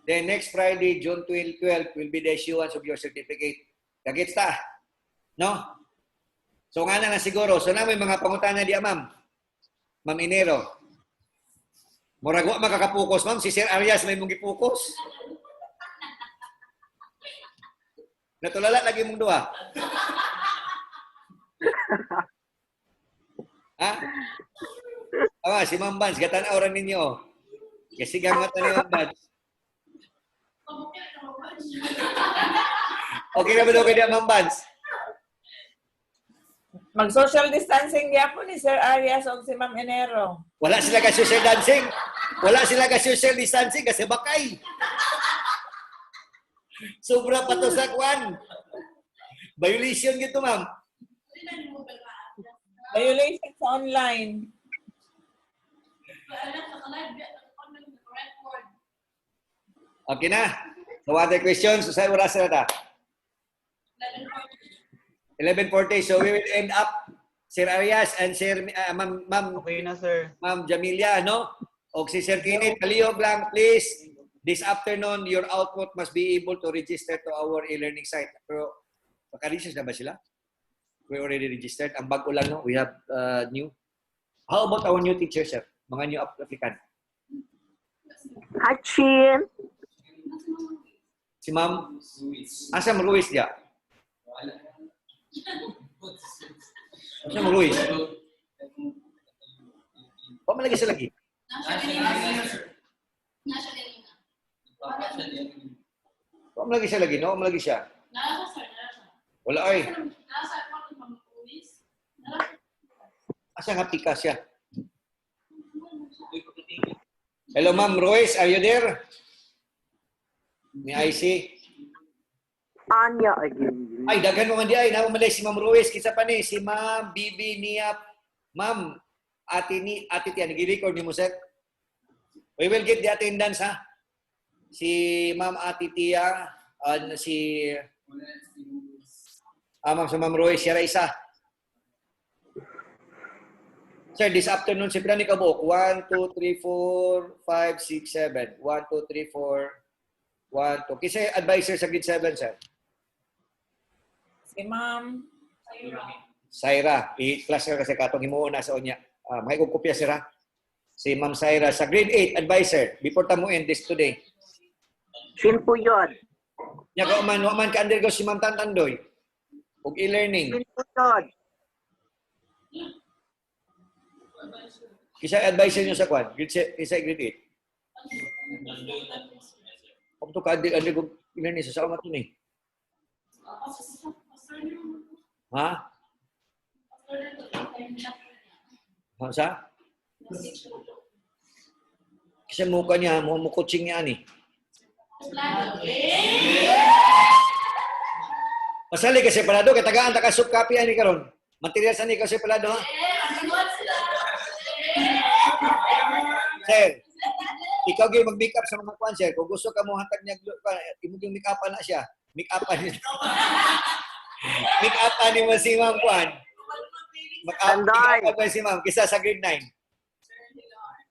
Then next Friday, June 12, will be the issuance of your certificate. Kagets ta? No? So nga na siguro. So na may mga pangutana diya, ma'am. Ma'am Inero. Murag wa makakapokus, ma'am. Si Sir Arias may mong gipokus. Natulala lagi mong duha. Si Ma'am Bans, gatanaw rin ninyo. Kasi gamat na ni Ma'am Bans. Okay na ba daw kaya Ma'am Bans? Mag-social distancing niya po ni Sir Arias o si Ma'am Enero. Wala sila ka social dancing. Wala sila ka social distancing kasi bakay. Sobra pa to sa kwan. Violation gito, ma'am. Violation sa online. Okay na. So, other questions? So, sa'yo, wala sila ta? 11:40. So, we will end up, Sir Arias and Sir, Ma'am Okay na, sir. Ma'am Jamilia, no? O si Sir Kenneth, palihog lang, please. This afternoon, your output must be able to register to our e-learning site. Pero, maka-register na ba sila? We already registered. Ang bago lang, no? We have new. How about our new teacher, sir? Mga new applicant. Hachin. Si Ma'am? Asa Ma'am Ruiz dia? Asa Ma'am Ruiz? Pa malagi siya lagi? Pa malagi siya lagi, no? Malagi siya? Wala ay. Asa nga pika siya? Hello, Ma'am Ruiz, are you there? May IC? Anya again. Ay, daghan mo man di ay. Nakumalay si Ma'am Ruiz. Kisa pa ni, si Ma'am Bibi Niap. Ma'am, ate tiya, nag-record ni mo, sir. We will get the attendance, ha? Si Ma'am Ate Tia, si Ma'am Ruiz, siya isa. Sir, this afternoon, si Plani Kabok, 1, 2, 3, 4, 5, 6, 7. 1, 2, 3, 4, 1, 2. Kasi advisor sa grade 7, sir. Si Ma'am Saira. I-class ka kasi katong himuon na sa onya. May kukupya, sir, ha? Si Ma'am Saira. Sa grade 8, advisor. Before tamu end this today. Sin po yun. Nya man ka-undergo si Ma'am Tantandoy. Og e-learning. Sin po yun. Kisa advisor nyo sa kwan? Kisa grade 8? Kung ito ka-undergo e-learning, sa saan ito ni? Ha? Sa? Kasi mukha niya, kutsing niya ani. Pasali kasi palado, kaya tagaan ta ka soup copy ani karon. Material sa ni kasi palado, ha? Sir, ikaw gyud mag-make up sa mga kwan, sir. Kung gusto ka mo hatag niya, imo yung make up na siya. Make up ni make up ni mo si Ma'am Kwan. Tanday. Make up si Ma'am kisa sa grade 9.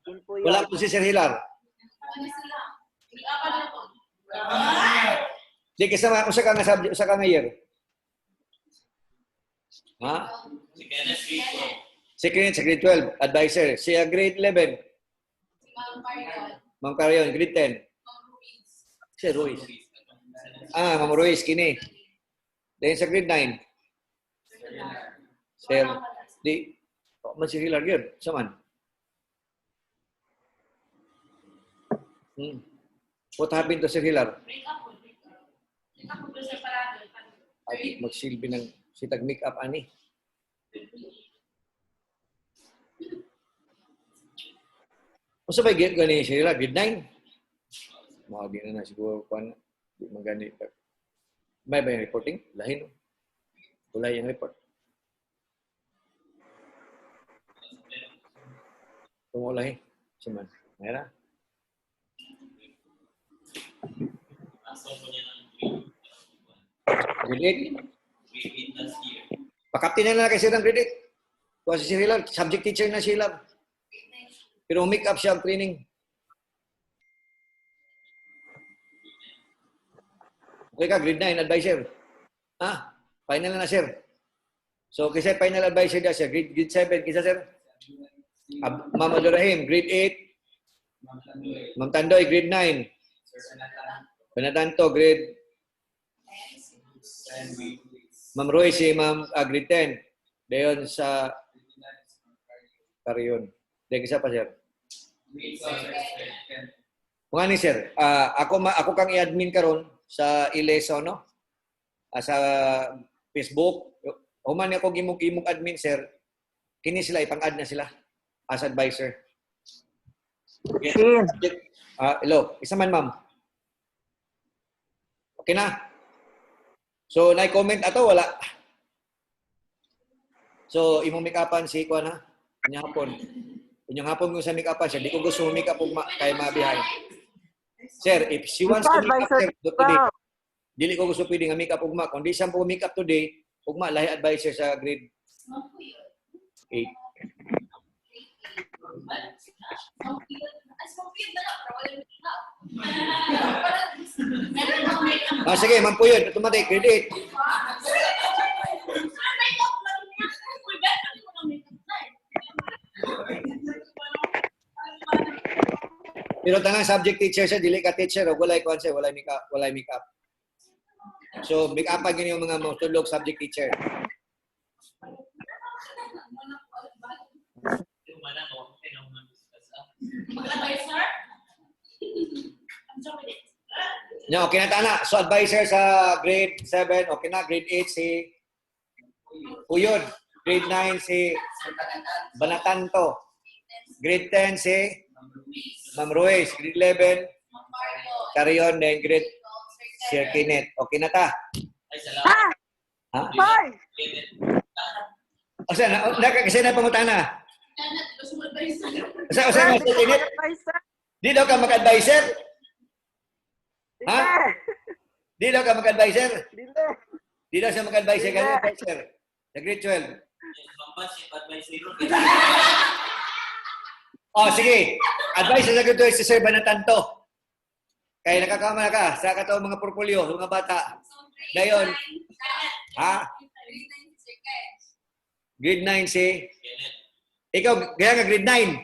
Sin po yun. Wala po si Sir Hilar. Di kisa ma usa ka nga subject, usa ka nga year. Ha? Si Kenneth sa grade 12, advisor. Siya grade 11. Ma'am Carion, grade 10. Si Ruiz. Ma'am Ruiz, kini. Then sa grade 9. Sir, di, man si Hilar yun. Saman. What happened to Sir Hilar? Ay, magsilbi ng sitag make up ani. Masa ba get gani Sir Hilar? Grade 9? Mga di na siguro kung di magani. May ba yung reporting? Lahin. Wala yung report. Tumulay. Saman. Mayroon. Grade 8? Pakaptin na kay Sir ng grade 8. Kung si Sir Hilar, subject teacher na sila. Pero make up siya ang training. Okay ka, grade 9, advisor. Final na Sir. So, kasi final advisor na siya, grade 7. Kisa Sir? Ma'am Abdurrahim, grade 8. Ma'am Tandoy, grade 9. Panatanto, grade Ma'am Roy, si Ma'am grade 10. Dayon sa Carion. Dayon isa pa, Sir. Mga ni, Sir. Ako kang i-admin karon sa Ileso, no? Sa Facebook. Human ako gimog admin, Sir. Kini sila, ipang-add na sila as advisor. Yes. Hello. Isa man, Ma'am. Okay na? So, na-comment ato, wala. So, imong make-upan si Kuan ha? Kanyang hapon. Kanyang hapon mo sa make-upan siya. Di ko gusto make-up kay mabihay. Sir, if she wants to make-up sir, today, dili ko gusto pwede nga make-up ugma. Kung di siya po make-up today, ugma, lahi advisor sa grade 8. Sige, man po yun. Automatic, grade 8. Pero tanang subject teacher siya, dili ka teacher, o walay concept, walay make-up. So, make-up pa yung mga matulog subject teacher. No, okay na tana. So, advisor sa grade 7, okay na. Grade 8 si Uyod. Grade 9 si Banatanto. Grade 10 si Ma'am Ruiz. Grade 11, Carion. Then grade Sir Kenneth. Okay na ta? Ha? Hoy! O saan? Kasi na pangutana. O saan Sir Kenneth? Di daw ka mag-advisor? Ha? Di daw ka mag-advisor? Di daw siya mag-advisor. Kaya advisor. Sa grade 12. Sige. Advisor sa grade 12 si Sir Banatanto. Kaya nakakama ka sa katawang mga portfolio, mga bata. Dayon. Ha? Grade 9 si? Ikaw, kaya nga grade 9.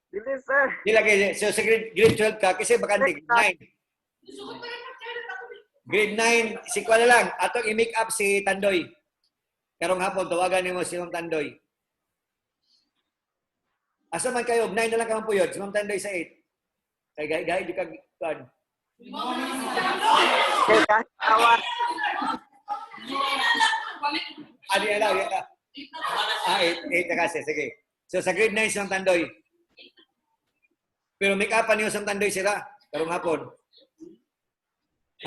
Dili, sir. Dila kayo. So sa grade 12 ka, kasi bakante grade 9. Grade 9, si Kuala lang. Atong i-make up si Tandoy. Karong hapon, tawagan niyo si Ma'am Tandoy. Asa man kayo? 9 na lang ka man puyod. Si Ma'am Tandoy sa 8. Kay gay, di ka kuan. Sir, kawan. Ano yan lang, yan lang. 8 na kasi. Sige. So sa grade 9 si Ma'am Tandoy. Pero make upan niyo sa Ma'am Tandoy sila. Karong hapon.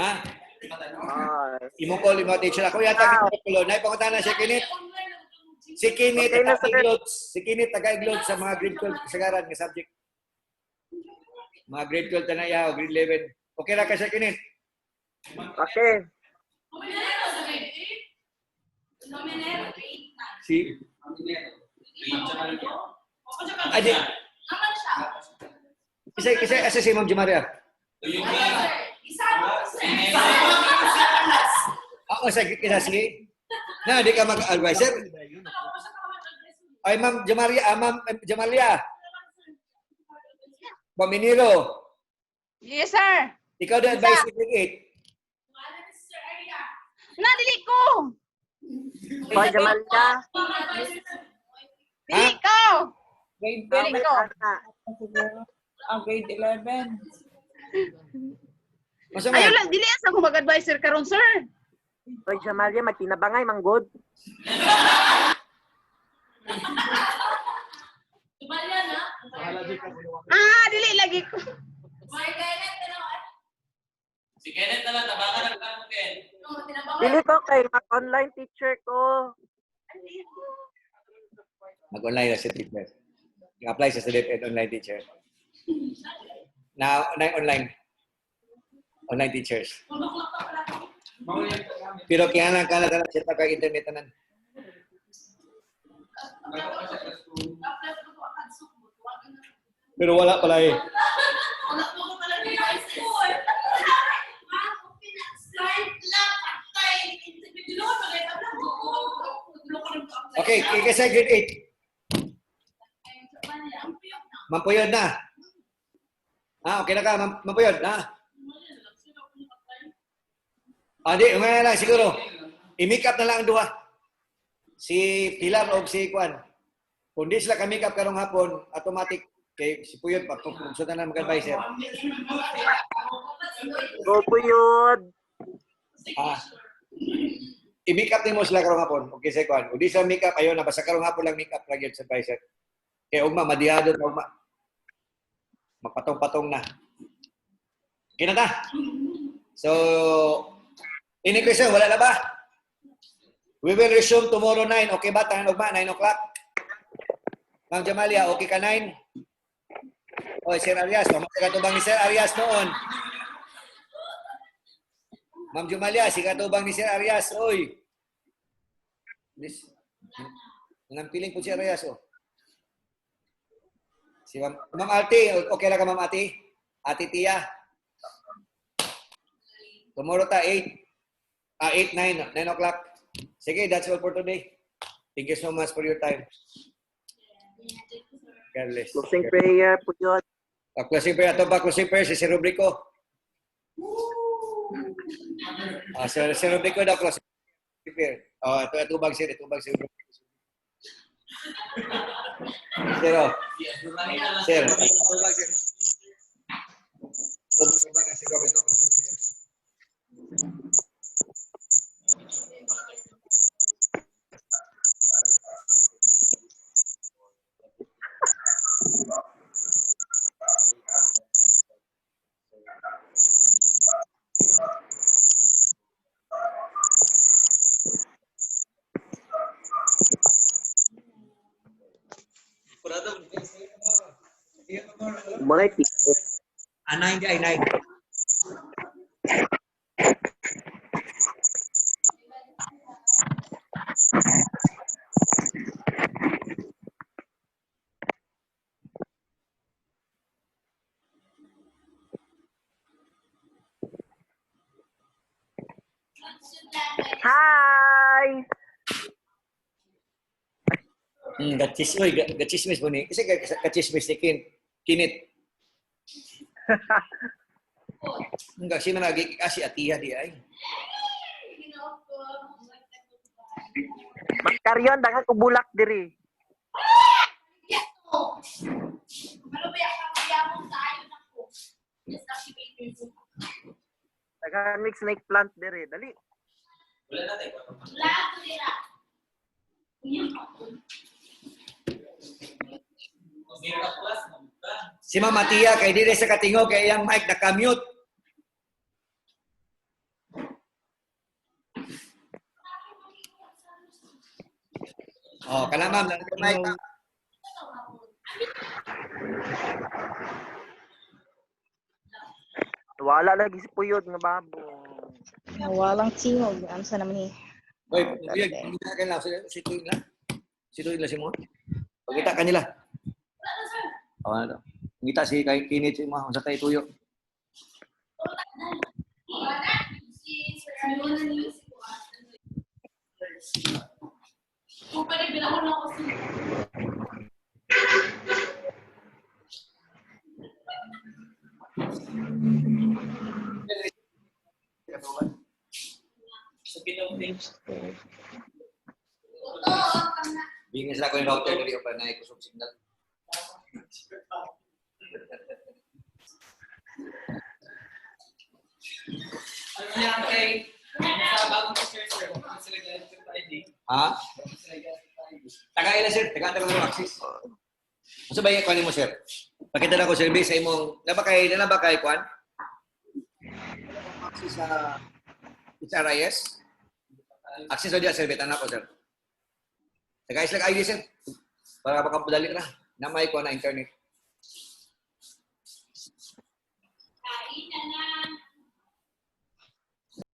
Ha? Imo ko lima teacher ako yata kilo nay pangutana si Kenneth. Si Kenneth taga-iglods sa mga grade 12 kasagaran nga subject. Mga grade 12 na yaw, grade 11. Okay ra ka sa Kenneth? Okay. Si Adi. Kasi si Ma'am Jumaria. Ako sa kita si na di ka mag-advisor. Ay Ma'am Jumaria, Ma'am Jumaria. Paminiro. Yes, sir. Ikaw na advice ni Grade Dili ko. Hoy, Jamalia. Dili ko. Grade Dili 10 ko. siguro. Grade 11. 8. Masama. Ayaw lang, dili asa ko mag-advisor karon, sir. Hoy, Jamalia, magtinabangay, manggod. Dili lagi ko. Si Kenneth na lang, tabangan ang tanong, Ken. Pili ko kay mag-online teacher ko. Mag-online na si teacher. Apply sa DepEd online teacher. Now, online teachers. Pero kaya lang kala siya kag internet nan. Pero wala pala eh. Okay, kasi grade 8. Mampuyod na. Okay na ka, mampuyod na. Di, umaya lang siguro. I-make up na lang ang duha. Si Pilar o si Kwan. Kung di sila ka-make up karong hapon, automatic kay si Puyod pa kung na lang mag-advisor. Go Puyod. I-make up din mo sila karong hapon. Okay, si Kwan. Kung di sila make up, ayun na. Basta karong hapon lang make up lang yun sa advisor. Kaya ugma, madihado na ugma. Magpatong-patong na. Okay na ta? So, any question? Wala na ba? We will resume tomorrow 9. Okay ba? Tangan ugma, 9 o'clock. Ma'am Jamalia, okay ka 9? Oy, Sir Arias. Mamaya katubang ni Sir Arias noon. Ma'am Jamalia, si katubang ni Sir Arias. Oy. Nangampiling po si Arias. Oh. Si Ma'am Ate, okay lang ka Ma'am Ate? Ate Tia. Tomorrow ta 8, 9 o'clock. Sige, that's all for today. Thank you so much for your time. God bless. Closing prayer, Puyod. Closing prayer. Ito ba closing prayer? Si Rubrico. Si Rubrico daw closing prayer. Ito bang si Rubrico. Sir. Mulai tidur. Anay. Hi! Gachismis mo ni. Kasi gachismis ni Kinit. Enggak sih lagi kasih atiya di ay. Mas Karyon, daghang ko bulak diri. Daghang mix snake plant diri. Dali. Si Mama Tia kay dire sa katingo kay yang mic naka-mute. Kana ma'am naka-mic. Wala lagi si Puyod nga babo. Walang tingog. Ano sa naman eh. Oy, Oh, buyag, grabe. pagkita ka nila. Situin nila. Situin nila si mo. Pagkita ka nila. O, ano? Ngita si kay kinit si mo. Sa tayo tuyo. Sa pinauting. Bingin sila ko yung router dali o pa na ikusog signal. Ano yan kay sa bagong teacher, sir? Sila galit sa ID. Ha? Sila galit sa ID. Taga-ila sir. Taga-taga ng Axis. Ano ba yung kuhanin mo sir? Pakita na ko service sa imong... Na ba kay Kwan? Axis sa... HRIS? Access o diya, sir. Betan ako, sir. Taga-islag ID, sir. Para makapadali ka na. Na may kuha na internet.